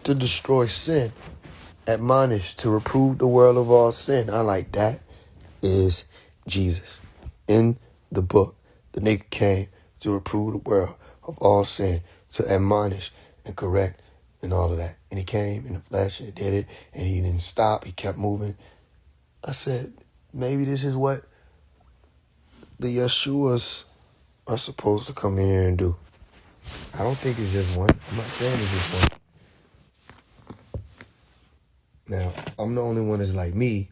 to destroy sin, admonish, to reprove the world of all sin. I like that is Jesus. In the book, the nigga came to reprove the world of all sin, to admonish and correct and all of that. And he came in the flesh and did it, and he didn't stop. He kept moving. I said, maybe this is what the Yeshuas are supposed to come here and do. I don't think it's just one. I'm not saying it's just one. Now, I'm the only one that's like me,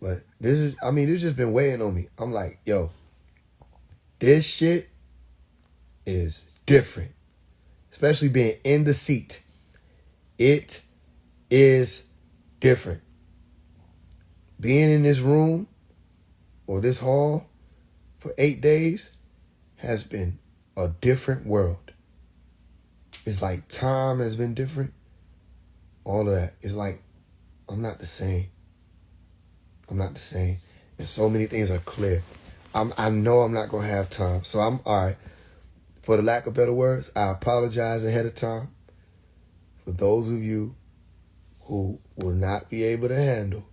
but this just been weighing on me. I'm like, yo, this shit is different, especially being in the seat. It is different. Being in this room or this hall for 8 days has been a different world. It's like time has been different. All of that. It's like, I'm not the same. I'm not the same. And so many things are clear. I know I'm not going to have time. So I'm all right. For the lack of better words, I apologize ahead of time for those of you who will not be able to handle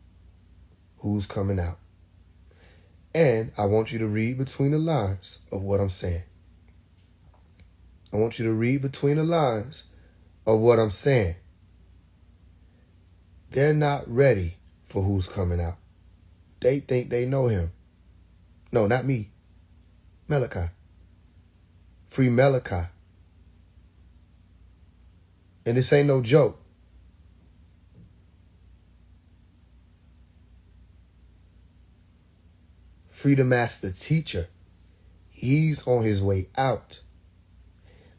who's coming out. And I want you to read between the lines of what I'm saying. I want you to read between the lines of what I'm saying. They're not ready for who's coming out. They think they know him. No, not me. Malachi. Free Malachi. And this ain't no joke. Free the master teacher. He's on his way out.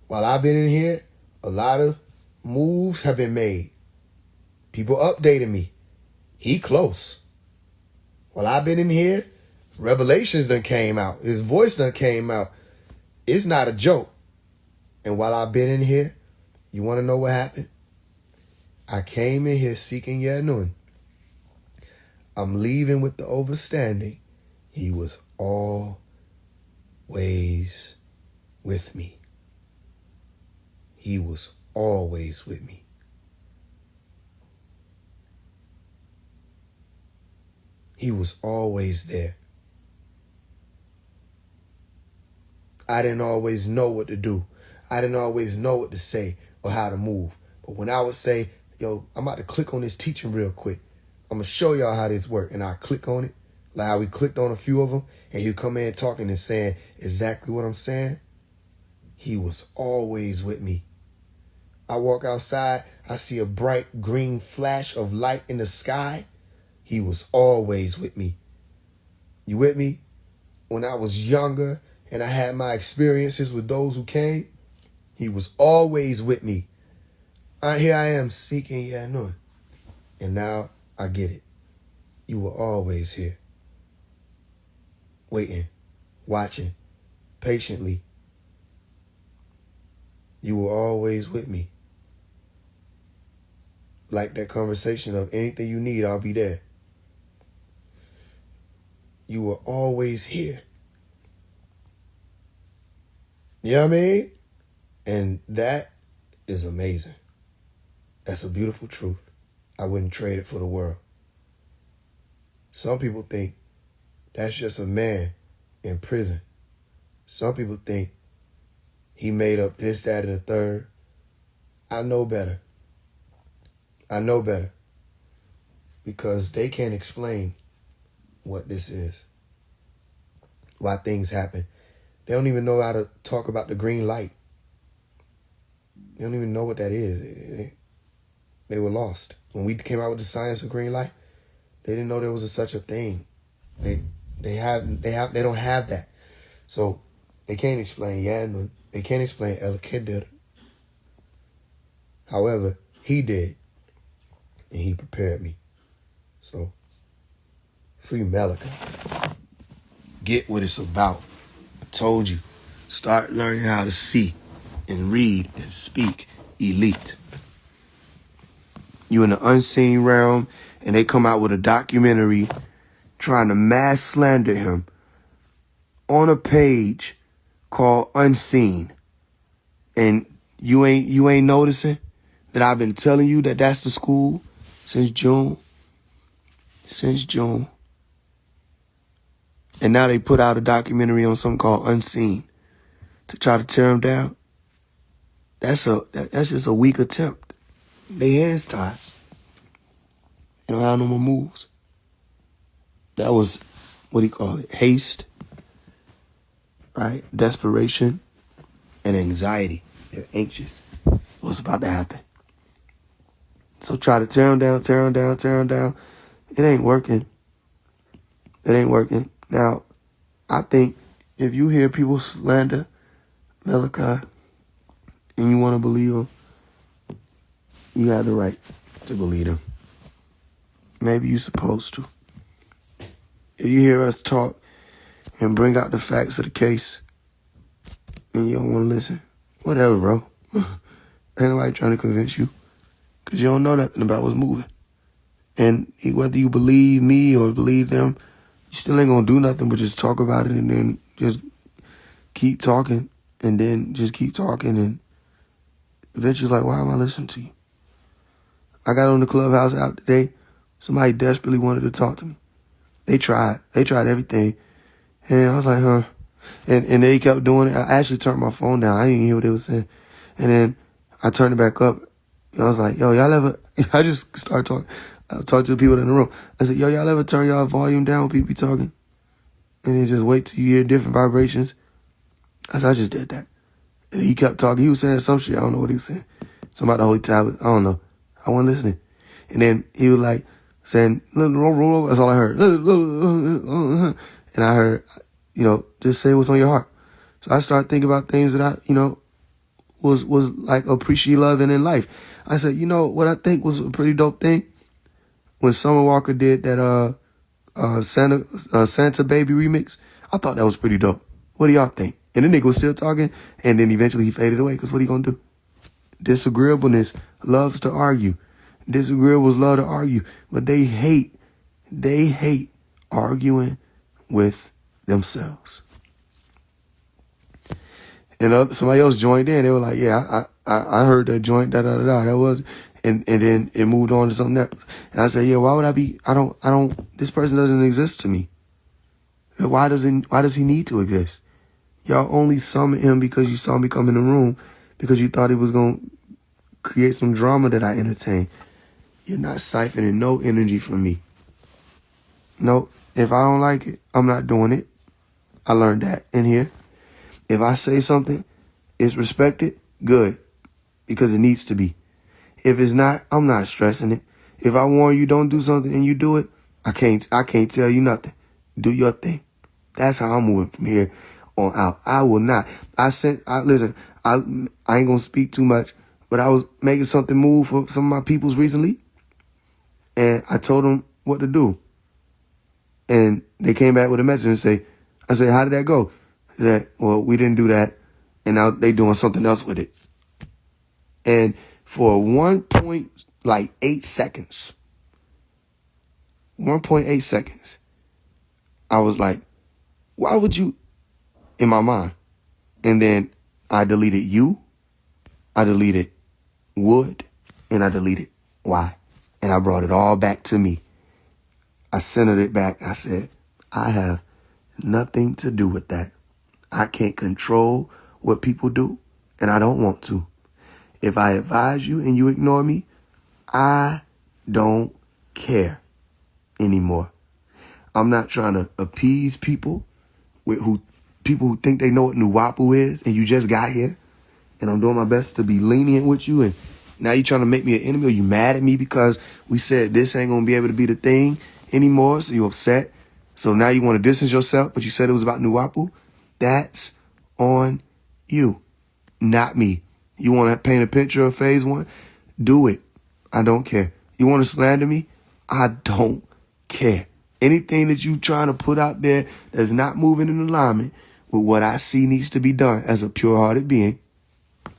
While I've been in here, a lot of moves have been made. People updating me. He close. While I've been in here, revelations done came out. His voice done came out. It's not a joke. And while I've been in here, you want to know what happened? I came in here seeking Yanun. I'm leaving with the overstanding. He was always with me. He was always with me. He was always there. I didn't always know what to do. I didn't always know what to say or how to move. But when I would say, yo, I'm about to click on this teaching real quick. I'm going to show y'all how this works. And I click on it, like how we clicked on a few of them. And he'd come in talking and saying exactly what I'm saying. He was always with me. I walk outside, I see a bright green flash of light in the sky. He was always with me. You with me? When I was younger and I had my experiences with those who came, he was always with me. Here I am seeking Yanun. And now I get it. You were always here. Waiting, watching, patiently. You were always with me. Like that conversation of anything you need, I'll be there. You were always here. You know what I mean? And that is amazing. That's a beautiful truth. I wouldn't trade it for the world. Some people think that's just a man in prison. Some people think he made up this, that, and the third. I know better. I know better. Because they can't explain what this is. Why things happen. They don't even know how to talk about the green light. They don't even know what that is. They were lost. When we came out with the science of green light, they didn't know there was such a thing. They don't have that. So they can't explain Yanun. They can't explain El Kedir. However, he did. And he prepared me. So Free Malachi. Get what it's about. I told you. Start learning how to see and read and speak elite. You in the unseen realm, and they come out with a documentary trying to mass slander him on a page called Unseen. And you ain't noticing that I've been telling you that that's the school since June. Since June. And now they put out a documentary on something called Unseen to try to tear him down. That's just a weak attempt. They hands tied. They don't have no more moves. That was, what do you call it? Haste, right? Desperation and anxiety. They're anxious. What's about to happen? So try to tear him down, tear him down, tear him down. It ain't working. It ain't working. Now, I think if you hear people slander Malachi and you want to believe them, you have the right to believe them. Maybe you're supposed to. If you hear us talk and bring out the facts of the case and you don't want to listen, whatever, bro. Ain't nobody trying to convince you because you don't know nothing about what's moving. And whether you believe me or believe them, you still ain't going to do nothing but just talk about it and then just keep talking and then just keep talking. And eventually it's like, why am I listening to you? I got on the Clubhouse app today. Somebody desperately wanted to talk to me. They tried everything. And I was like, huh. And they kept doing it. I actually turned my phone down. I didn't even hear what they were saying. And then I turned it back up. And I was like, yo, y'all ever... I just started talking. I talked to the people in the room. I said, yo, y'all ever turn y'all volume down when people be talking? And then just wait till you hear different vibrations? I said, I just did that. And he kept talking. He was saying some shit. I don't know what he was saying. Something about the Holy Tablet. I don't know. I wasn't listening. And then he was like saying, roll. That's all I heard. And I heard, just say what's on your heart. So I started thinking about things that I, was like appreciate loving in life. I said, what I think was a pretty dope thing? When Summer Walker did that Santa Baby remix, I thought that was pretty dope. What do y'all think? And the nigga was still talking, and then eventually he faded away, because what he gonna do? Disagreeableness loves to argue. Disagreeables love to argue, but they hate arguing with themselves. And somebody else joined in. They were like, yeah, I heard that joint, da-da-da-da. That was, and then it moved on to something else. And I said, yeah, why would I be, this person doesn't exist to me. Why does he need to exist? Y'all only summoned him because you saw me come in the room because you thought he was going to create some drama that I entertain. You're not siphoning no energy from me. No, if I don't like it, I'm not doing it. I learned that in here. If I say something, it's respected, good, because it needs to be. If it's not, I'm not stressing it. If I warn you don't do something and you do it, I can't tell you nothing. Do your thing. That's how I'm moving from here on out. I will not. Listen, I ain't gonna speak too much, but I was making something move for some of my peoples recently, and I told them what to do. And they came back with a message and I said, how did that go? That, well, we didn't do that, and now they doing something else with it. And for 1.8 seconds, I was like, why would you, in my mind? And then I deleted you, I deleted would, and I deleted why. And I brought it all back to me. I centered it back. I said, I have nothing to do with that. I can't control what people do, and I don't want to. If I advise you and you ignore me, I don't care anymore. I'm not trying to appease people who think they know what Nuwapu is, and you just got here, and I'm doing my best to be lenient with you, and now you're trying to make me an enemy, or you mad at me because we said this ain't going to be able to be the thing anymore, so you upset. So now you want to distance yourself, but you said it was about Nuwapu. That's on you, not me. You want to paint a picture of Faise One? Do it. I don't care. You want to slander me? I don't care. Anything that you trying to put out there that's not moving in alignment with what I see needs to be done as a pure-hearted being,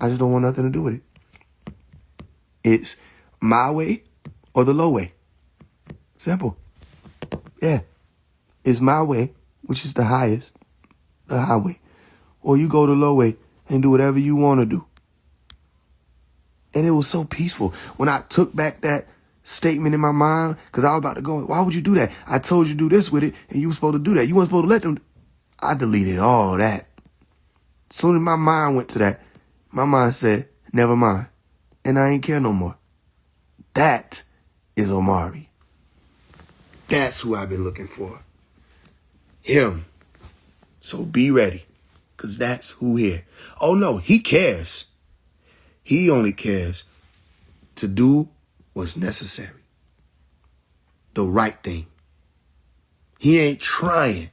I just don't want nothing to do with it. It's my way or the low way. Simple. Yeah. It's my way, which is the highest, the highway. Or you go the low way and do whatever you want to do. And it was so peaceful. When I took back that statement in my mind, because I was about to go, why would you do that? I told you to do this with it, and you were supposed to do that. You weren't supposed to let them. I deleted all that. As soon as my mind went to that, my mind said, never mind. And I ain't care no more. That is Omari. That's who I've been looking for. Him. So be ready, because that's who here. Oh, no, he cares. He only cares to do what's necessary. The right thing. He ain't trying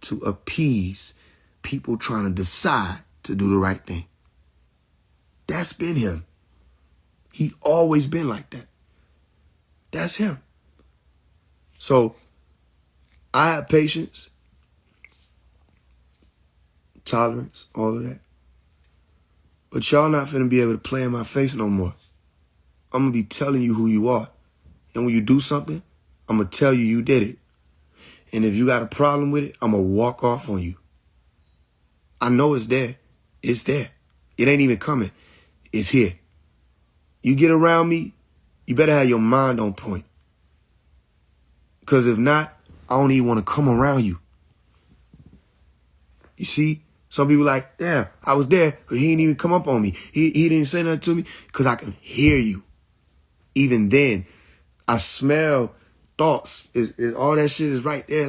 to appease people trying to decide to do the right thing. That's been him. He always been like that. That's him. So I have patience, tolerance, all of that. But y'all not finna be able to play in my face no more. I'm gonna be telling you who you are. And when you do something, I'm gonna tell you you did it. And if you got a problem with it, I'm gonna walk off on you. I know it's there. It's there. It ain't even coming. It's here. You get around me, you better have your mind on point. Because if not, I don't even want to come around you. You see? Some people like, yeah, I was there, but he didn't even come up on me. He didn't say nothing to me because I can hear you. Even then, I smell thoughts. All that shit is right there.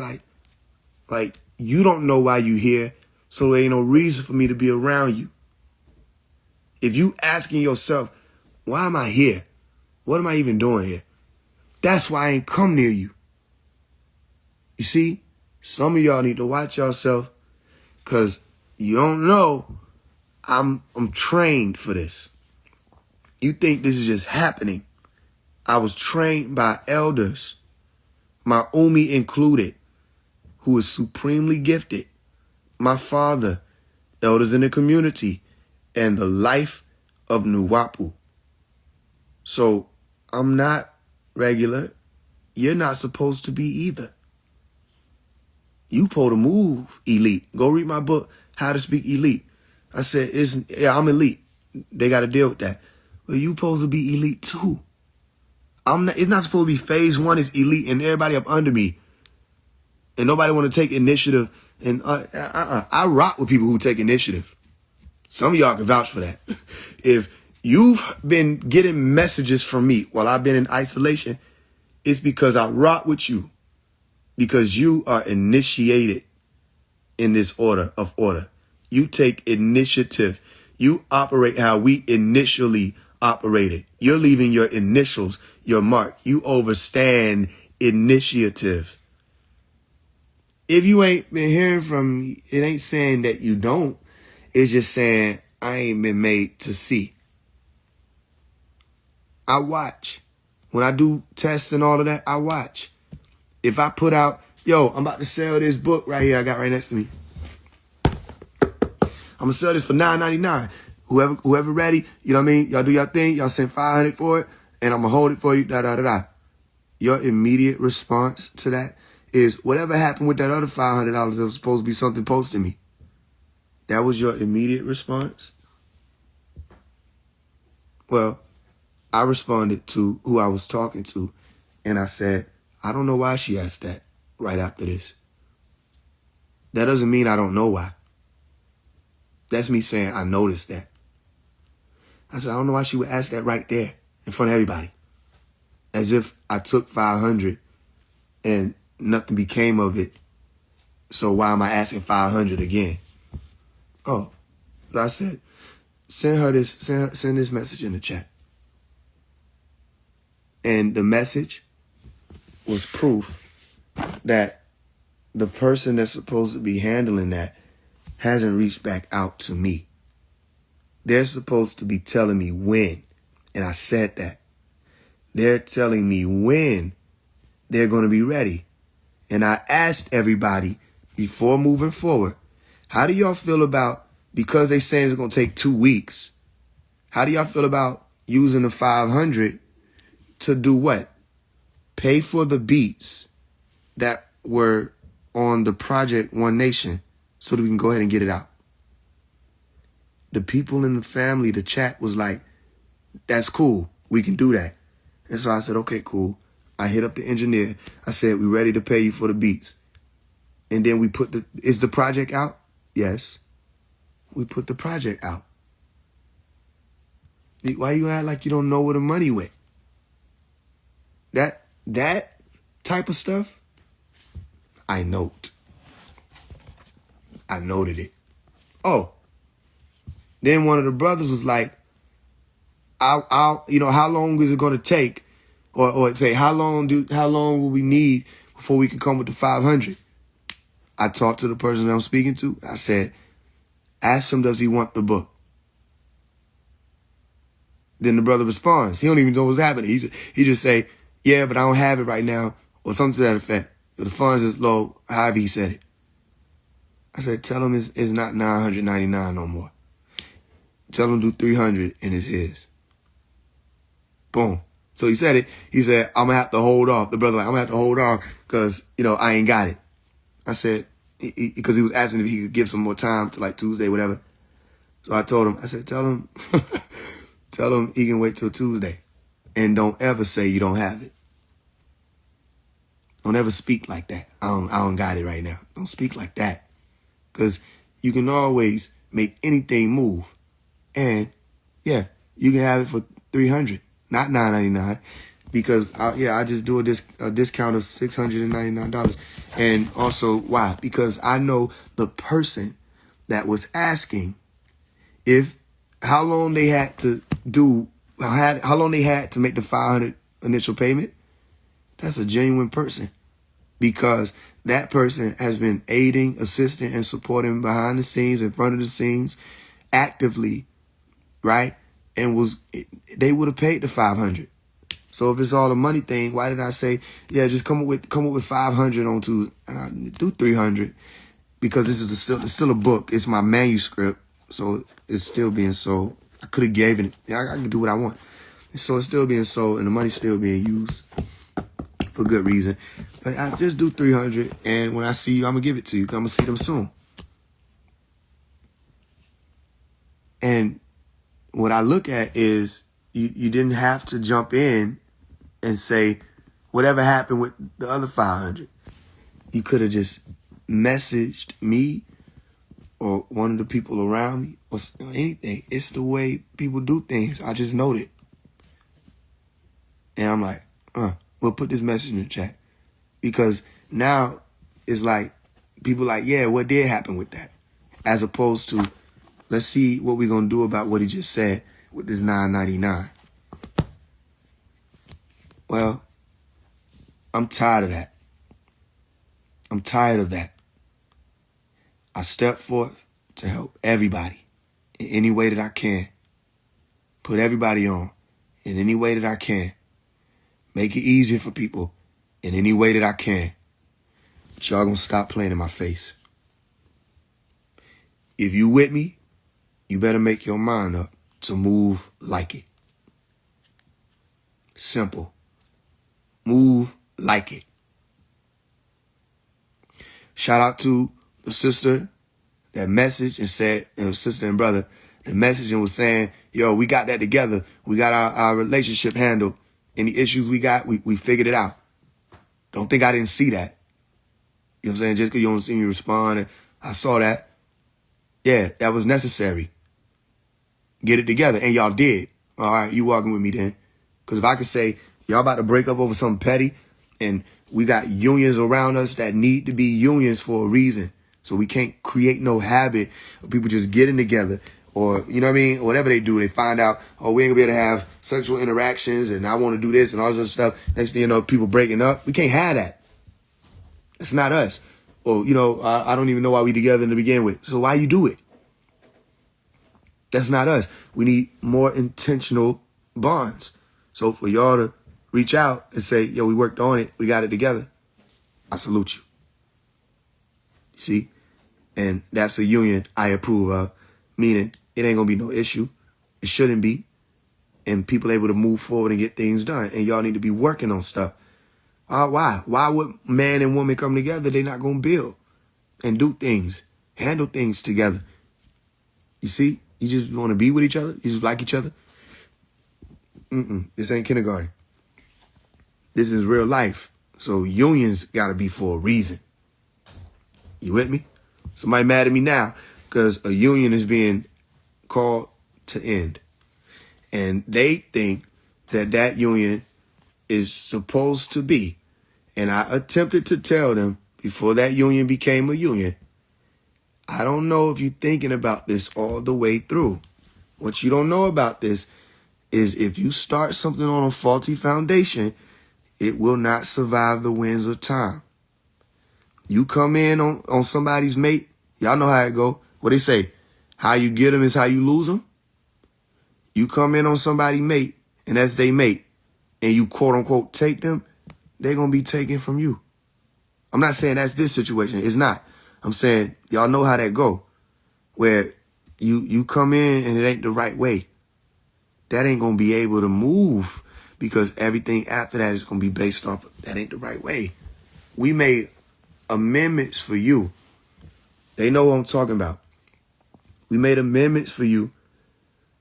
Like you don't know why you here, so there ain't no reason for me to be around you. If you asking yourself, why am I here? What am I even doing here? That's why I ain't come near you. You see, some of y'all need to watch yourself because you don't know I'm trained for this. You think this is just happening. I was trained by elders, my Umi included, who is supremely gifted. My father, elders in the community, and the life of Nuwapu. So I'm not regular. You're not supposed to be either. You supposed to move elite. Go read my book, How to Speak Elite. I said, I'm elite. They got to deal with that. But you supposed to be elite too. It's not supposed to be phase one is elite and everybody up under me. And nobody want to take initiative. And I rock with people who take initiative. Some of y'all can vouch for that. If you've been getting messages from me while I've been in isolation, it's because I rock with you. Because you are initiated in this order of order. You take initiative. You operate how we initially operated. You're leaving your initials, your mark. You overstand initiative. If you ain't been hearing from me, it ain't saying that you don't. It's just saying I ain't been made to see. I watch. When I do tests and all of that, I watch. If I put out, yo, I'm about to sell this book right here I got right next to me. I'm going to sell this for $9.99. Whoever ready, you know what I mean? Y'all do your thing. Y'all send $500 for it, and I'm going to hold it for you, da-da-da-da. Your immediate response to that is whatever happened with that other $500 that was supposed to be something posted me. That was your immediate response? Well, I responded to who I was talking to, and I said, I don't know why she asked that right after this. That doesn't mean I don't know why. That's me saying I noticed that. I said, I don't know why she would ask that right there in front of everybody. As if I took 500 and nothing became of it. So why am I asking 500 again? Oh, so I said, send this message in the chat. And the message was proof that the person that's supposed to be handling that hasn't reached back out to me. They're supposed to be telling me when, and I said that. They're telling me when they're going to be ready. And I asked everybody before moving forward, how do y'all feel about, because they saying it's going to take 2 weeks, how do y'all feel about using the 500 to do what? Pay for the beats that were on the project One Nation so that we can go ahead and get it out. The people in the family, the chat was like, that's cool. We can do that. And so I said, okay, cool. I hit up the engineer. I said, we ready to pay you for the beats. And then we put is the project out? Yes. We put the project out. Why you act like you don't know where the money went? That type of stuff, I noted it. Oh, then one of the brothers was like, I'll how long is it going to take? Or say, how long will we need before we can come with the 500? I talked to the person that I'm speaking to. I said, ask him, does he want the book? Then the brother responds. He don't even know what's happening. He just say, yeah, but I don't have it right now, or something to that effect. The funds is low, however he said it. I said, tell him it's not $999 no more. Tell him to do 300 and it's his. Boom. So he said it. He said, I'm going to have to hold off. The brother like, I'm going to have to hold off because, I ain't got it. I said, because he was asking if he could give some more time to like Tuesday, whatever. So I told him, I said, tell him he can wait till Tuesday. And don't ever say you don't have it. Don't ever speak like that. I don't got it right now. Don't speak like that. Because you can always make anything move. And, yeah, you can have it for $300, not $999. Because, I just do a discount of $699. And also, why? Because I know the person that was asking how long they had to make the 500 initial payment. That's a genuine person. Because that person has been aiding, assisting, and supporting behind the scenes, in front of the scenes, actively, right? And they would have paid the 500. So if it's all a money thing, why did I say, yeah, just come up with 500 on Tuesday, and I do 300, because this is still a book. It's my manuscript, so it's still being sold. I could have given it. Yeah, I can do what I want. So it's still being sold, and the money's still being used for good reason. But I just do 300, and when I see you, I'm gonna give it to you. I'm gonna see them soon. And what I look at is you didn't have to jump in and say, whatever happened with the other 500. You could have just messaged me or one of the people around me or anything. It's the way people do things. I just noted. And I'm like, we'll put this message in the chat. Because now it's like, people like, yeah, what did happen with that? As opposed to, let's see what we're going to do about what he just said with this $9.99. Well, I'm tired of that. I'm tired of that. I step forth to help everybody in any way that I can. Put everybody on in any way that I can. Make it easier for people in any way that I can. But y'all gonna stop playing in my face. If you with me, you better make your mind up to move like it. Simple. Move like it. Shout out to the sister that messaged and said, sister and brother, that messaged and was saying, yo, we got that together. We got our relationship handled. Any issues we got, we figured it out. Don't think I didn't see that. You know what I'm saying? Just because you don't see me respond, I saw that. Yeah, that was necessary. Get it together. And y'all did. All right, you walking with me then. Because if I could say, y'all about to break up over something petty, and we got unions around us that need to be unions for a reason. So we can't create no habit of people just getting together. Or, you know what I mean? Whatever they do, they find out, oh, we ain't gonna be able to have sexual interactions, and I want to do this and all this other stuff. Next thing you know, people breaking up. We can't have that. That's not us. Or, I don't even know why we together to begin with. So why you do it? That's not us. We need more intentional bonds. So for y'all to reach out and say, yo, we worked on it. We got it together. I salute you. See? And that's a union I approve of, meaning it ain't gonna be no issue. It shouldn't be. And people able to move forward and get things done. And y'all need to be working on stuff. Why? Why would man and woman come together? They not gonna build and do things, handle things together. You see? You just want to be with each other. You just like each other. This ain't kindergarten. This is real life. So unions gotta be for a reason. You with me? Somebody mad at me now because a union is being called to end. And they think that that union is supposed to be. And I attempted to tell them before that union became a union, I don't know if you're thinking about this all the way through. What you don't know about this is if you start something on a faulty foundation, it will not survive the winds of time. You come in on somebody's mate, y'all know how it go. What they say, how you get them is how you lose them. You come in on somebody's mate, and that's they mate, and you quote unquote take them, they're going to be taken from you. I'm not saying that's this situation. It's not. I'm saying y'all know how that go, where you come in and it ain't the right way. That ain't going to be able to move because everything after that is going to be based off of that ain't the right way. We made amendments for you. They know what I'm talking about. We made amendments for you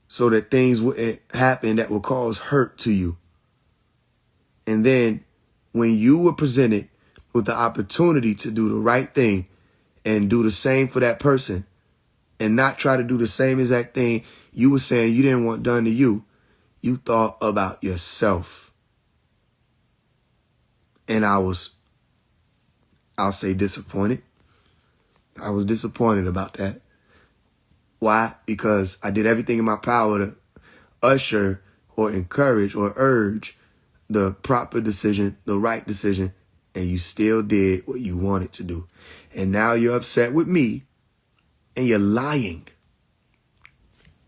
so that things wouldn't happen that would cause hurt to you. And then when you were presented with the opportunity to do the right thing and do the same for that person and not try to do the same exact thing you were saying you didn't want done to you, you thought about yourself. And I'll say disappointed. I was disappointed about that. Why? Because I did everything in my power to usher or encourage or urge the proper decision, the right decision, and you still did what you wanted to do. And now you're upset with me and you're lying.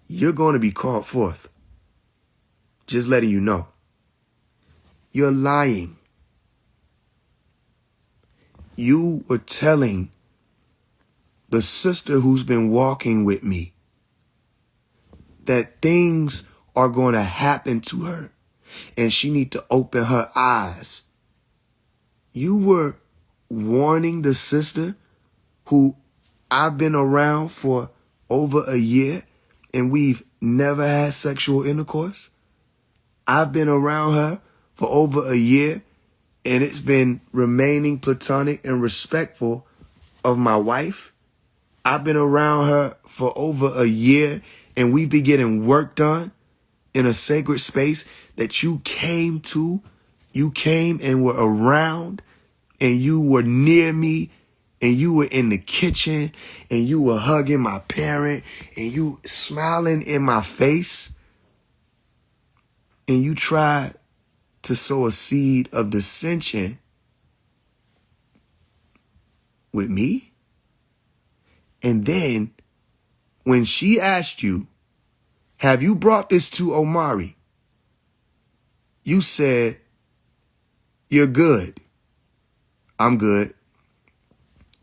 You're going to be called forth. Just letting you know. You're lying. You were telling the sister who's been walking with me that things are going to happen to her and she need to open her eyes. You were warning the sister who I've been around for over a year and we've never had sexual intercourse. I've been around her for over a year and it's been remaining platonic and respectful of my wife. I've been around her for over a year and we be getting work done in a sacred space that you came to. You came and were around and you were near me and you were in the kitchen and you were hugging my parent and you smiling in my face and you tried to sow a seed of dissension with me. And then when she asked you, have you brought this to Omari? You said, you're good. I'm good.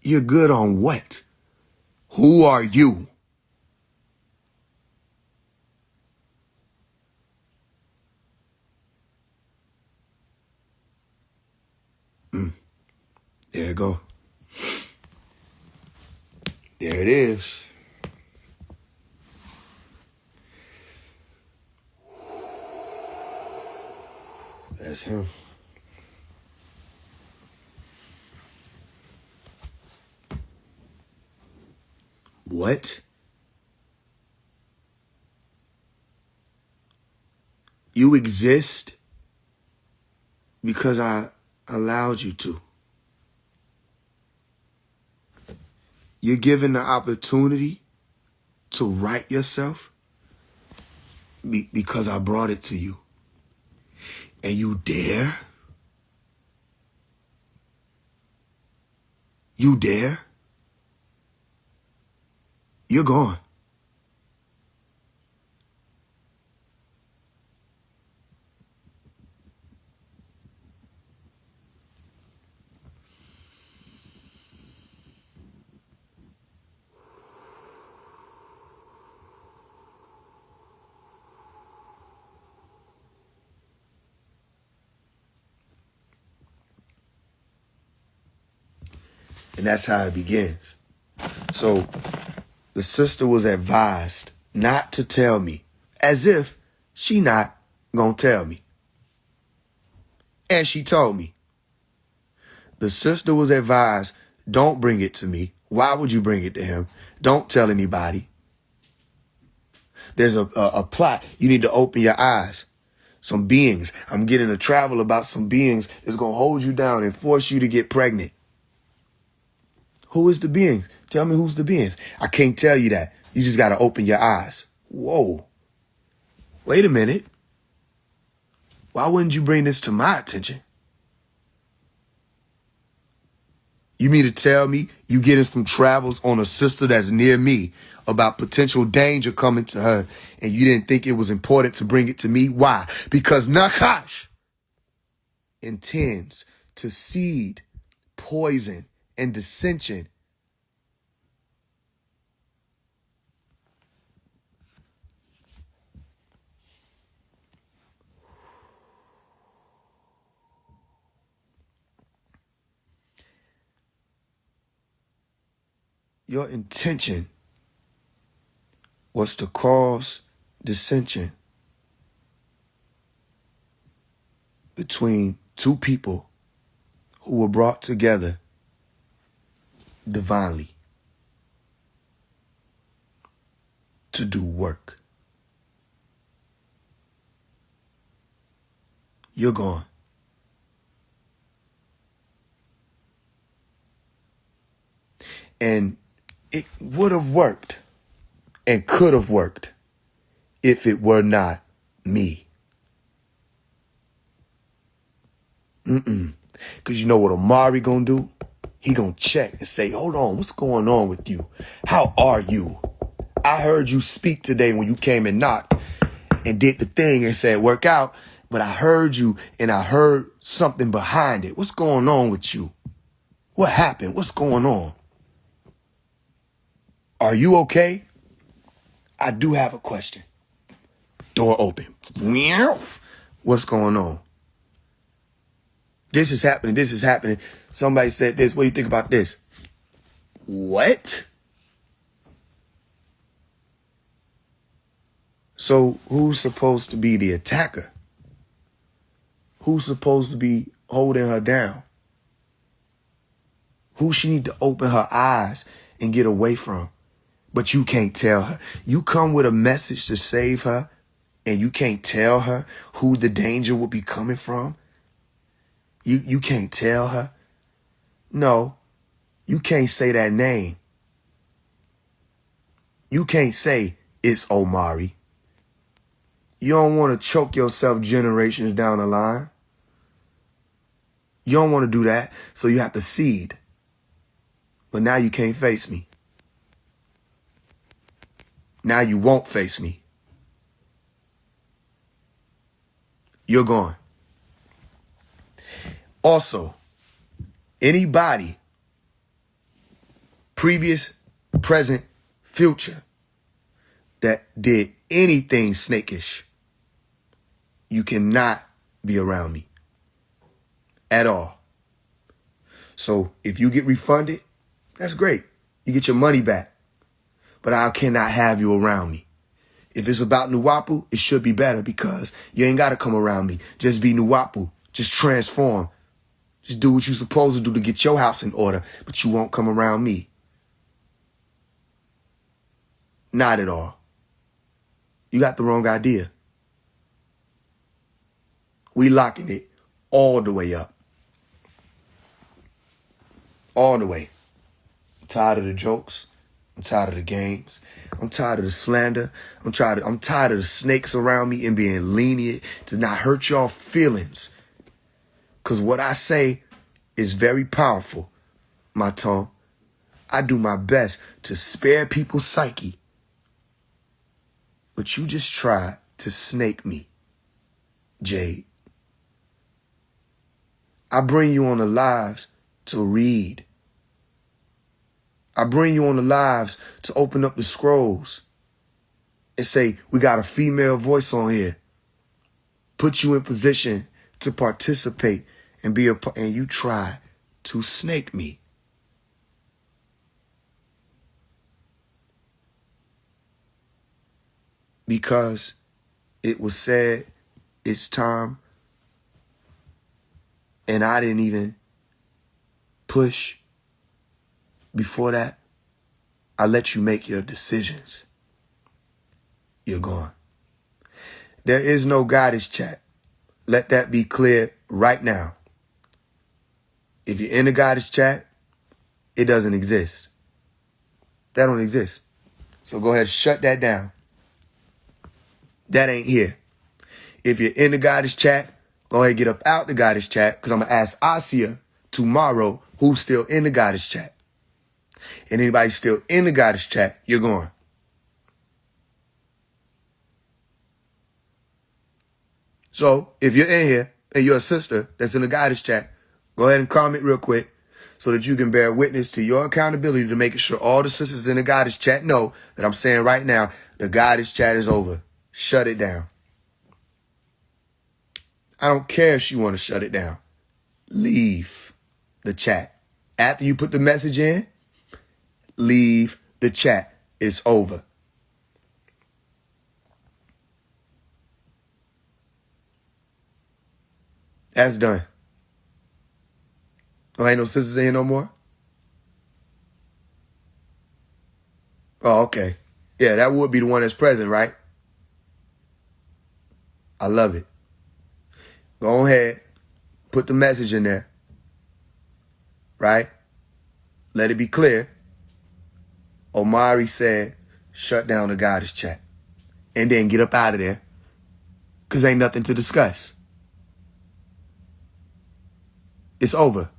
You're good on what? Who are you? There you go. There it is. That's him. What? You exist because I allowed you to. You're given the opportunity to right yourself because I brought it to you. And you dare? You dare? You're gone. And that's how it begins. So the sister was advised not to tell me, as if she not gonna tell me. And she told me. The sister was advised, don't bring it to me. Why would you bring it to him? Don't tell anybody. There's a plot. You need to open your eyes. Some beings. I'm getting a travel about some beings that's going to hold you down and force you to get pregnant. Who is the beings? Tell me who's the beings. I can't tell you that. You just got to open your eyes. Whoa. Wait a minute. Why wouldn't you bring this to my attention? You mean to tell me you getting some travels on a sister that's near me about potential danger coming to her, and you didn't think it was important to bring it to me? Why? Because Nakash intends to seed poison and dissension. Your intention was to cause dissension between two people who were brought together divinely to do work. You're gone. And it would have worked and could have worked if it were not me. Because you know what Amari gonna do? He gonna check and say, hold on, what's going on with you? How are you? I heard you speak today when you came and knocked and did the thing and said, work out. But I heard you and I heard something behind it. What's going on with you? What happened? What's going on? Are you okay? I do have a question. Door open. What's going on? This is happening. This is happening. Somebody said this. What do you think about this? What? So who's supposed to be the attacker? Who's supposed to be holding her down? Who she need to open her eyes and get away from? But you can't tell her. You come with a message to save her, and you can't tell her who the danger will be coming from. You can't tell her. No, you can't say that name. You can't say it's Omari. You don't want to choke yourself generations down the line. You don't want to do that, so you have to cede. But now you can't face me. Now you won't face me. You're gone. Also, anybody, previous, present, future, that did anything snakish, you cannot be around me at all. So if you get refunded, that's great. You get your money back. But I cannot have you around me. If it's about Nuwapu, it should be better because you ain't got to come around me. Just be Nuwapu. Just transform. Just do what you're supposed to do to get your house in order, but you won't come around me. Not at all. You got the wrong idea. We locking it all the way up. All the way. I'm tired of the jokes. I'm tired of the games. I'm tired of the slander. I'm tired of the snakes around me and being lenient to not hurt y'all feelings. Because what I say is very powerful, my tongue. I do my best to spare people's psyche. But you just tried to snake me, Jade. I bring you on the lives to read. I bring you on the lives to open up the scrolls and say, we got a female voice on here. Put you in position to participate and be and you try to snake me. because it was said it's time and I didn't even push before that, I let you make your decisions. You're gone. There is no goddess chat. Let that be clear right now. If you're in the goddess chat, it doesn't exist. That don't exist. So go ahead and shut that down. That ain't here. If you're in the goddess chat, go ahead and get up out the goddess chat, because I'm going to ask Asia tomorrow who's still in the goddess chat. And anybody still in the goddess chat, you're going. So if you're in here and you're a sister that's in the goddess chat, go ahead and comment real quick so that you can bear witness to your accountability to making sure all the sisters in the goddess chat know that I'm saying right now, the goddess chat is over. Shut it down. I don't care if she want to shut it down. Leave the chat. After you put the message in, leave the chat. It's over. That's done. Oh, ain't no sisters in here no more? Oh, okay. Yeah, that would be the one that's present, right? I love it. Go ahead. Put the message in there. Right? Let it be clear. Omari said, shut down the goddess chat. And then get up out of there. Because ain't nothing to discuss. It's over.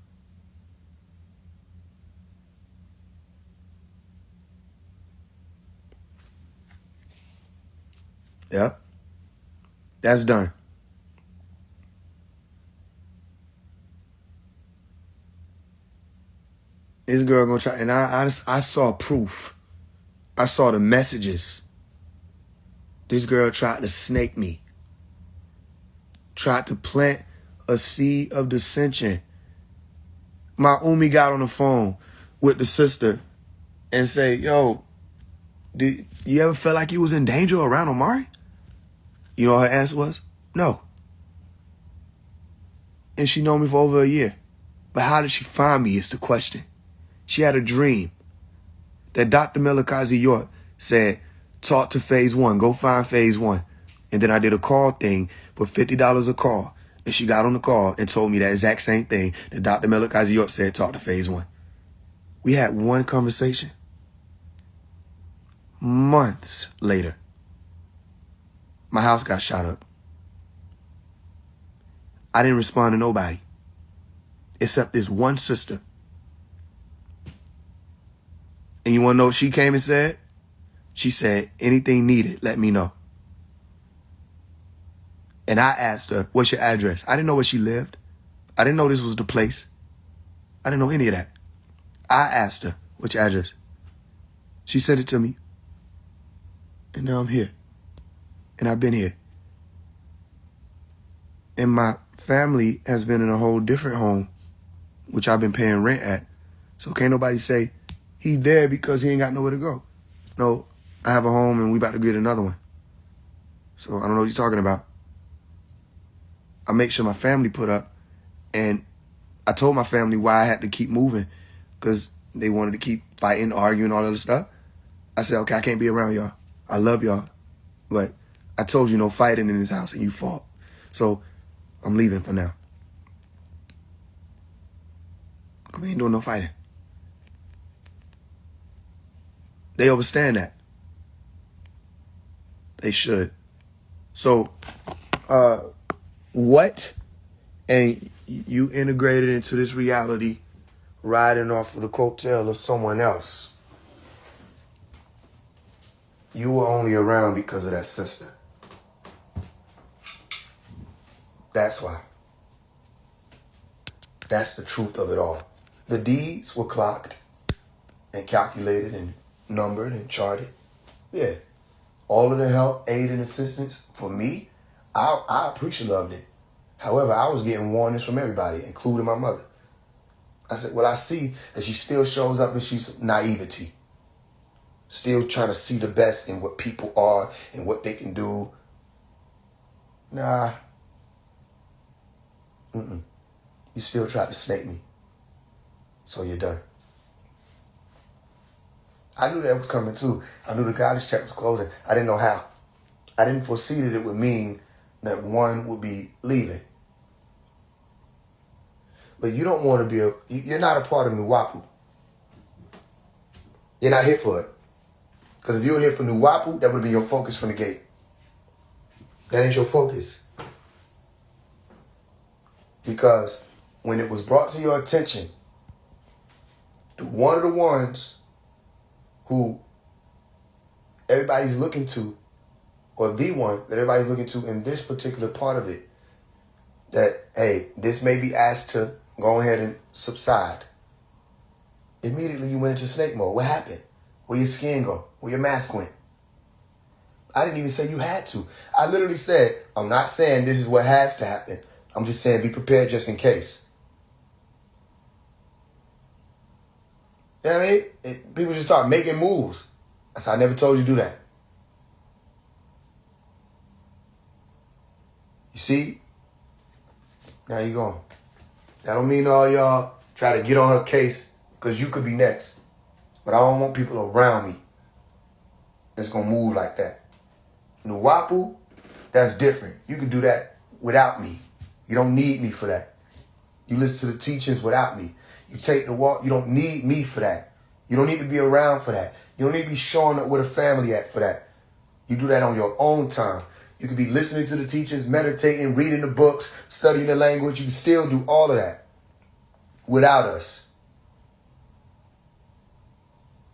Yep. That's done. This girl gonna try, and I saw proof. I saw the messages. This girl tried to snake me. Tried to plant a seed of dissension. My Umi got on the phone with the sister and say, yo, did you ever feel like you was in danger around Omari? You know what her answer was? No. And she known me for over a year. But how did she find me is the question. She had a dream that Dr. Melakazi York said, talk to Faise One, go find Faise One. And then I did a call thing for $50 a call. And she got on the call and told me that exact same thing that Dr. Melakazi York said, talk to Faise One. We had one conversation. Months later, my house got shot up. I didn't respond to nobody except this one sister. And you want to know what she came and said? She said, anything needed, let me know. And I asked her, what's your address? I didn't know where she lived. I didn't know this was the place. I didn't know any of that. I asked her, what's your address? She sent it to me. And now I'm here. And I've been here. And my family has been in a whole different home, which I've been paying rent at. So can't nobody say, he there because he ain't got nowhere to go. No, I have a home and we about to get another one. So I don't know what you're talking about. I make sure my family put up. And I told my family why I had to keep moving. Because they wanted to keep fighting, arguing, all that other stuff. I said, okay, I can't be around y'all. I love y'all. But I told you no fighting in this house and you fought. So I'm leaving for now. We ain't doing no fighting. They understand that. They should. So, what? And you integrated into this reality riding off of the coattail of someone else. You were only around because of that sister. That's why. That's the truth of it all. The deeds were clocked and calculated and numbered and charted. Yeah. All of the help, aid, and assistance for me, I appreciate loved it. However, I was getting warnings from everybody, including my mother. I said, well, I see that she still shows up and she's naivety. Still trying to see the best in what people are and what they can do. Nah. You still tried to snake me. So you're done. I knew that was coming too. I knew the college check was closing. I didn't know how. I didn't foresee that it would mean that one would be leaving. But you don't want to be you're not a part of Nuwapu. You're not here for it. Because if you were here for Nuwapu, that would have been your focus from the gate. That ain't your focus. Because when it was brought to your attention through one of the ones who everybody's looking to, or the one that everybody's looking to in this particular part of it, that, hey, this may be asked to go ahead and subside. Immediately you went into snake mode. What happened? Where your skin go? Where your mask went? I didn't even say you had to. I literally said, I'm not saying this is what has to happen. I'm just saying be prepared just in case. You know what I mean? People just start making moves. I said, I never told you to do that. You see? Now you going. That don't mean all y'all try to get on her case because you could be next. But I don't want people around me that's going to move like that. Nuwapu, that's different. You can do that without me. You don't need me for that. You listen to the teachings without me. You take the walk. You don't need me for that. You don't need to be around for that. You don't need to be showing up with a family at for that. You do that on your own time. You can be listening to the teachings, meditating, reading the books, studying the language. You can still do all of that without us.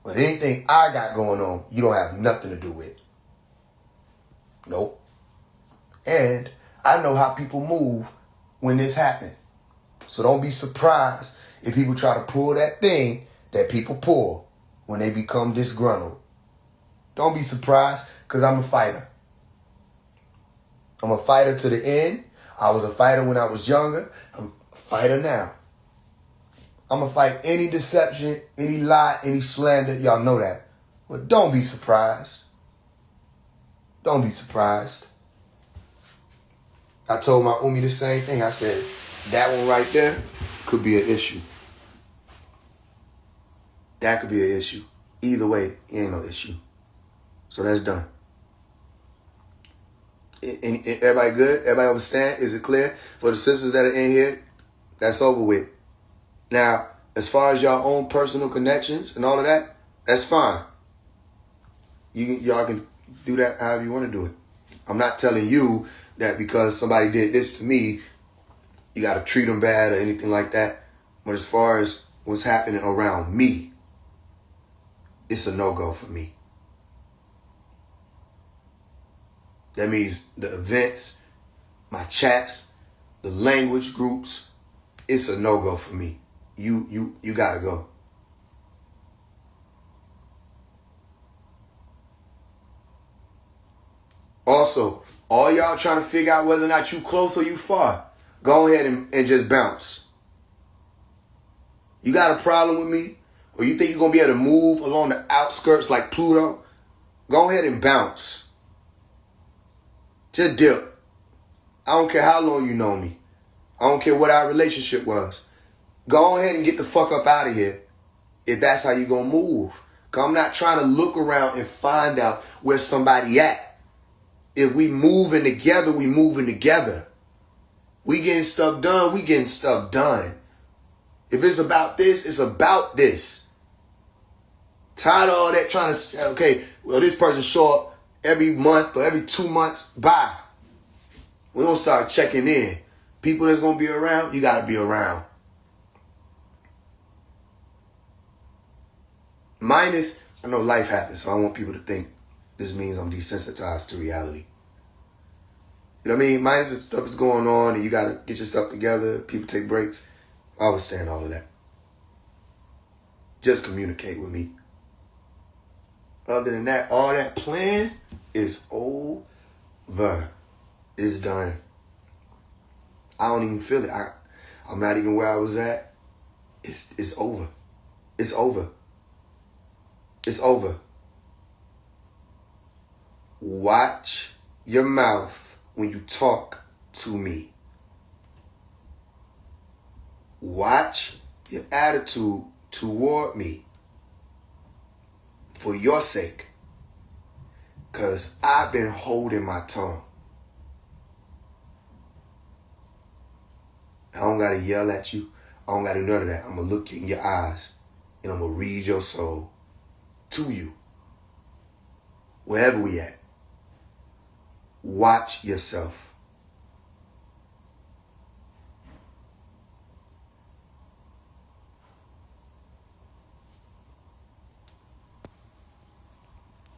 But anything I got going on, you don't have nothing to do with. Nope. And I know how people move when this happens. So don't be surprised if people try to pull that thing that people pull when they become disgruntled. Don't be surprised, because I'm a fighter. I'm a fighter to the end. I was a fighter when I was younger. I'm a fighter now. I'm going to fight any deception, any lie, any slander. Y'all know that. But don't be surprised. Don't be surprised. I told my Umi the same thing. I said, that one right there could be an issue. That could be an issue. Either way, it ain't no issue. So that's done. Everybody good? Everybody understand? Is it clear? For the sisters that are in here, that's over with. Now, as far as your own personal connections and all of that, that's fine. Y'all can do that however you want to do it. I'm not telling you that because somebody did this to me, you got to treat them bad or anything like that. But as far as what's happening around me, it's a no-go for me. That means the events, my chats, the language groups, it's a no-go for me. You gotta go. Also, all y'all trying to figure out whether or not you close or you far, go ahead and just bounce. You got a problem with me? Or you think you're going to be able to move along the outskirts like Pluto? Go ahead and bounce. Just dip. I don't care how long you know me. I don't care what our relationship was. Go ahead and get the fuck up out of here if that's how you're going to move. Because I'm not trying to look around and find out where somebody at. If we moving together, we moving together. We getting stuff done, we getting stuff done. If it's about this, it's about this. Tired of all that trying to, okay, well, this person show up every month or every 2 months. Bye. We're going to start checking in. People that's going to be around, you got to be around. Minus, I know life happens, so I want people to think this means I'm desensitized to reality. You know what I mean? Minus the stuff is going on and you got to get yourself together. People take breaks. I understand all of that. Just communicate with me. Other than that, all that plan is over. It's done. I don't even feel it. I'm not even where I was at. It's over. It's over. It's over. Watch your mouth when you talk to me. Watch your attitude toward me for your sake. Because I've been holding my tongue. I don't got to yell at you. I don't got to do none of that. I'm going to look you in your eyes and I'm going to read your soul to you. Wherever we at. Watch yourself.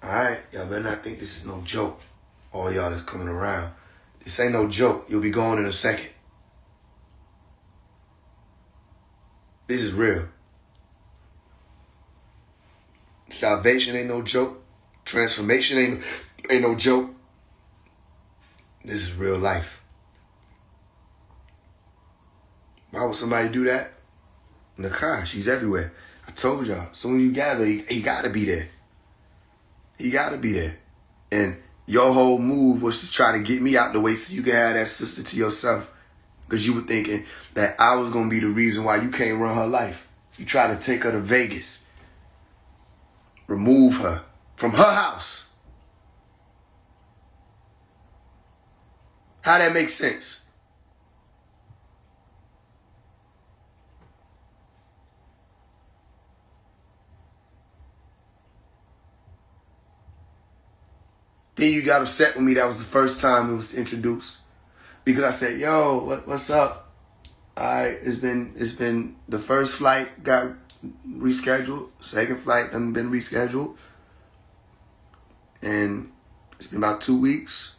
Alright, y'all better not think this is no joke. All y'all that's coming around. This ain't no joke. You'll be gone in a second. This is real. Salvation ain't no joke. Transformation ain't no joke. This is real life. Why would somebody do that? Nakash, he's everywhere. I told y'all, as soon as you gather, he gotta be there. He gotta be there. And your whole move was to try to get me out the way so you can have that sister to yourself. Because you were thinking that I was going to be the reason why you can't run her life. You try to take her to Vegas. Remove her from her house. How that makes sense? Then you got upset with me. That was the first time it was introduced. Because I said, yo, what's up? All right, it's been the first flight got rescheduled. Second flight hasn't been rescheduled. And it's been about 2 weeks.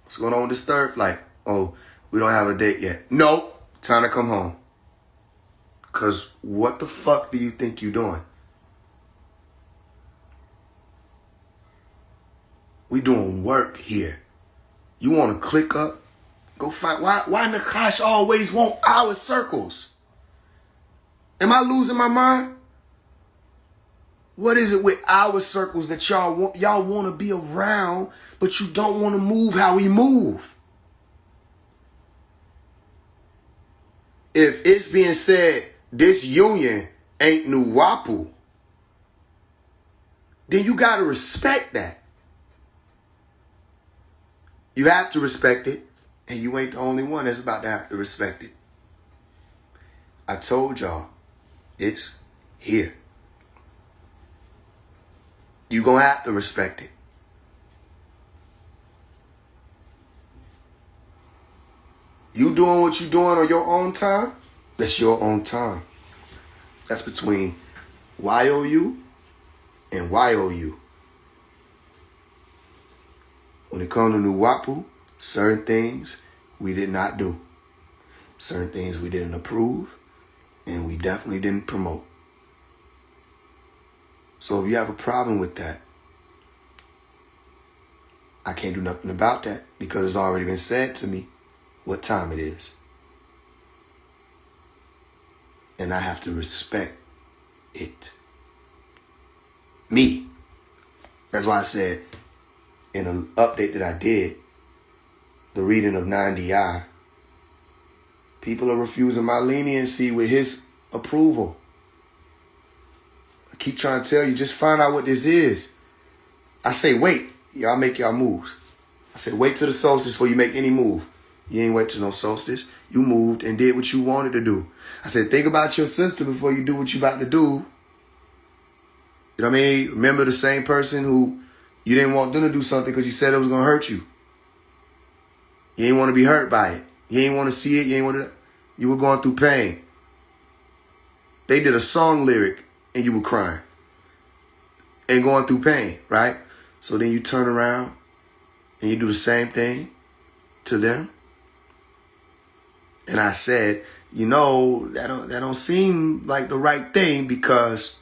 What's going on with this third flight? Oh, we don't have a date yet. Nope, time to come home. Because what the fuck do you think you're doing? We doing work here. You want to click up? Go find. Why Nakash always want our circles? Am I losing my mind? What is it with our circles that y'all want to be around, but you don't want to move how we move? If it's being said this union ain't Nuwapu, then you got to respect that. You have to respect it, and you ain't the only one that's about to have to respect it. I told y'all, it's here. You gonna have to respect it. You doing what you doing on your own time, that's your own time. That's between YOU and YOU. When it comes to Nuwapu, certain things we did not do. Certain things we didn't approve, and we definitely didn't promote. So if you have a problem with that, I can't do nothing about that because it's already been said to me what time it is. And I have to respect it. Me. That's why I said in an update that I did, the reading of 9DI, people are refusing my leniency with his approval. I keep trying to tell you, just find out what this is. I say, wait, y'all make y'all moves. I said, wait till the solstice before you make any move. You ain't wait till no solstice. You moved and did what you wanted to do. I said, think about your sister before you do what you about to do. You know what I mean? Remember the same person who you didn't want them to do something because you said it was going to hurt you. You ain't want to be hurt by it. You ain't want to see it. You were going through pain. They did a song lyric and you were crying and going through pain, right? So then you turn around and you do the same thing to them. And I said, you know, that don't seem like the right thing because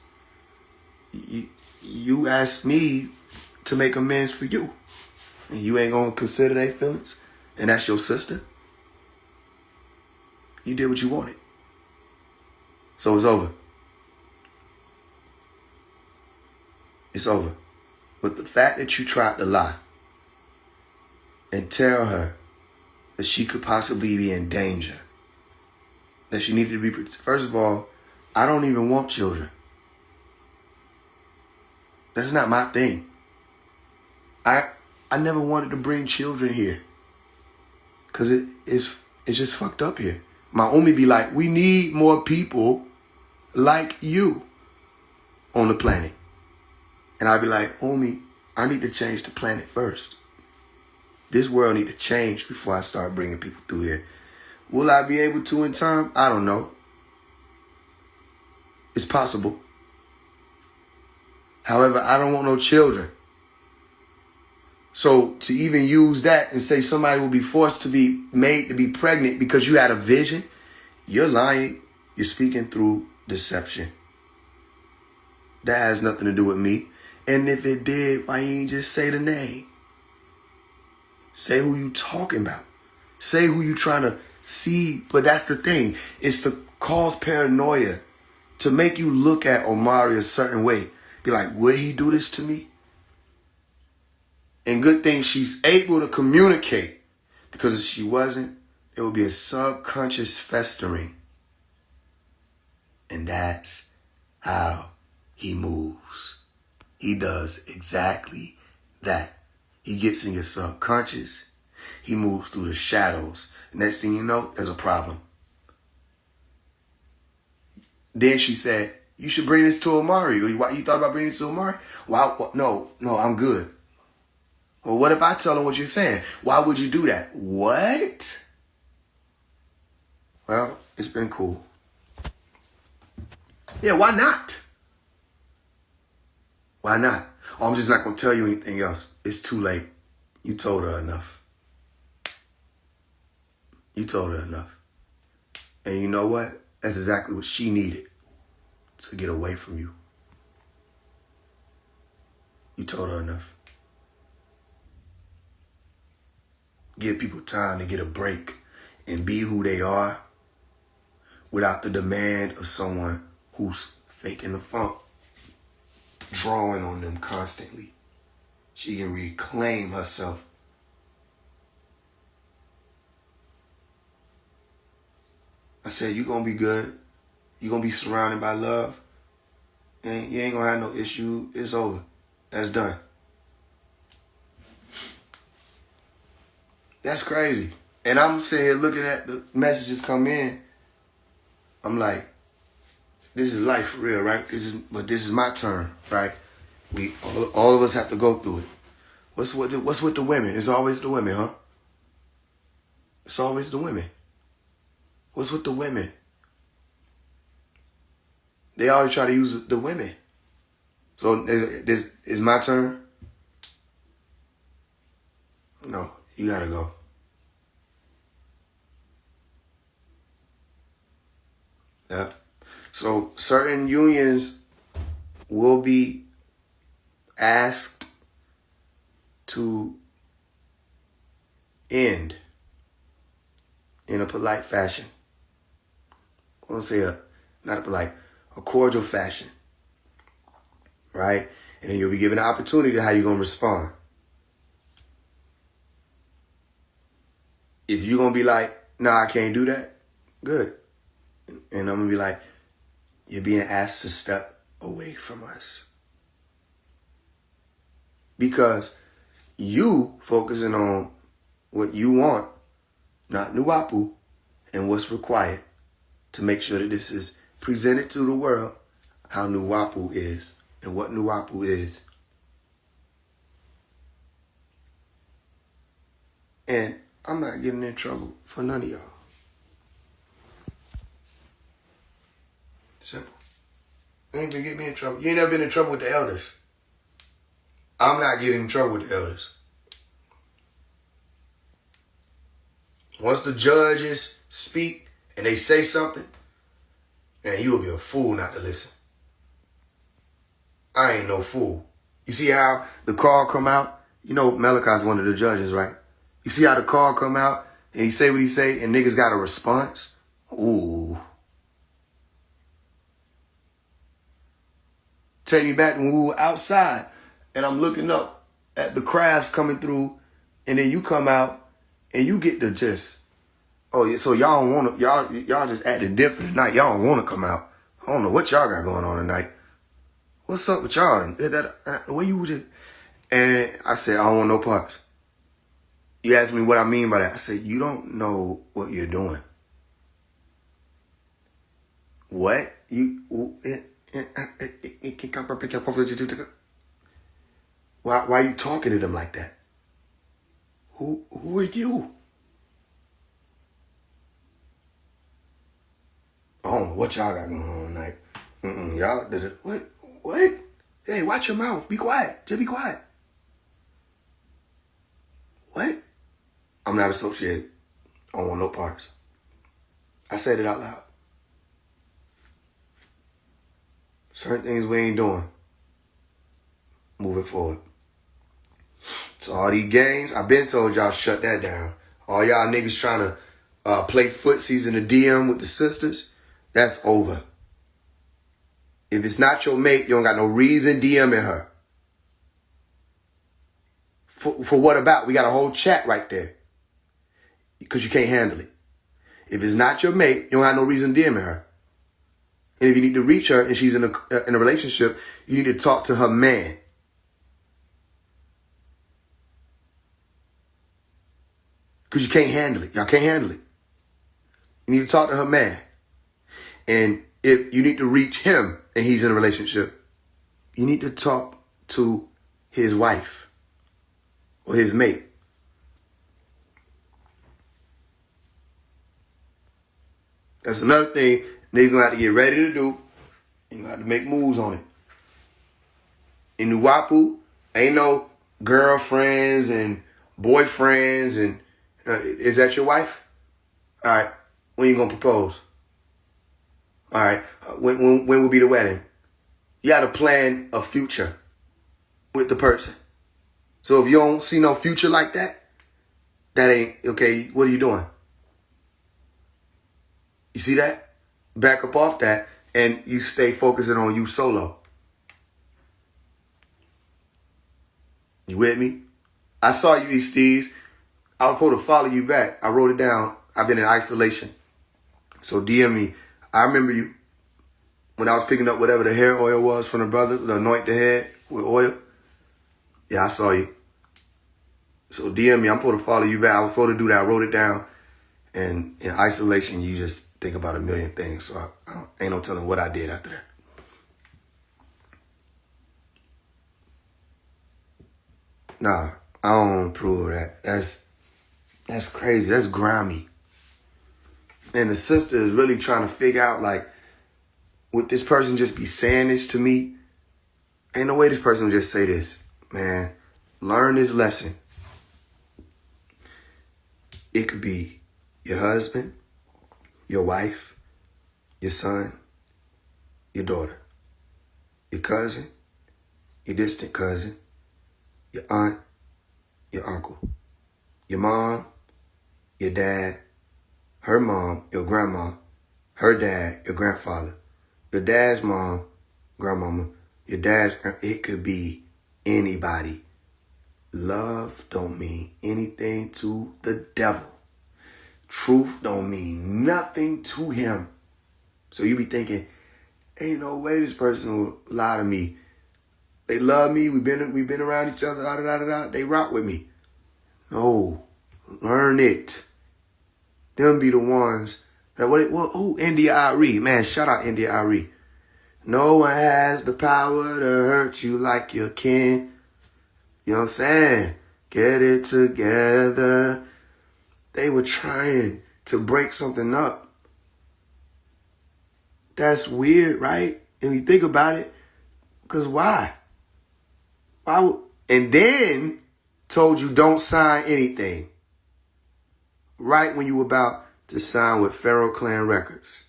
you asked me to make amends for you. And you ain't going to consider their feelings. And that's your sister. You did what you wanted. So it's over. It's over. But the fact that you tried to lie and tell her that she could possibly be in danger, that she needed to be, first of all, I don't even want children. That's not my thing. I never wanted to bring children here. Cause it's just fucked up here. My homie be like, we need more people like you on the planet. And I'd be like, homie, I need to change the planet first. This world need to change before I start bringing people through here. Will I be able to in time? I don't know. It's possible. However, I don't want no children. So to even use that and say somebody will be forced to be made to be pregnant because you had a vision, you're lying. You're speaking through deception. That has nothing to do with me. And if it did, why you ain't just say the name? Say who you talking about. Say who you trying to see. But that's the thing. It's to cause paranoia. To make you look at Omari a certain way. Be like, would he do this to me? And good thing she's able to communicate. Because if she wasn't, it would be a subconscious festering. And that's how he moves. He does exactly that. He gets in your subconscious. He moves through the shadows. Next thing you know, there's a problem. Then she said, you should bring this to Omari. Why you thought about bringing this to Omari? Why? No, I'm good. Well, what if I tell him what you're saying? Why would you do that? What? Well, it's been cool. Yeah, why not? Why not? Oh, I'm just not going to tell you anything else. It's too late. You told her enough. You told her enough. And you know what? That's exactly what she needed to get away from you. You told her enough. Give people time to get a break and be who they are without the demand of someone who's faking the funk, drawing on them constantly. She can reclaim herself. I said, you're going to be good. You're going to be surrounded by love. And you ain't going to have no issue. It's over. That's done. That's crazy. And I'm sitting here looking at the messages come in. I'm like, this is life for real, right? But this is my turn, right? All of us have to go through it. What's with the women? It's always the women, huh? It's always the women. What's with the women? They always try to use the women. So this is my turn? No, you gotta go. Yeah. So certain unions will be asked to end in a polite fashion. I want to say not a polite, a cordial fashion. Right? And then you'll be given an opportunity to how you're going to respond. If you're going to be like, nah, I can't do that, good. And I'm going to be like, you're being asked to step away from us. Because you focusing on what you want, not Nuwapu, and what's required to make sure that this is presented to the world how Nuwapu is and what Nuwapu is. And I'm not getting in trouble for none of y'all. Simple. You ain't been getting me in trouble. You ain't never been in trouble with the elders. I'm not getting in trouble with the elders. Once the judges speak and they say something, and you will be a fool not to listen. I ain't no fool. You see how the call come out? You know Malachi's one of the judges, right? You see how the call come out and he say what he say and niggas got a response? Ooh. Take me back when we were outside and I'm looking up at the crafts coming through, and then you come out and you get to just, oh yeah, so y'all don't want to, y'all just acting different tonight. Y'all don't want to come out. I don't know what y'all got going on tonight. What's up with y'all? Where you just? And I said, I don't want no parts. You asked me what I mean by that. I said, you don't know what you're doing. What? Why are you talking to them like that? Who are you? I don't know what y'all got going on tonight. Y'all did it. What? Hey, watch your mouth. Be quiet. Just be quiet. What? I'm not associated. I don't want no parts. I said it out loud. Certain things we ain't doing. Moving forward. So all these games, I've been told y'all shut that down. All y'all niggas trying to play footsies in the DM with the sisters, that's over. If it's not your mate, you don't got no reason DMing her. For what about? We got a whole chat right there. Because you can't handle it. If it's not your mate, you don't have no reason DMing her. And if you need to reach her and she's in a relationship, you need to talk to her man. Because you can't handle it. Y'all can't handle it. You need to talk to her man. And if you need to reach him and he's in a relationship, you need to talk to his wife or his mate. That's another thing niggas gonna have to get ready to do. You're gonna have to make moves on it. In Nuwapu, ain't no girlfriends and boyfriends and is that your wife? All right, when you gonna propose? All right, when will be the wedding? You gotta plan a future with the person. So if you don't see no future like that, that ain't okay. What are you doing? You see that? Back up off that, and you stay focusing on you solo. You with me? I saw you, East Steez. I was supposed to follow you back. I wrote it down. I've been in isolation. So DM me. I remember you when I was picking up whatever the hair oil was from the brother, to anoint the head with oil. Yeah, I saw you. So DM me. I'm supposed to follow you back. I was supposed to do that. I wrote it down. And in isolation, you just think about a million things. So I ain't no telling what I did after that. Nah, I don't approve of that. That's crazy. That's grimy. And the sister is really trying to figure out, like, would this person just be saying this to me? Ain't no way this person would just say this. Man, learn this lesson. It could be your husband, your wife, your son, your daughter, your cousin, your distant cousin, your aunt, your uncle, your mom, your dad, her mom, your grandma, her dad, your grandfather, your dad's mom, grandmama, your dad's, it could be anybody. Love don't mean anything to the devil. Truth don't mean nothing to him. So you be thinking, ain't no way this person will lie to me. They love me. We've been around each other. Da, da, da, da. They rock with me. No, learn it. Them be the ones that who India Ari, man. Shout out India Ari. No one has the power to hurt you like your kin. You know what I'm saying? Get it together. They were trying to break something up. That's weird, right? And you think about it, because why? And then told you don't sign anything. Right when you were about to sign with Pharaoh Clan Records.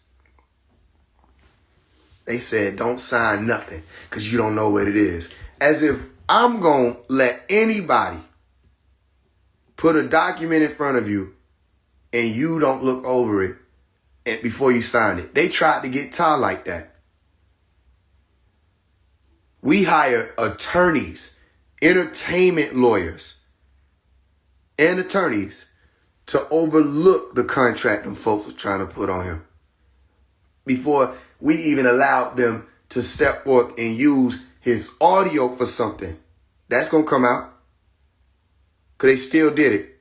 They said don't sign nothing because you don't know what it is. As if I'm going to let anybody put a document in front of you and you don't look over it and before you sign it. They tried to get Ty like that. We hire attorneys entertainment lawyers and attorneys to overlook the contract them folks were trying to put on him before we even allowed them to step forth and use his audio for something. That's going to come out because they still did it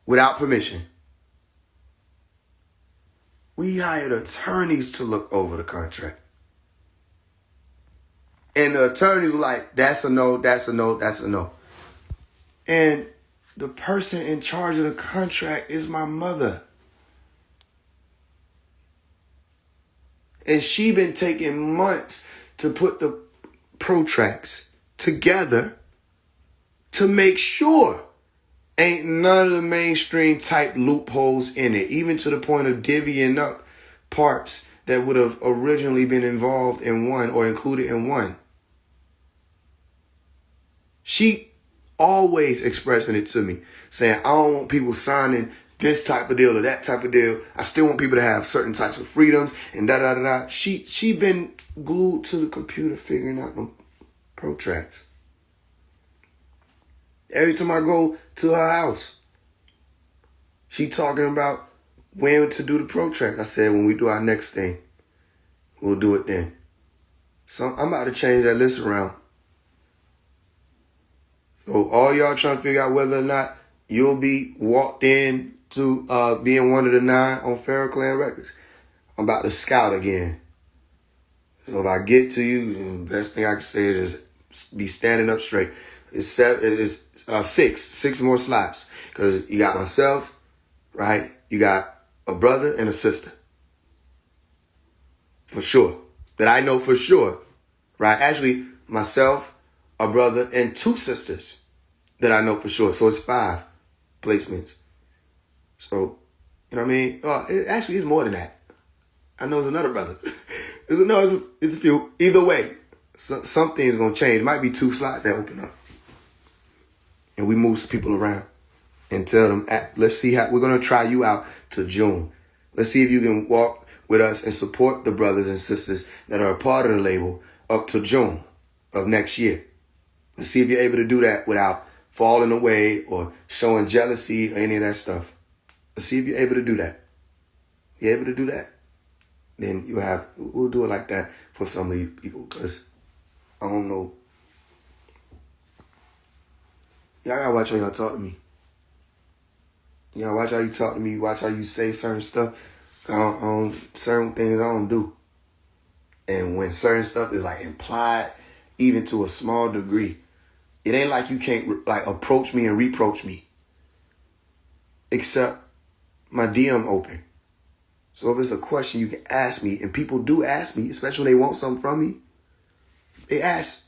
without permission. We hired attorneys to look over the contract. And the attorneys were like, that's a no, that's a no, that's a no. And the person in charge of the contract is my mother. And she been taking months to put the protracts together to make sure ain't none of the mainstream type loopholes in it, even to the point of divvying up parts that would have originally been involved in one or included in one. She always expressing it to me, saying, I don't want people signing this type of deal or that type of deal. I still want people to have certain types of freedoms and da-da-da-da. She been glued to the computer figuring out them protracts. Every time I go to her house, she talking about when to do the protract. I said, when we do our next thing, we'll do it then. So I'm about to change that list around. So all y'all trying to figure out whether or not you'll be walked in to being one of the 9 on Pharaoh Clan Records, I'm about to scout again. So if I get to you, the best thing I can say is just be standing up straight. It's 6 more slots. Because you got myself, right? You got a brother and a sister. For sure. That I know for sure. Right? Actually, myself, a brother, and 2 sisters that I know for sure. So it's 5 placements. So, you know what I mean? Actually, it's more than that. I know it's another brother. It's a few. Either way, something's going to change. It might be 2 slots that open up. And we move some people around and tell them, let's see how we're going to try you out to June. Let's see if you can walk with us and support the brothers and sisters that are a part of the label up to June of next year. Let's see if you're able to do that without falling away or showing jealousy or any of that stuff. Let's see if you're able to do that. If you're able to do that, then we'll do it like that for some of these people, because I don't know. Y'all gotta watch how y'all talk to me. Y'all watch how you talk to me. Watch how you say certain stuff. Certain things I don't do. And when certain stuff is like implied, even to a small degree, it ain't like you can't like approach me and reproach me. Except my DM open. So if it's a question you can ask me, and people do ask me, especially when they want something from me, they ask.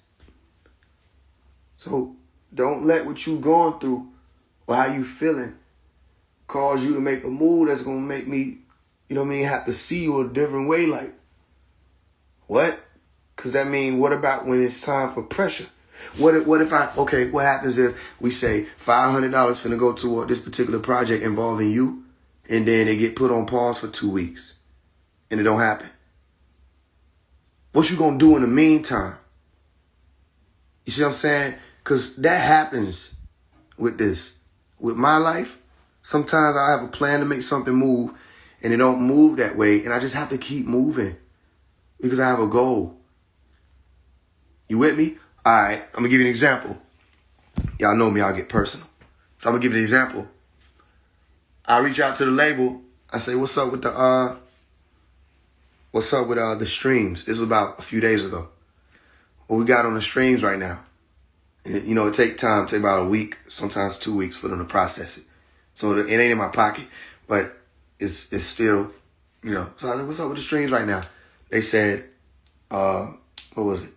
So don't let what you going through or how you feeling cause you to make a move that's going to make me, you know what I mean, have to see you a different way. Like, what? Because that means, what about when it's time for pressure? What happens if we say $500 finna go toward this particular project involving you, and then they get put on pause for 2 weeks and it don't happen? What you gonna do in the meantime? You see what I'm saying? Because that happens with this. With my life, sometimes I have a plan to make something move and it don't move that way, and I just have to keep moving because I have a goal. You with me? All right, I'm going to give you an example. Y'all know me, I'll get personal. So I'm going to give you an example. I reach out to the label. I say, what's up with the streams? This was about a few days ago. What we got on the streams right now? You know, it take time, take about a week, sometimes 2 weeks for them to process it. So it ain't in my pocket, but it's still, you know. So I said, what's up with the streams right now? They said, what was it?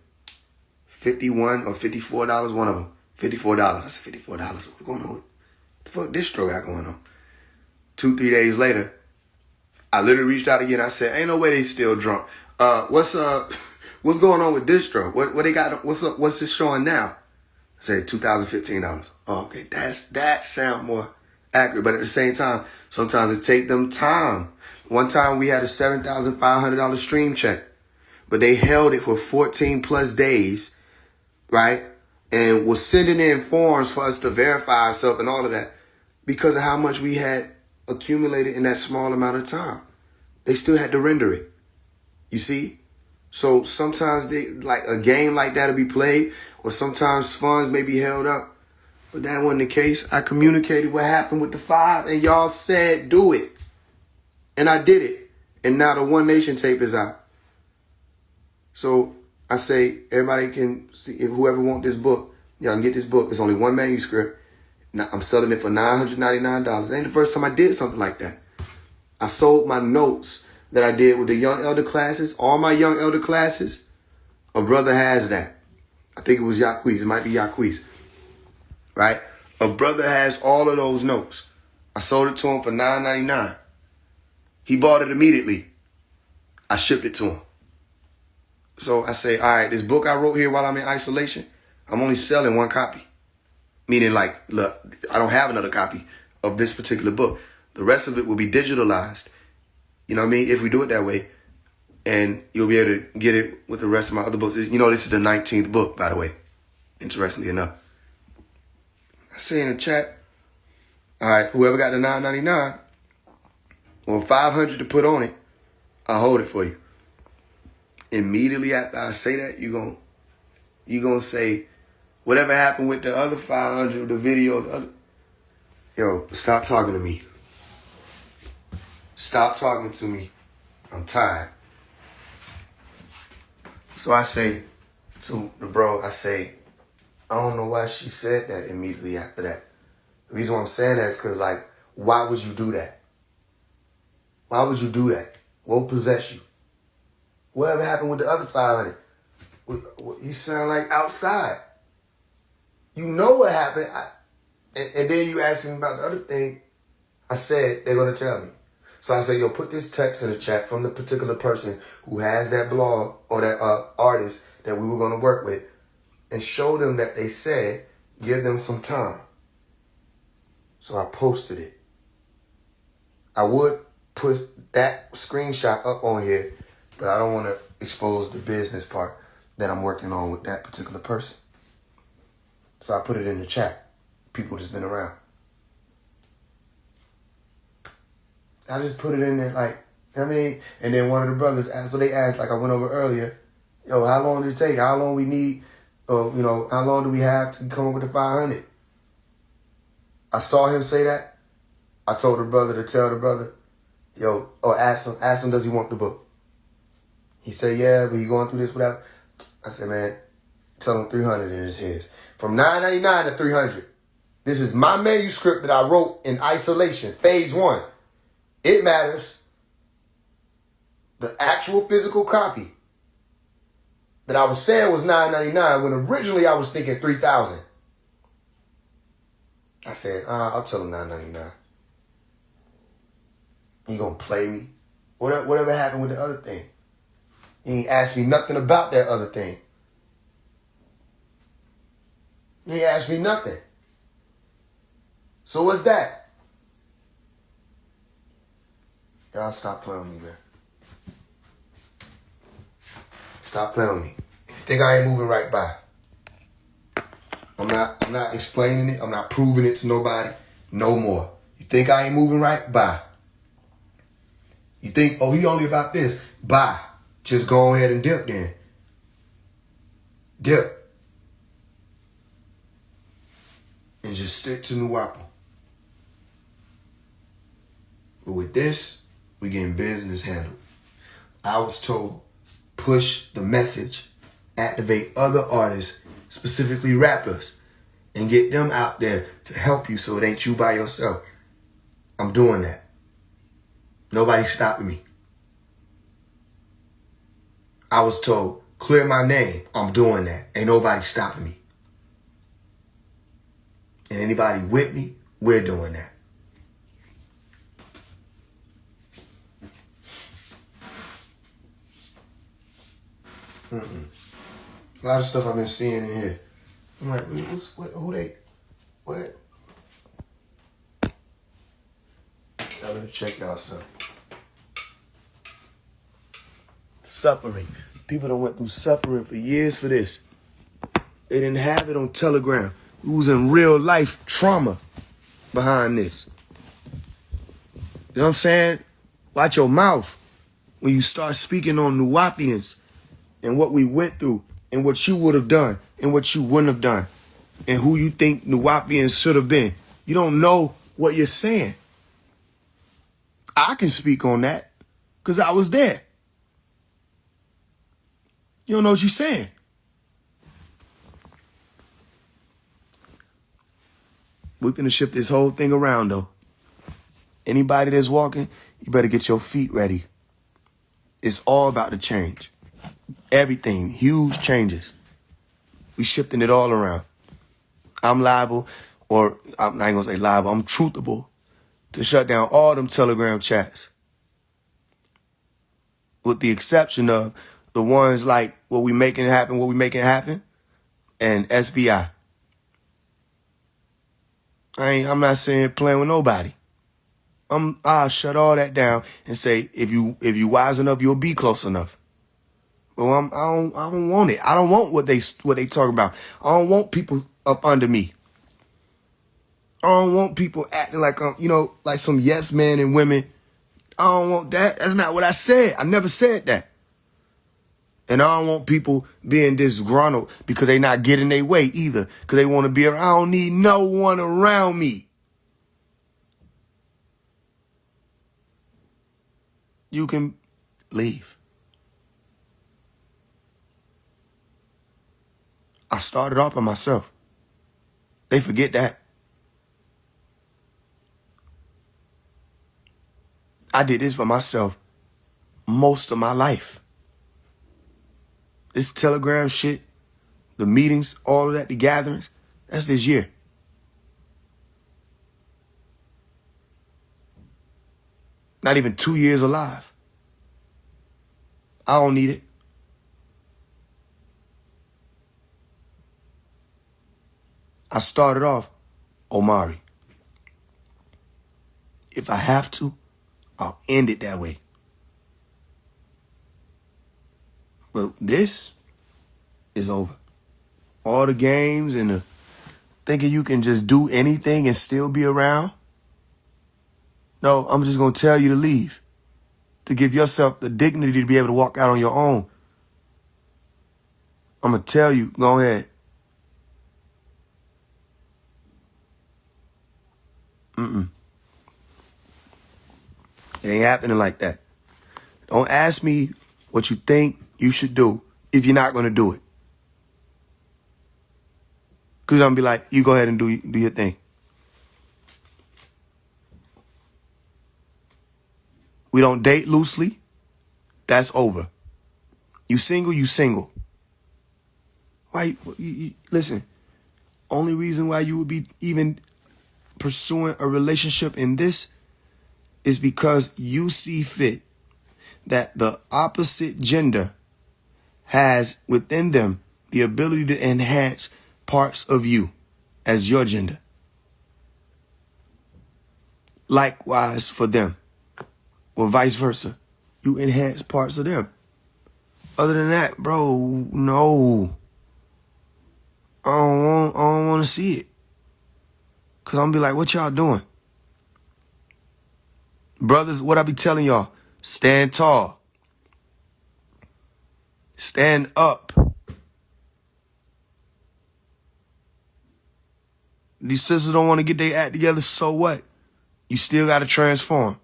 $51 or $54, one of them. $54. I said, $54. What's going on? What the fuck distro got going on? 2-3 days later, I literally reached out again. I said, ain't no way they still drunk. What's going on with distro? What they got? What's up? What's it showing now? I said $2,015. Oh, okay, that sound more accurate. But at the same time, sometimes it take them time. One time we had a $7,500 stream check, but they held it for 14 plus days, right? and was sending in forms for us to verify ourselves and all of that because of how much we had accumulated in that small amount of time. They still had to render it. You see? So sometimes like a game like that will be played, or sometimes funds may be held up. But that wasn't the case. I communicated what happened with the 5, and y'all said do it. And I did it. And now the One Nation tape is out. So I say everybody can see, if whoever want this book, y'all can get this book. It's only one manuscript. Now I'm selling it for $999. Ain't the first time I did something like that. I sold my notes that I did with the young elder classes, all my young elder classes. A brother has that. I think it was Yaquiz. It might be Yaquiz. Right? A brother has all of those notes. I sold it to him for $9.99. He bought it immediately. I shipped it to him. So I say, all right, this book I wrote here while I'm in isolation, I'm only selling one copy. Meaning like, look, I don't have another copy of this particular book. The rest of it will be digitalized. You know what I mean? If we do it that way. And you'll be able to get it with the rest of my other books. You know, this is the 19th book, by the way. Interestingly enough. I say in the chat, all right, whoever got the $9.99 or $500 to put on it, I'll hold it for you. Immediately after I say that, you're gonna say, whatever happened with the other $500, the video, yo, stop talking to me. Stop talking to me. I'm tired. So I say to the bro, I say, I don't know why she said that immediately after that. The reason why I'm saying that is because, like, why would you do that? Why would you do that? What would possess you? Whatever happened with the other 500? You sound like outside. You know what happened. And then you ask me about the other thing. I said, they're going to tell me. So I said, yo, put this text in the chat from the particular person who has that blog or that artist that we were going to work with, and show them that they said, give them some time. So I posted it. I would put that screenshot up on here, but I don't want to expose the business part that I'm working on with that particular person. So I put it in the chat. People just been around. I just put it in there like, I mean, and then one of the brothers asked, what they asked, like I went over earlier, yo, how long did it take? How long we need, how long do we have to come up with the 500? I saw him say that. I told the brother to tell the brother, yo, or ask him, does he want the book? He said, yeah, but he going through this without. I said, man, tell him 300 and it's his. From $9.99 to $300. This is my manuscript that I wrote in isolation, phase 1. It matters. The actual physical copy that I was saying was $9.99 when originally I was thinking $3,000. I said, I'll tell him $9.99. He gonna play me? Whatever happened with the other thing? He ain't asked me nothing about that other thing. He ain't asked me nothing. So what's that? Y'all stop playing with me, man. Stop playing with me. If you think I ain't moving right, bye. I'm not explaining it. I'm not proving it to nobody. No more. You think I ain't moving right? Bye. You think, oh, he only about this? Bye. Just go ahead and dip then. Dip. And just stick to Nuwapu. But with this, we getting business handled. I was told, push the message, activate other artists, specifically rappers, and get them out there to help you so it ain't you by yourself. I'm doing that. Nobody's stopping me. I was told, clear my name. I'm doing that. Ain't nobody stopping me. And anybody with me, we're doing that. A lot of stuff I've been seeing in here. I'm like, who they, what? Y'all better check y'all stuff. Suffering. People done went through suffering for years for this. They didn't have it on Telegram. We was in real life trauma behind this. You know what I'm saying? Watch your mouth when you start speaking on Nuwapians and what we went through and what you would have done and what you wouldn't have done and who you think Nuwapians should have been. You don't know what you're saying. I can speak on that because I was there. You don't know what you're saying. We're going to shift this whole thing around, though. Anybody that's walking, you better get your feet ready. It's all about to change. Everything, huge changes. We shifting it all around. I'm liable, or I'm not going to say liable, I'm truthable to shut down all them Telegram chats. With the exception of the ones like what we making happen, and SBI. I'm not saying playing with nobody. I'll shut all that down and say if you wise enough, you'll be close enough. Well, I don't want it. I don't want what they talk about. I don't want people up under me. I don't want people acting like like some yes men and women. I don't want that. That's not what I said. I never said that. And I don't want people being disgruntled because they not getting their way either. Because they want to be around. I don't need no one around me. You can leave. I started off by myself. They forget that. I did this by myself most of my life. This Telegram shit, the meetings, all of that, the gatherings, that's this year. Not even 2 years alive. I don't need it. I started off Omari. If I have to, I'll end it that way. But this is over. All the games and the thinking you can just do anything and still be around. No, I'm just going to tell you to leave. To give yourself the dignity to be able to walk out on your own. I'm going to tell you, go ahead. It ain't happening like that. Don't ask me what you think you should do if you're not going to do it. Because I'm going to be like, you go ahead and do your thing. We don't date loosely. That's over. You single, you single. Why? Listen, only reason why you would be even pursuing a relationship in this is because you see fit that the opposite gender has within them the ability to enhance parts of you as your gender. Likewise for them, or vice versa. You enhance parts of them. Other than that, bro, no. I don't want to see it. Because I'm going to be like, what y'all doing? Brothers, what I be telling y'all, stand tall. Stand up. These sisters don't want to get their act together, so what? You still got to transform.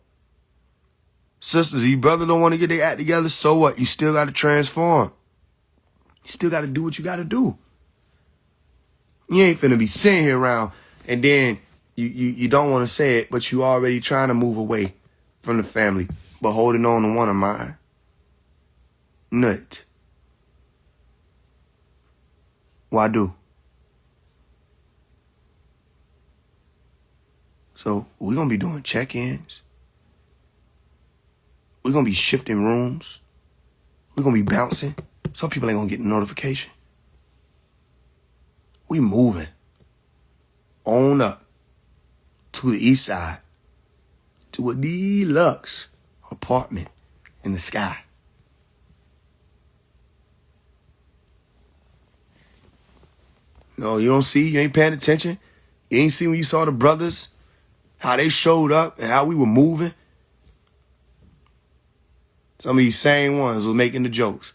Sisters, these brothers don't want to get their act together, so what? You still got to transform. You still got to do what you got to do. You ain't finna be sitting here around and then you don't want to say it, but you already trying to move away from the family, but holding on to one of mine. Nut. Why do? So we're going to be doing check-ins. We're going to be shifting rooms. We're going to be bouncing. Some people ain't going to get the notification. We moving on up to the east side to a deluxe apartment in the sky. No, you don't see. You ain't paying attention. You ain't see when you saw the brothers, how they showed up and how we were moving. Some of these same ones was making the jokes.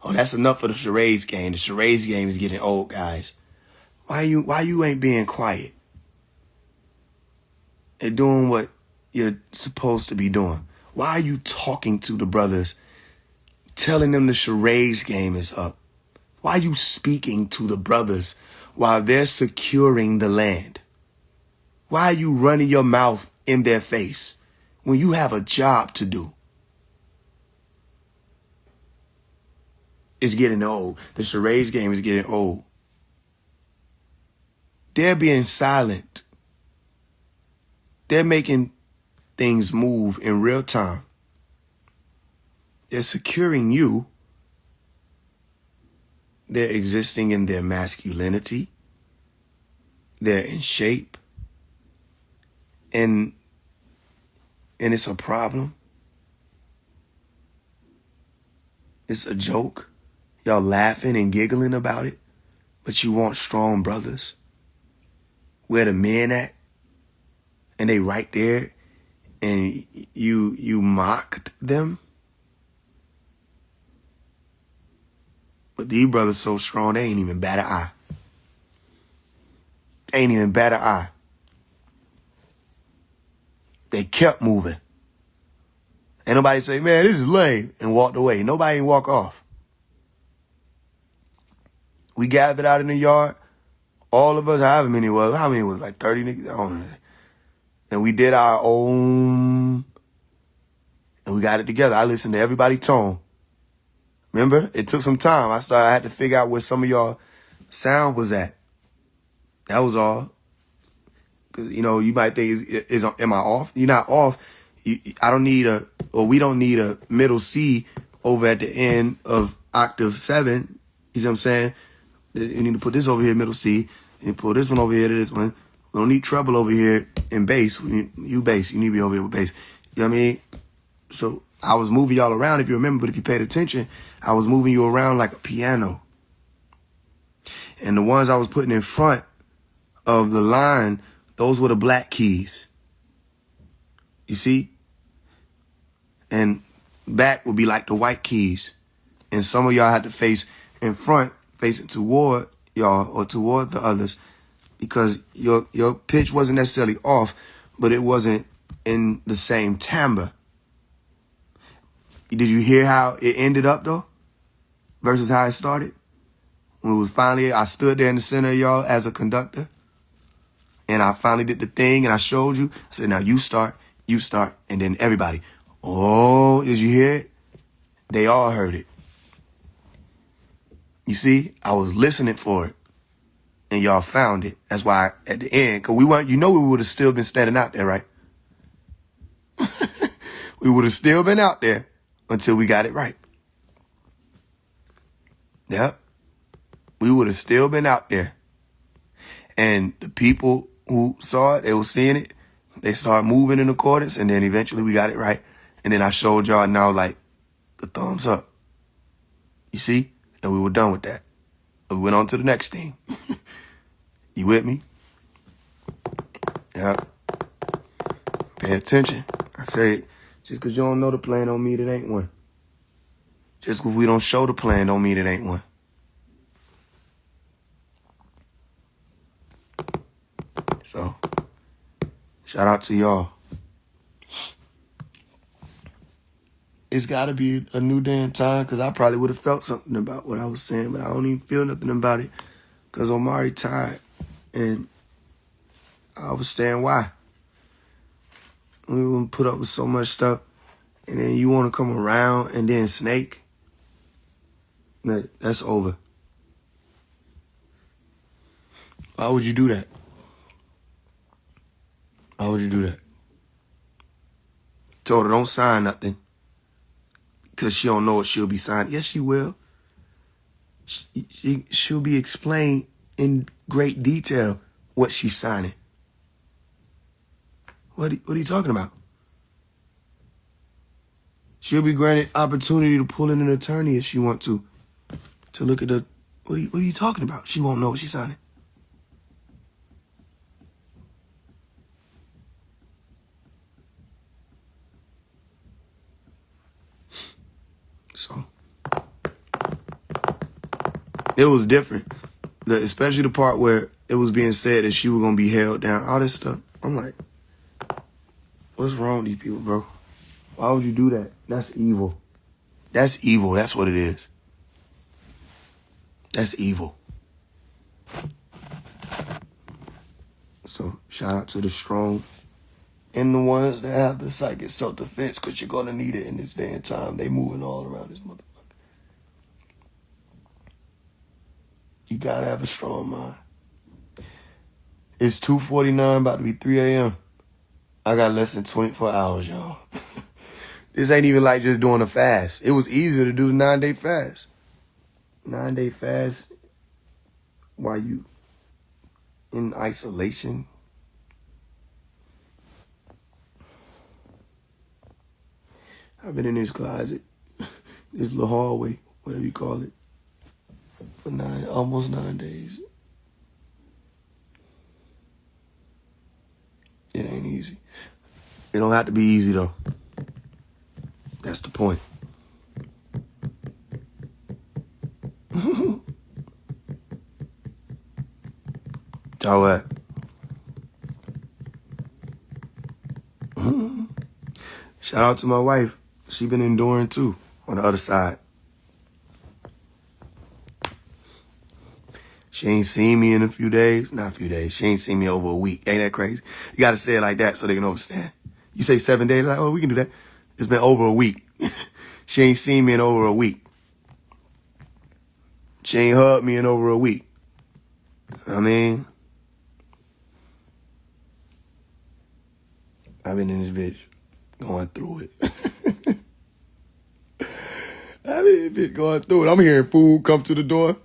Oh, that's enough for the charades game. The charades game is getting old, guys. Why you ain't being quiet and doing what you're supposed to be doing? Why are you talking to the brothers, telling them the charades game is up? Why are you speaking to the brothers while they're securing the land? Why are you running your mouth in their face when you have a job to do? It's getting old. The charades game is getting old. They're being silent. They're making things move in real time. They're securing you. They're existing in their masculinity. They're in shape. And it's a problem. It's a joke. Y'all laughing and giggling about it. But you want strong brothers. Where the men at? And they right there. And you mocked them. But these brothers so strong, they ain't even bat an eye. Ain't even bat an eye. They kept moving. Ain't nobody say, man, this is lame, and walked away. Nobody ain't walk off. We gathered out in the yard, all of us, however many was, like 30 niggas? I don't know. And we did our own, and we got it together. I listened to everybody's tone. Remember? It took some time. I had to figure out where some of y'all sound was at. That was all. Cause, you know, you might think, am I off? You're not off. We don't need a middle C over at the end of octave 7. You see what I'm saying? You need to put this over here, middle C. You pull this one over here to this one. We don't need treble over here in bass. You bass. You need to be over here with bass. You know what I mean? So I was moving y'all around, if you remember, but if you paid attention, I was moving you around like a piano. And the ones I was putting in front of the line, those were the black keys. You see? And back would be like the white keys. And some of y'all had to face in front, facing toward y'all or toward the others, because your pitch wasn't necessarily off, but it wasn't in the same timbre. Did you hear how it ended up, though, versus how it started? When it was finally, I stood there in the center of y'all as a conductor, and I finally did the thing, and I showed you. I said, now you start, and then everybody. Oh, did you hear it? They all heard it. You see, I was listening for it, and y'all found it. That's why at the end, because we would have still been standing out there, right? We would have still been out there until we got it right. Yep. We would have still been out there. And the people who saw it, they were seeing it. They started moving in accordance, and then eventually we got it right. And then I showed y'all now, like, the thumbs up. You see? And we were done with that. We went on to the next thing. You with me? Yeah. Pay attention. I say, just because you don't know the plan don't mean it ain't one. Just because we don't show the plan don't mean it ain't one. So, shout out to y'all. It's got to be a new damn time, because I probably would have felt something about what I was saying, but I don't even feel nothing about it because Omari tired, and I understand why. We wouldn't put up with so much stuff, and then you want to come around and then snake. That's over. Why would you do that? Why would you do that? Told her don't sign nothing, because she don't know what she'll be signing. Yes, she will. She'll be explained in great detail what she's signing. What are you talking about? She'll be granted opportunity to pull in an attorney if she want to look at the... What are you talking about? She won't know what she's signing. It was different. Especially the part where it was being said that she was going to be held down. All this stuff. I'm like, what's wrong with these people, bro? Why would you do that? That's evil. That's evil. That's what it is. That's evil. So, shout out to the strong and the ones that have the psychic self-defense, because you're going to need it in this day and time. They moving all around this motherfucker. You got to have a strong mind. It's 2:49, about to be 3 a.m. I got less than 24 hours, y'all. This ain't even like just doing a fast. It was easier to do the 9-day fast. 9-day fast while you in isolation. I've been in this closet, this little hallway, whatever you call it, for almost 9 days. It ain't easy. It don't have to be easy, though. That's the point. All right. Shout out to my wife. She been enduring too on the other side. She ain't seen me in a few days. Not a few days. She ain't seen me over a week. Ain't that crazy? You got to say it like that so they can understand. You say 7 days, like, oh, we can do that. It's been over a week. She ain't seen me in over a week. She ain't hugged me in over a week. I mean, I've been in this bitch going through it. I've been in this bitch going through it. I'm hearing food come to the door.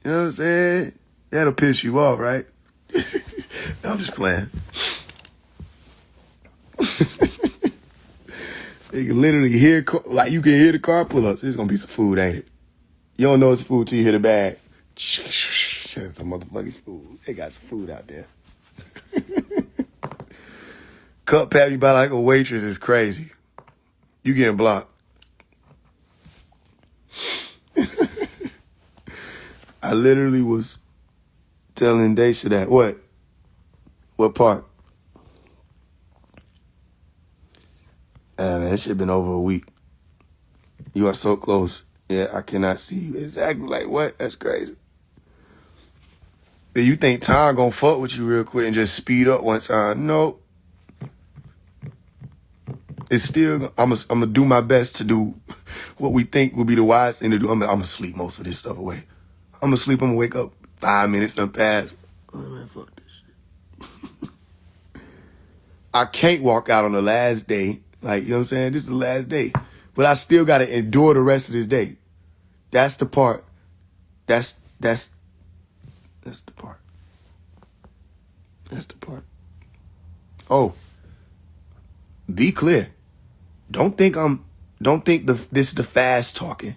You know what I'm saying? That'll piss you off, right? I'm just playing. You can literally hear, like you can hear the car pull up. There's going to be some food, ain't it? You don't know it's food till you hear the bag. Some motherfucking food. They got some food out there. Cup pat you by like a waitress is crazy. You getting blocked. I literally was telling Daisha that. What? What part? Man, that shit been over a week. You are so close. Yeah, I cannot see you. Exactly. Like, what? That's crazy. You think time gonna fuck with you real quick and just speed up one time? Nope. It's still, I'm gonna do my best to do what we think will be the wise thing to do. I'm gonna sleep most of this stuff away. I'm gonna sleep, I'm gonna wake up 5 minutes done pass. Oh man, fuck this shit. I can't walk out on the last day. Like, you know what I'm saying? This is the last day. But I still gotta endure the rest of this day. That's the part. That's the part. That's the part. Oh. Be clear. Don't think this is the fast talking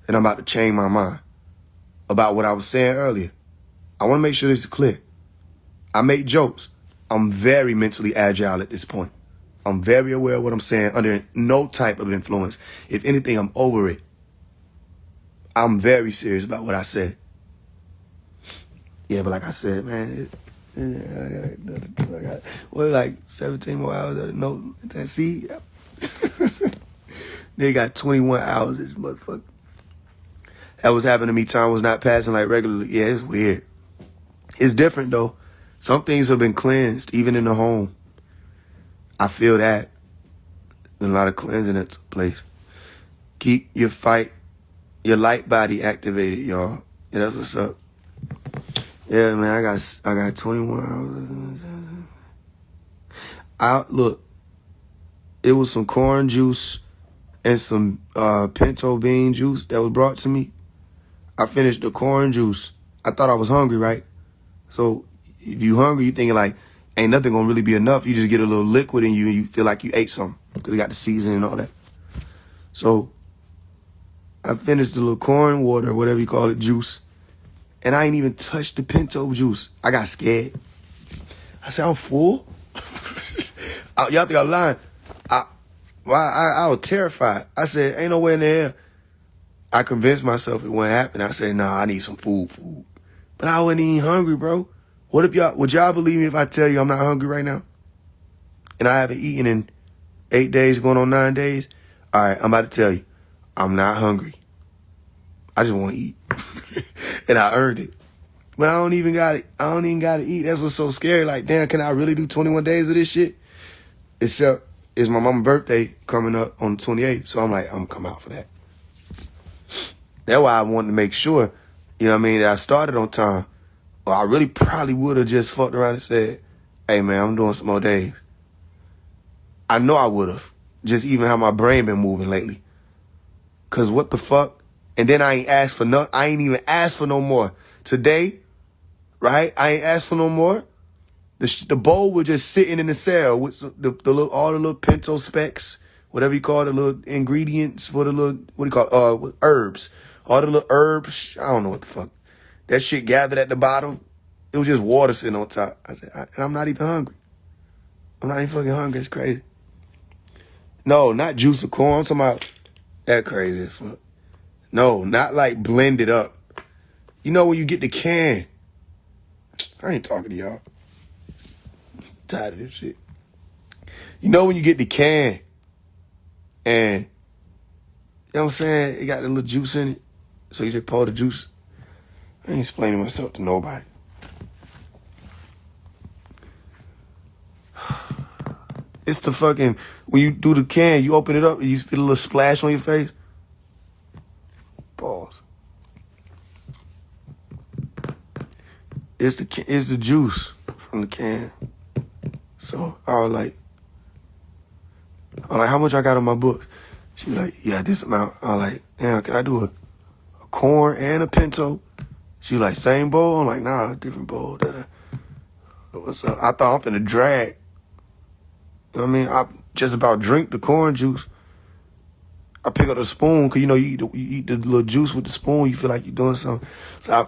and I'm about to change my mind about what I was saying earlier. I want to make sure this is clear. I make jokes. I'm very mentally agile at this point. I'm very aware of what I'm saying under no type of influence. If anything, I'm over it. I'm very serious about what I said. Yeah, but like I said, man, I got like 17 more hours of the note. See? They got 21 hours of this motherfucker. That was happening to me. Time was not passing like regularly. Yeah, it's weird. It's different, though. Some things have been cleansed, even in the home. I feel that. There's a lot of cleansing that took place. Keep your light body activated, y'all. Yeah, that's what's up. Yeah, man, I got 21 hours. Look, it was some corn juice and some pinto bean juice that was brought to me. I finished the corn juice. I thought I was hungry, right? So if you hungry, you thinking like, ain't nothing gonna really be enough. You just get a little liquid in you and you feel like you ate something because you got the seasoning and all that. So I finished the little corn water, whatever you call it, juice. And I ain't even touched the pinto juice. I got scared. I said, I'm full. Y'all think I'm lying. Why? I was terrified. I said, ain't no way in the hell. I convinced myself it wouldn't happen. I said, nah, I need some food. But I wasn't even hungry, bro. Would y'all believe me if I tell you I'm not hungry right now? And I haven't eaten in 8 days, going on 9 days? All right, I'm about to tell you, I'm not hungry. I just want to eat. And I earned it. But I don't even got to eat. That's what's so scary. Like, damn, can I really do 21 days of this shit? Except it's my mama's birthday coming up on the 28th. So I'm like, I'm going to come out for that. That's why I wanted to make sure, you know what I mean, that I started on time. Or I really probably would have just fucked around and said, hey, man, I'm doing some more days. I know I would have. Just even how my brain been moving lately. Because what the fuck? And then I ain't even asked for no more. Today, right, I ain't asked for no more. The bowl was just sitting in the cell with all the little pinto specs, whatever you call it, the little ingredients for the little, what do you call it, herbs. All the little herbs, I don't know what the fuck. That shit gathered at the bottom. It was just water sitting on top. I said, and I'm not even hungry. I'm not even fucking hungry. It's crazy. No, not juice of corn. I'm talking about that crazy as fuck. No, not like blended up. You know when you get the can. I ain't talking to y'all. I'm tired of this shit. You know when you get the can and, you know what I'm saying, it got a little juice in it. So you just pour the juice. I ain't explaining myself to nobody. It's the fucking, when you do the can, you open it up and you feel a little splash on your face. Pause. It's the juice from the can. So I was like, how much I got on my books? She was like, yeah, this amount. I was like, damn, can I do a corn and a pinto? She was like, same bowl? I'm like, nah, different bowl. What's up? I thought I'm finna drag. You know what I mean? I just about drink the corn juice. I pick up the spoon, because, you know, you eat the little juice with the spoon, you feel like you're doing something. So I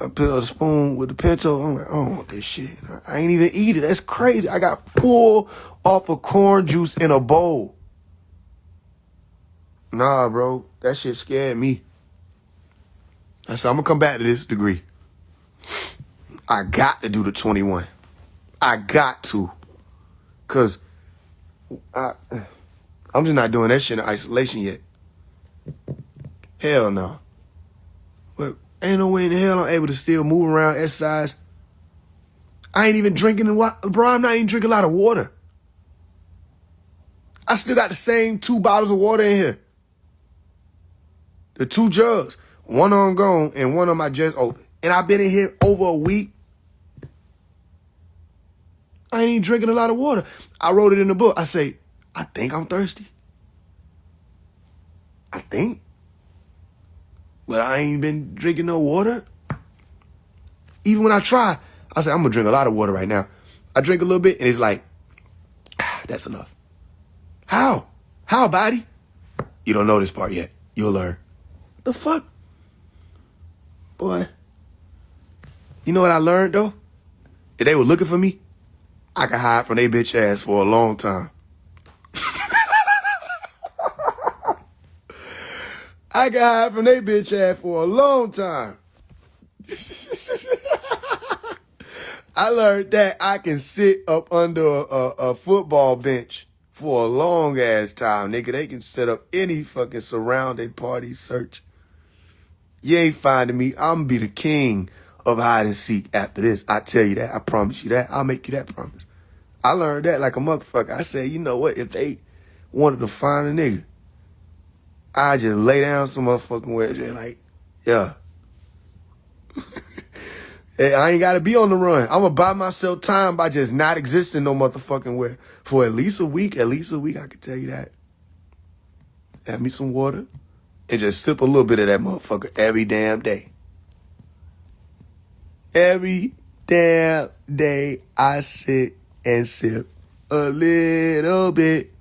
pick up the spoon with the pinto. I'm like, I don't want this shit. I ain't even eat it. That's crazy. I got full off of corn juice in a bowl. Nah, bro. That shit scared me. I said, I'm going to come back to this degree. I got to do the 21. I got to. Because I'm just not doing that shit in isolation yet. Hell no. But ain't no way in the hell I'm able to still move around, exercise. I ain't even drinking, bro, I'm not even drinking a lot of water. I still got the same 2 bottles of water in here. The 2 jugs. One of them gone and one of them I just opened. And I've been in here over a week. I ain't even drinking a lot of water. I wrote it in the book. I say, I think I'm thirsty. I think. But I ain't been drinking no water. Even when I try, I say, I'm going to drink a lot of water right now. I drink a little bit and it's like, that's enough. How? How, buddy? You don't know this part yet. You'll learn. The fuck? Boy. You know what I learned, though? If they were looking for me, I could hide from they bitch ass for a long time. I could hide from they bitch ass for a long time. I learned that I can sit up under a football bench for a long ass time, nigga. They can set up any fucking surrounding party search. You ain't finding me. I'm gonna be the king of hide and seek after this. I tell you that. I promise you that. I'll make you that promise. I learned that like a motherfucker. I said, you know what? If they wanted to find a nigga, I just lay down some motherfucking way. Just like, yeah. Hey, I ain't got to be on the run. I'm going to buy myself time by just not existing no motherfucking where. For at least a week, I can tell you that. Have me some water and just sip a little bit of that motherfucker every damn day. Every damn day I sit and sip a little bit.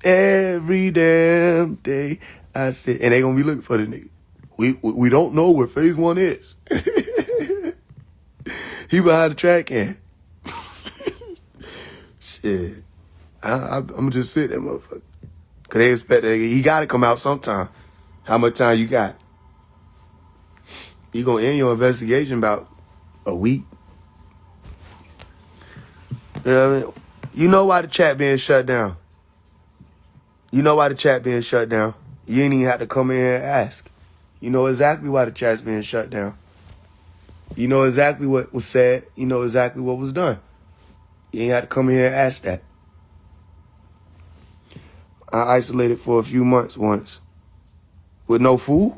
Every damn day I sit. And they going to be looking for the nigga. We don't know where Faise One is. He behind the track can. Shit. I'm just sit there, motherfucker. Cause they expect that he gotta come out sometime. How much time you got? You gonna end your investigation about a week? You know what I mean? You know why the chat being shut down. You know why the chat being shut down. You ain't even have to come in here and ask. You know exactly why the chat's being shut down. You know exactly what was said. You know exactly what was done. You ain't had to come in here and ask that. I isolated for a few months once. With no food?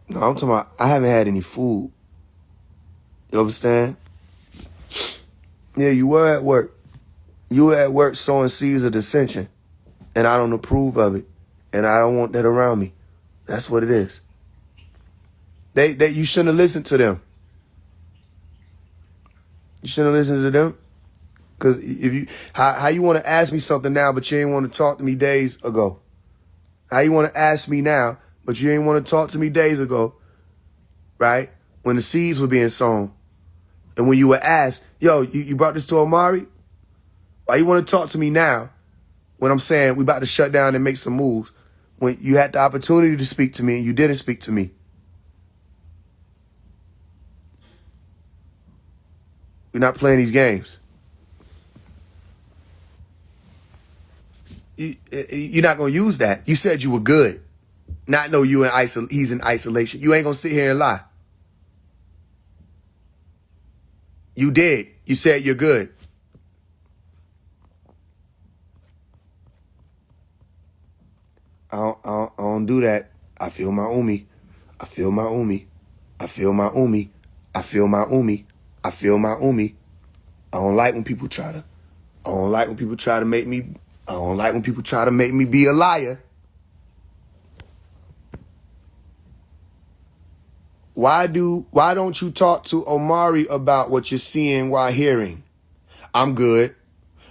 No, I'm talking about I haven't had any food. You understand? Yeah, you were at work. You were at work sowing seeds of dissension. And I don't approve of it. And I don't want that around me. That's what it is. You shouldn't have listened to them. You shouldn't have listened to them. Because if you how you want to ask me something now, but you ain't want to talk to me days ago? How you want to ask me now, but you ain't want to talk to me days ago, right? When the seeds were being sown. And when you were asked, yo, you brought this to Omari? Why you want to talk to me now when I'm saying we about to shut down and make some moves when you had the opportunity to speak to me and you didn't speak to me? We're not playing these games. You're not going to use that. You said you were good. Not know he's in isolation. You ain't going to sit here and lie. You did. You said you're good. I don't do that. I feel my umi. I feel my umi. I feel my umi. I feel my umi. I feel my umi. I don't like when people try to. I don't like when people try to make me. I don't like when people try to make me be a liar. Why don't you talk to Omari about what you're seeing while hearing? I'm good.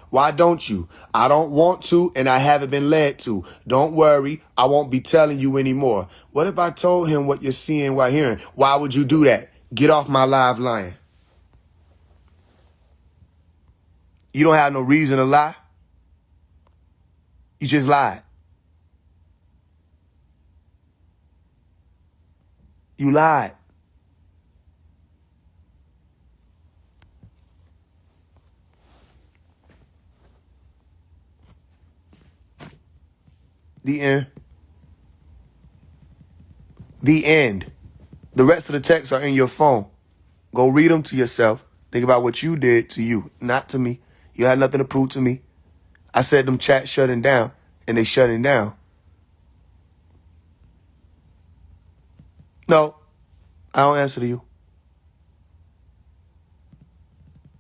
Why don't you? I don't want to, and I haven't been led to. Don't worry, I won't be telling you anymore. What if I told him what you're seeing while hearing? Why would you do that? Get off my live lying. You don't have no reason to lie. You just lied. You lied. The end. The end. The rest of the texts are in your phone. Go read them to yourself. Think about what you did to you, not to me. You had nothing to prove to me. I said them chats shutting down, and they shutting down. No, I don't answer to you.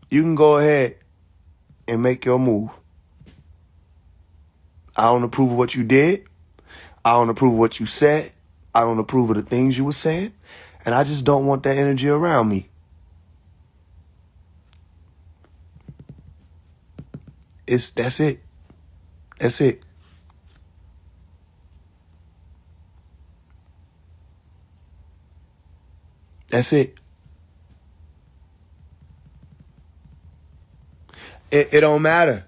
You can go ahead and make your move. I don't approve of what you did. I don't approve of what you said. I don't approve of the things you were saying. And I just don't want that energy around me. That's it. That's it. That's it. It don't matter.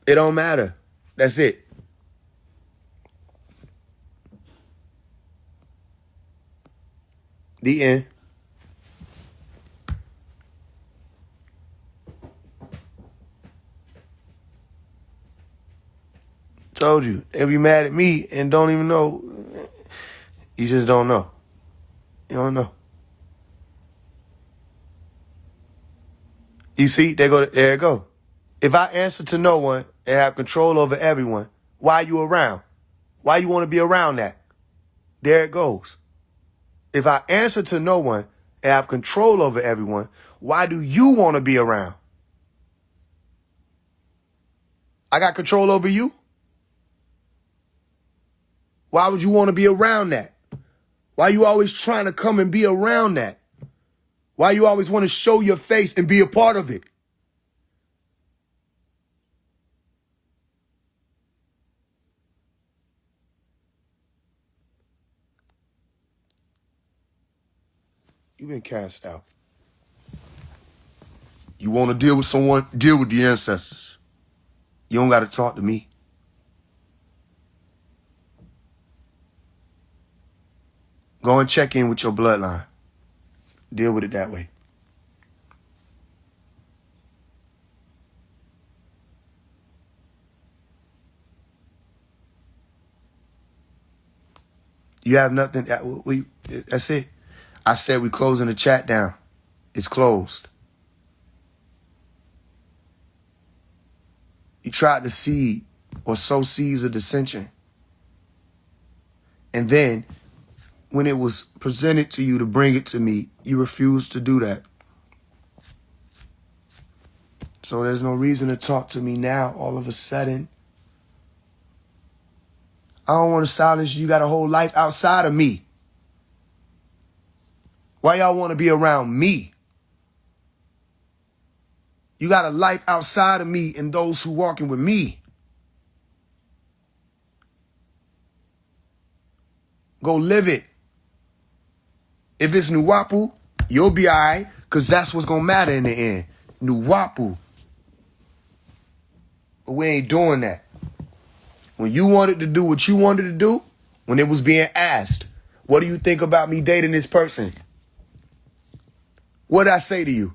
It don't matter. That's it. The end. Told you. They'll be mad at me and don't even know. You just don't know. You don't know. You see, there it go. If I answer to no one and have control over everyone, why you around? Why you want to be around that? There it goes. If I answer to no one and have control over everyone, why do you want to be around? I got control over you? Why would you want to be around that? Why you always trying to come and be around that? Why you always want to show your face and be a part of it? You've been cast out. You want to deal with someone? Deal with the ancestors. You don't got to talk to me. Go and check in with your bloodline. Deal with it that way. You have nothing. That's it. I said we closing the chat down. It's closed. You tried to seed or sow seeds of dissension. And then when it was presented to you to bring it to me, you refused to do that. So there's no reason to talk to me now all of a sudden. I don't want to silence you. You got a whole life outside of me. Why y'all want to be around me? You got a life outside of me and those who walking with me. Go live it. If it's Nuwapu, you'll be all right, because that's what's going to matter in the end. Nuwapu. But we ain't doing that. When you wanted to do what you wanted to do, when it was being asked, what do you think about me dating this person? What did I say to you?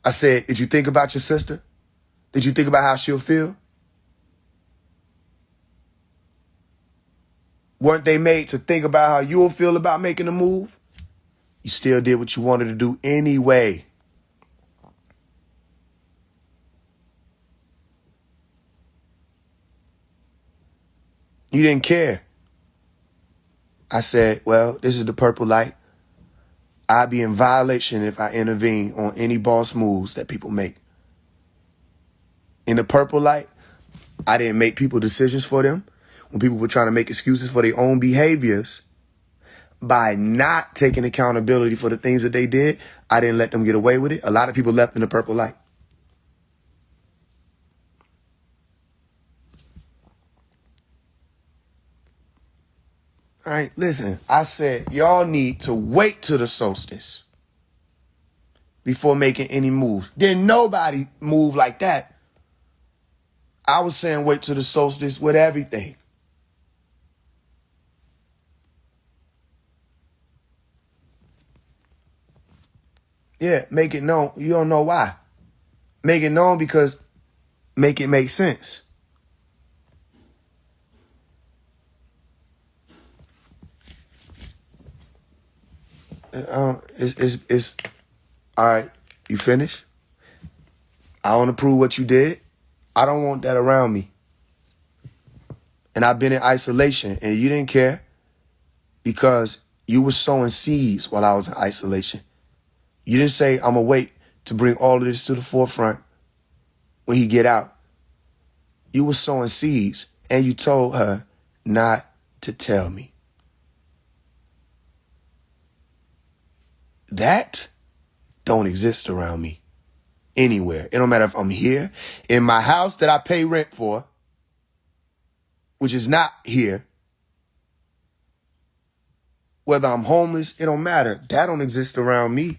I said, did you think about your sister? Did you think about how she'll feel? Weren't they made to think about how you'll feel about making a move? You still did what you wanted to do anyway. You didn't care. I said, well, this is the purple light. I'd be in violation if I intervene on any boss moves that people make. In the purple light, I didn't make people decisions for them. When people were trying to make excuses for their own behaviors, by not taking accountability for the things that they did, I didn't let them get away with it. A lot of people left in the purple light. All right, listen, I said, y'all need to wait till the solstice before making any moves. Didn't nobody move like that. I was saying wait till the solstice with everything. Yeah, make it known. You don't know why. Make it known because make it make sense. It's all right. You finished? I want to prove what you did. I don't want that around me. And I've been in isolation, and you didn't care because you were sowing seeds while I was in isolation. You didn't say, I'm going to wait to bring all of this to the forefront when he get out. You were sowing seeds, and you told her not to tell me. That don't exist around me anywhere. It don't matter if I'm here, in my house that I pay rent for, which is not here. Whether I'm homeless, it don't matter. That don't exist around me.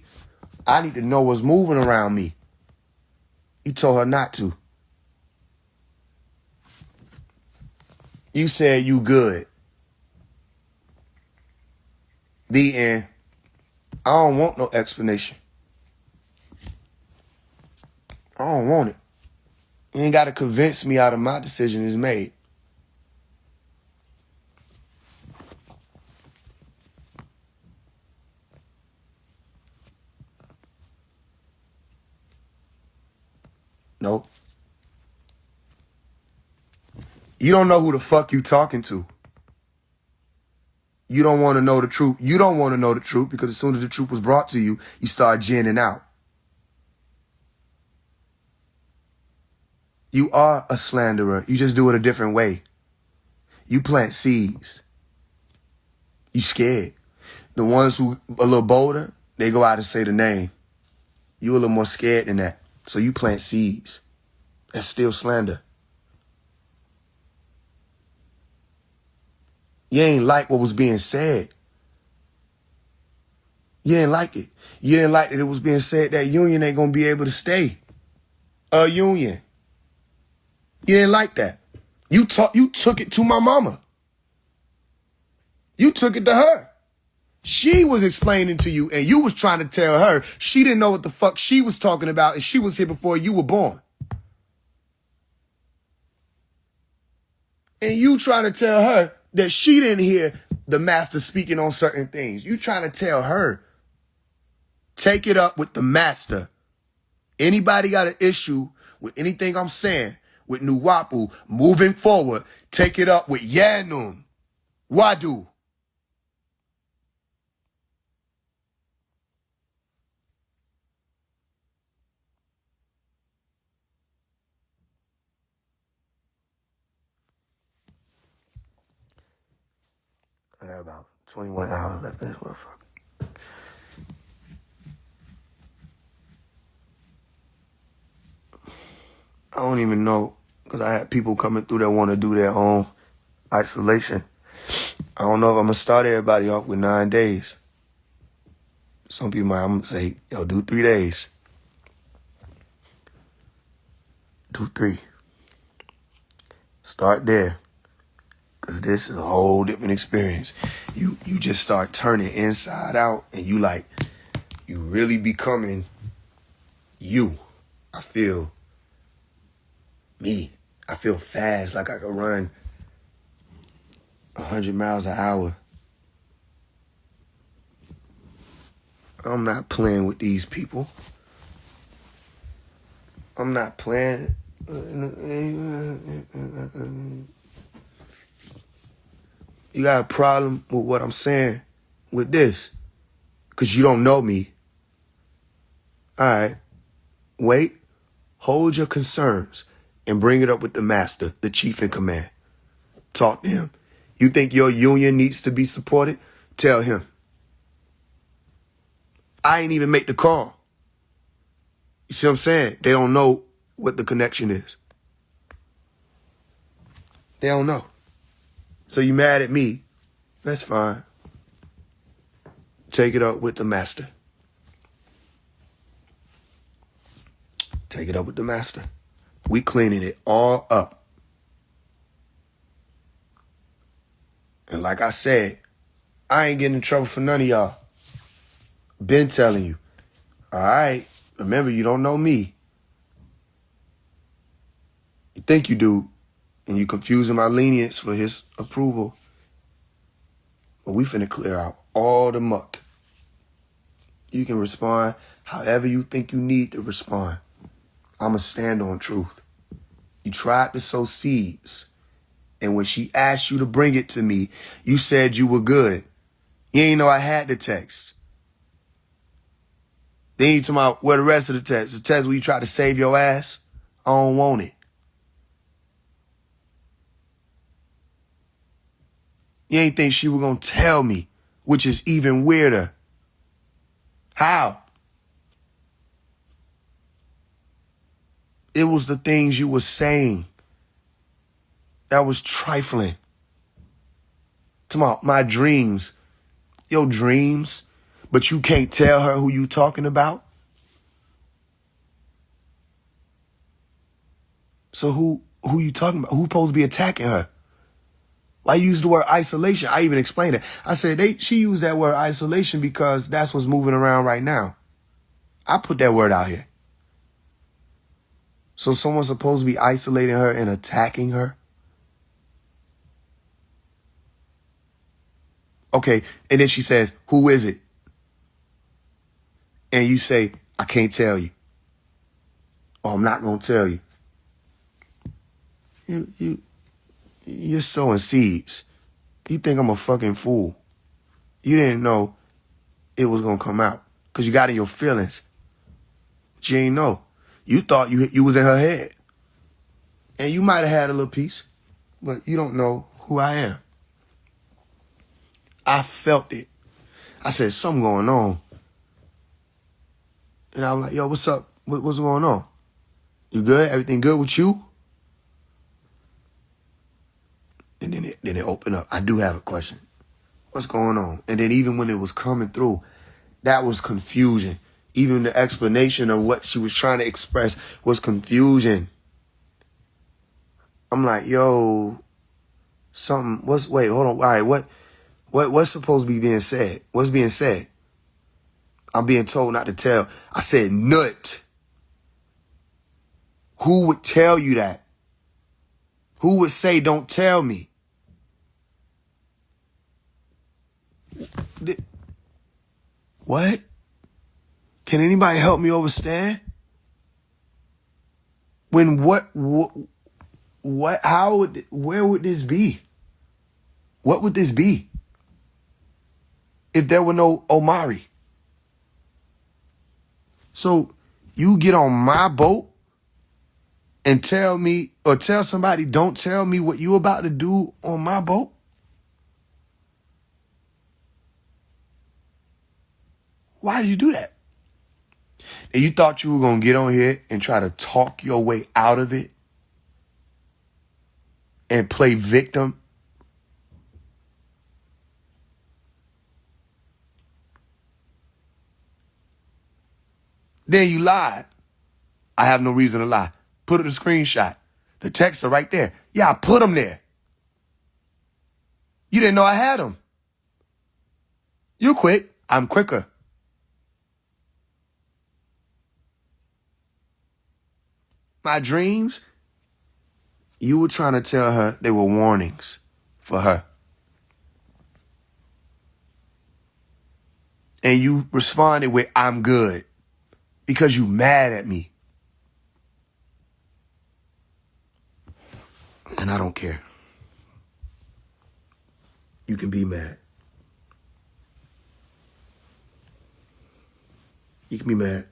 I need to know what's moving around me. You told her not to. You said you good. The end. I don't want no explanation. I don't want it. You ain't got to convince me out of my decision is made. Nope. You don't know who the fuck you talking to. You don't want to know the truth. You don't want to know the truth because as soon as the truth was brought to you, you start ginning out. You are a slanderer. You just do it a different way. You plant seeds. You scared. The ones who a little bolder, they go out and say the name. You a little more scared than that. So you plant seeds. That's still slander. You ain't like what was being said. You didn't like it. You didn't like that it was being said that union ain't going to be able to stay. a union. You didn't like that. You took it to my mama. You took it to her. She was explaining to you, and you was trying to tell her she didn't know what the fuck she was talking about, and she was here before you were born. And you trying to tell her that she didn't hear the master speaking on certain things. You trying to tell her, take it up with the master. Anybody got an issue with anything I'm saying, with Nuwapu moving forward, take it up with Yanun, Wadu. I got about 21 hours left in this motherfucker. I don't even know, because I had people coming through that want to do their own isolation. I don't know if I'm going to start everybody off with 9 days. Some people might, I'm going to say, yo, do 3 days. Do 3. Start there. Because this is a whole different experience. You just start turning inside out, and you really becoming you. I feel me. I feel fast, like I could run 100 miles an hour. I'm not playing with these people. I'm not playing. You got a problem with what I'm saying with this, because you don't know me. All right. Wait. Hold your concerns and bring it up with the master, the chief in command. Talk to him. You think your union needs to be supported? Tell him. I ain't even make the call. You see what I'm saying? They don't know what the connection is. They don't know. So you mad at me? That's fine. Take it up with the master. Take it up with the master. We cleaning it all up. And like I said, I ain't getting in trouble for none of y'all. Been telling you. All right. Remember, you don't know me. You think you do. And you confusing my lenience for his approval. But we finna clear out all the muck. You can respond however you think you need to respond. I'ma stand on truth. You tried to sow seeds. And when she asked you to bring it to me, you said you were good. You ain't know I had the text. Then you talking about where the rest of the text? The text where you try to save your ass? I don't want it. You ain't think she was gonna tell me, which is even weirder. How? It was the things you were saying that was trifling. Talking about my dreams. Your dreams, but you can't tell her who you talking about? So who you talking about? Who supposed to be attacking her? Why use the word isolation? I even explained it. I said she used that word isolation because that's what's moving around right now. I put that word out here. So someone's supposed to be isolating her and attacking her? Okay, and then she says, who is it? And you say, I can't tell you. Or I'm not going to tell you. You're sowing seeds. You think I'm a fucking fool. You didn't know it was going to come out because you got in your feelings. But you ain't know. You thought you was in her head. And you might have had a little piece, but you don't know who I am. I felt it. I said, something going on. And I was like, yo, what's up? What's going on? You good? Everything good with you? And then it opened up. I do have a question. What's going on? And then even when it was coming through, that was confusion. Even the explanation of what she was trying to express was confusion. I'm like, yo, wait, hold on. All right, what's supposed to be being said? What's being said? I'm being told not to tell. I said nut. Who would tell you that? Who would say don't tell me? What? Can anybody help me understand? When what, how would, where would this be? What would this be? If there were no Omari. So you get on my boat and tell me, or tell somebody, don't tell me what you about to do on my boat? Why did you do that? And you thought you were going to get on here and try to talk your way out of it and play victim? Then you lied. I have no reason to lie. Put it a screenshot. The texts are right there. Yeah, I put them there. You didn't know I had them. You quick. I'm quicker. My dreams, you were trying to tell her they were warnings for her. And you responded with, I'm good, because you mad at me. And I don't care. You can be mad. You can be mad.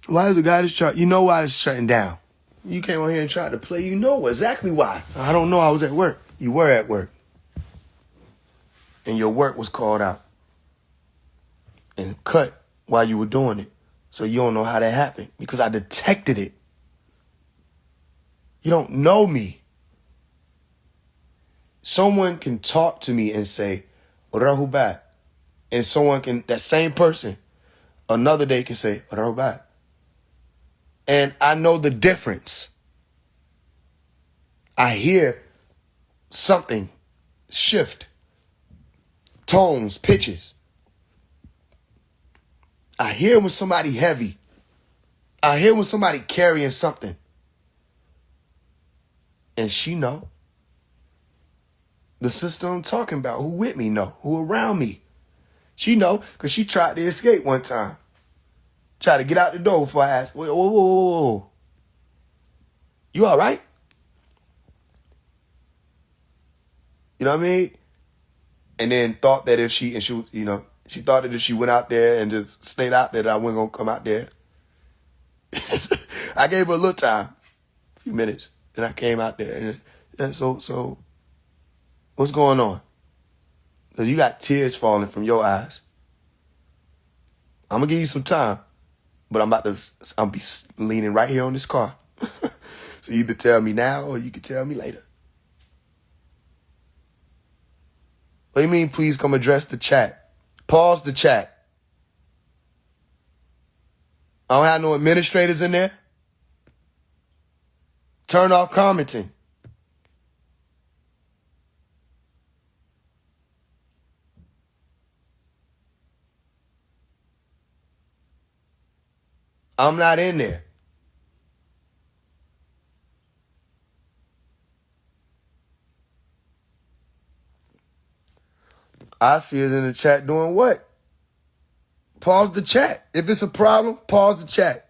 Why is the guy that's shut? You know why it's shutting down. You came on here and tried to play. You know exactly why. I don't know. I was at work. You were at work. And your work was called out and cut while you were doing it. So you don't know how that happened because I detected it. You don't know me. Someone can talk to me and say, Rahubat. And someone can, that same person, another day can say, Rahubat. And I know the difference. I hear something shift, tones, pitches. I hear when somebody heavy. I hear when somebody carrying something. And she know. The sister I'm talking about, who with me know, who around me. She know, because she tried to escape one time. Tried to get out the door before I asked, whoa. You all right? You know what I mean? And then thought that if she thought that if she went out there and just stayed out there, that I wasn't going to come out there. I gave her a little time, a few minutes. Then I came out there. And so what's going on? Because you got tears falling from your eyes. I'm going to give you some time. But I'll be leaning right here on this car. So you either tell me now or you can tell me later. What do you mean, please come address the chat? Pause the chat. I don't have no administrators in there. Turn off commenting. I'm not in there. I see us in the chat doing what? Pause the chat. If it's a problem, pause the chat.